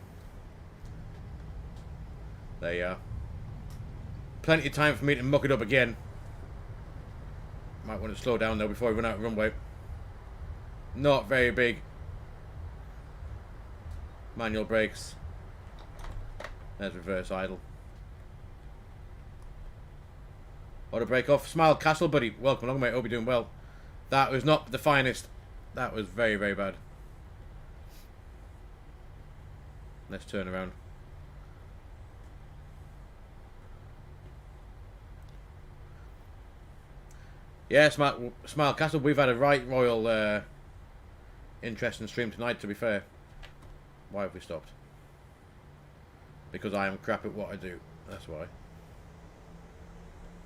There you are. Plenty of time for me to muck it up again. Might want to slow down though before we run out of runway. Not very big. Manual brakes. There's reverse idle. Auto brake off. Smile Castle, buddy. Welcome along, mate. Hope you're doing well. That was not the finest. That was very, very bad. Let's turn around. Yeah, Smile Castle, we've had a right royal interesting stream tonight, to be fair. Why have we stopped? Because I am crap at what I do. That's why.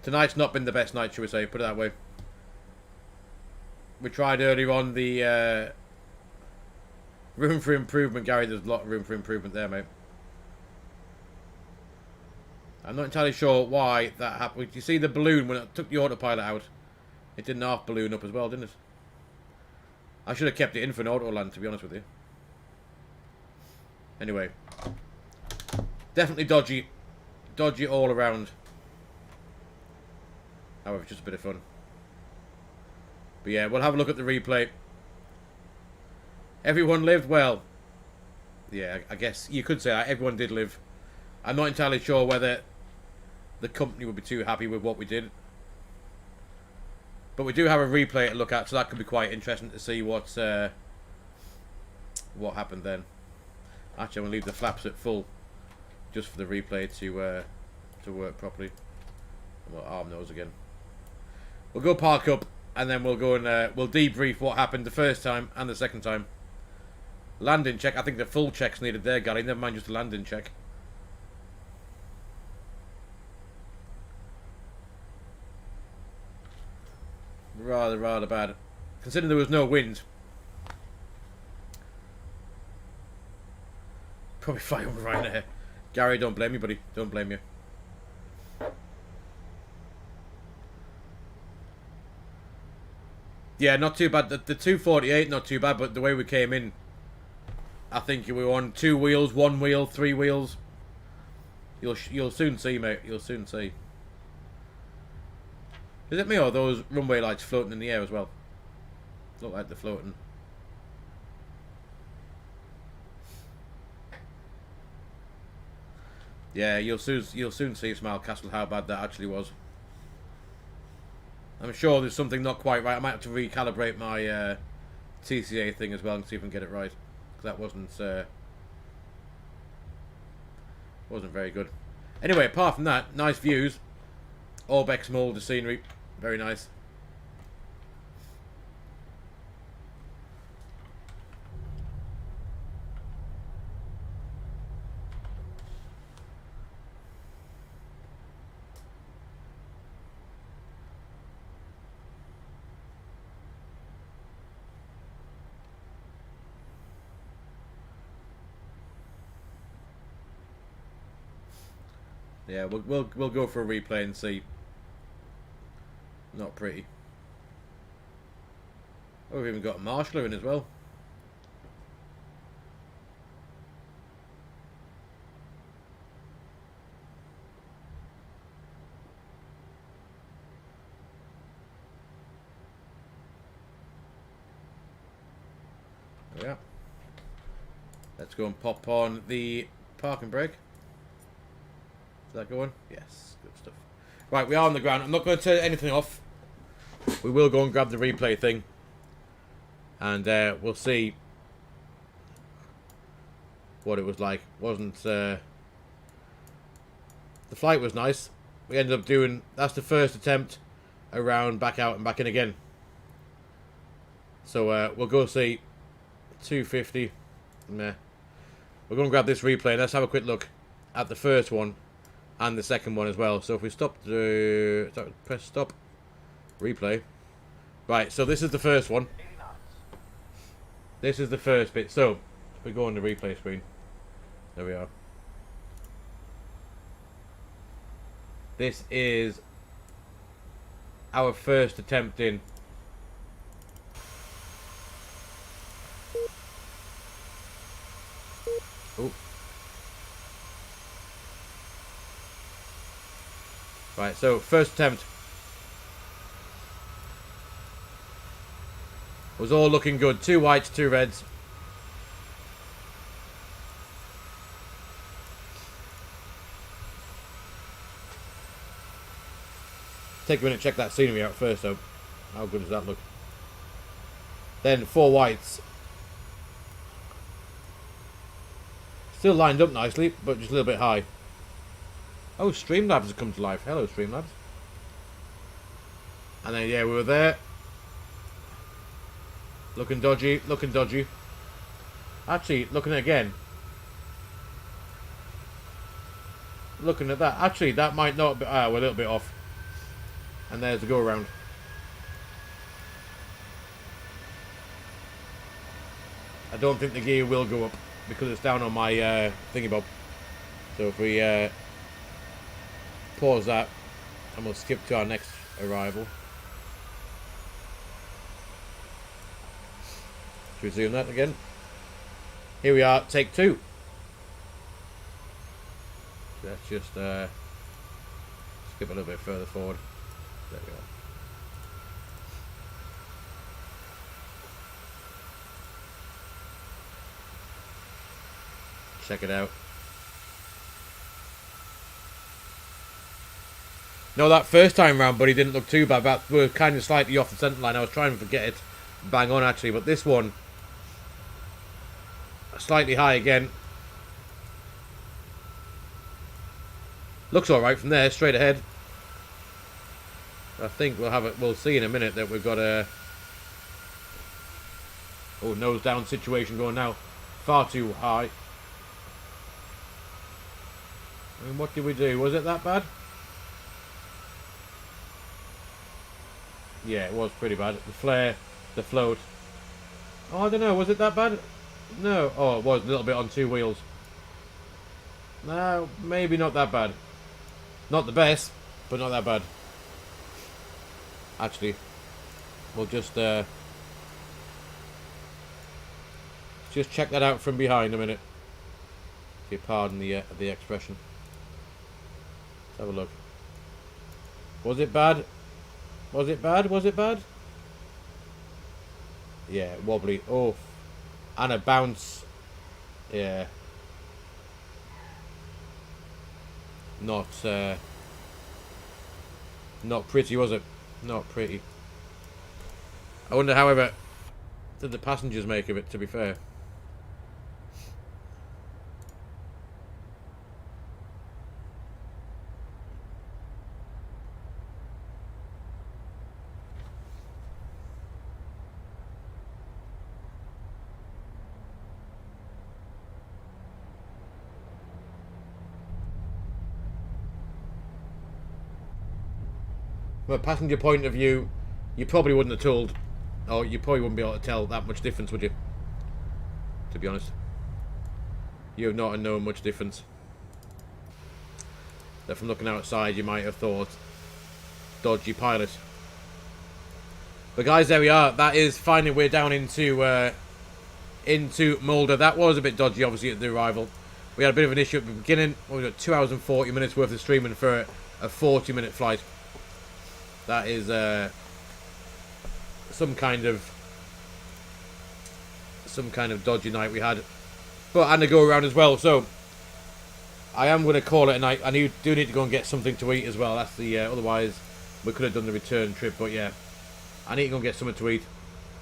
Tonight's not been the best night, shall we say, put it that way. We tried earlier on the room for improvement, Gary. There's a lot of room for improvement there, mate. I'm not entirely sure why that happened. You see the balloon, when it took the autopilot out, it didn't half balloon up as well, didn't it? I should have kept it in for an auto land, to be honest with you. Anyway. Definitely dodgy. Dodgy all around. However, it's just a bit of fun. But yeah, we'll have a look at the replay. Everyone lived? Well, yeah, I guess you could say that. Everyone did live. I'm not entirely sure whether the company would be too happy with what we did. But we do have a replay to look at, so that could be quite interesting to see what happened then. Actually, I'm going to leave the flaps at full just for the replay to work properly. We'll arm those again. We'll go park up, and then we'll go and we'll debrief what happened the first time and the second time. Landing check. I think the full check's needed there, Gary. Never mind just a landing check. Rather bad. Considering there was no wind. Probably fly over right there. Gary, don't blame me, buddy. Don't blame you. Yeah, not too bad. The 248, not too bad, but the way we came in, I think we were on 2 wheels, 1 wheel, 3 wheels. You'll soon see, mate. You'll soon see. Is it me or are those runway lights floating in the air as well? Look like they're floating. Yeah, you'll soon see, Smile Castle, how bad that actually was. I'm sure there's something not quite right. I might have to recalibrate my TCA thing as well and see if I can get it right. Because that wasn't very good. Anyway, apart from that, nice views. ORBX Molde scenery, very nice. Yeah, we'll go for a replay and see. Not pretty. Oh, we've even got a marshaller in as well. There we are. Let's go and pop on the parking brake. Is that going? Yes, good stuff. Right, we are on the ground. I'm not going to turn anything off. We will go and grab the replay thing. And we'll see what it was like. The flight was nice. We ended up doing... That's the first attempt around, back out and back in again. So we'll go see 250. Meh. We're going to grab this replay and let's have a quick look at the first one. And the second one as well. So if we press stop, replay. Right, so this is the first one. This is the first bit. So if we go on the replay screen, there we are. This is our first attempt in. Oh. Right, so first attempt was all looking good. 2 whites, 2 reds. Take a minute to check that scenery out first, though. How good does that look? Then 4 whites. Still lined up nicely, but just a little bit high. Oh, Streamlabs has come to life. Hello, Streamlabs. And then, yeah, we were there. Looking dodgy, looking dodgy. Actually, looking again. Looking at that. Actually, that might not be... we're a little bit off. And there's the go-around. I don't think the gear will go up because it's down on my thingy bob. So if we... pause that and we'll skip to our next arrival. Should we zoom that again? Here we are, take 2. Let's just skip a little bit further forward. There we are. check it out. No, that first time round, buddy, didn't look too bad. But we're kind of slightly off the centre line. I was trying to get it bang on, actually. But this one, slightly high again. Looks all right from there, straight ahead. I think we'll have it. We'll see in a minute that we've got a nose down situation going now. Far too high. I mean, what did we do? Was it that bad? Yeah, it was pretty bad. The flare, the float. Oh, I don't know. Was it that bad? No. Oh, it was a little bit on two wheels. No, maybe not that bad. Not the best, but not that bad. Actually, we'll just check that out from behind a minute. If you pardon the expression. Let's have a look. Was it bad? Was it bad? Was it bad? Yeah, wobbly. Oh, and a bounce. Yeah. Not pretty, was it? Not pretty. I wonder, however, did the passengers make of it, to be fair? From a passenger point of view, you probably wouldn't have told, or you probably wouldn't be able to tell that much difference, would you? To be honest, you have not known much difference. That from looking outside, you might have thought dodgy pilot. But guys, there we are. That is finally we're down into Molde. That was a bit dodgy, obviously, at the arrival. We had a bit of an issue at the beginning. We got 2 hours and 40 minutes worth of streaming for a 40-minute flight. That is some kind of dodgy night we had, and a go around as well. So I am going to call it a night. I do need to go and get something to eat as well. That's the otherwise we could have done the return trip. But yeah, I need to go and get something to eat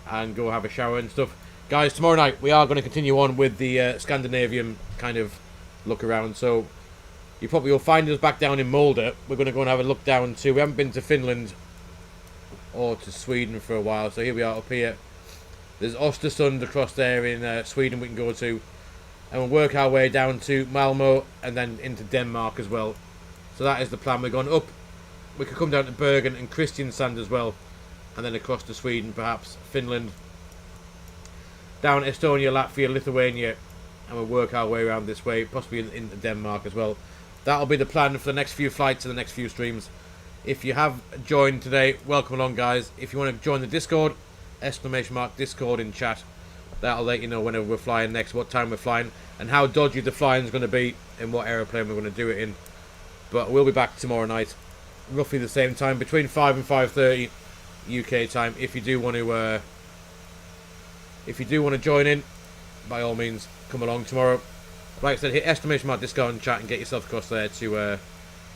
and go have a shower and stuff. Guys, tomorrow night we are going to continue on with the Scandinavian kind of look around. So you probably will find us back down in Molde. We're going to go and have a look down to... We haven't been to Finland or to Sweden for a while. So here we are up here. There's Östersund across there in Sweden we can go to. And we'll work our way down to Malmo and then into Denmark as well. So that is the plan. We're going up. We could come down to Bergen and Kristiansand as well. And then across to Sweden, perhaps Finland. Down Estonia, Latvia, Lithuania. And we'll work our way around this way. Possibly into Denmark as well. That'll be the plan for the next few flights and the next few streams. If you have joined today, welcome along, guys. If you want to join the Discord, !Discord in chat. That'll let you know whenever we're flying next, what time we're flying, and how dodgy the flying is going to be, and what aeroplane we're going to do it in. But we'll be back tomorrow night, roughly the same time, between 5 and 5:30 UK time. If you do want to join in, by all means, come along tomorrow. Like I said, hit !Discord in chat and get yourself across there to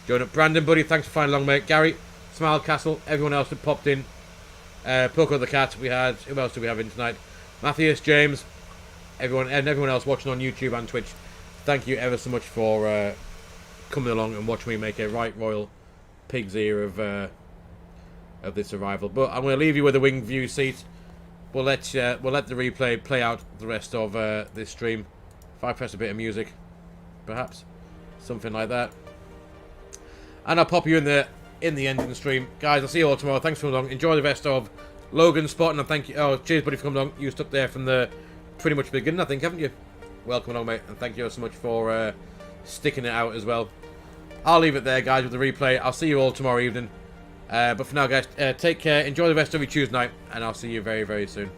join up. Brandon, buddy, thanks for flying along, mate. Gary, Smile Castle, everyone else that popped in. Poco the Cat, we had... Who else do we have in tonight? Matthias, James, everyone else watching on YouTube and Twitch. Thank you ever so much for coming along and watching me make a right royal pig's ear of this arrival. But I'm going to leave you with a wing view seat. We'll let the replay play out the rest of this stream. If I press a bit of music, perhaps something like that, and I'll pop you in the ending stream, guys. I'll see you all tomorrow. Thanks for coming along. Enjoy the rest of Logan spotting, and thank you. Oh, cheers, buddy, for coming along. You stuck there from the pretty much beginning, I think, haven't you? Welcome along, mate, and thank you so much for sticking it out as well. I'll leave it there, guys, with the replay. I'll see you all tomorrow evening. But for now, guys, take care. Enjoy the rest of your Tuesday night, and I'll see you very, very soon.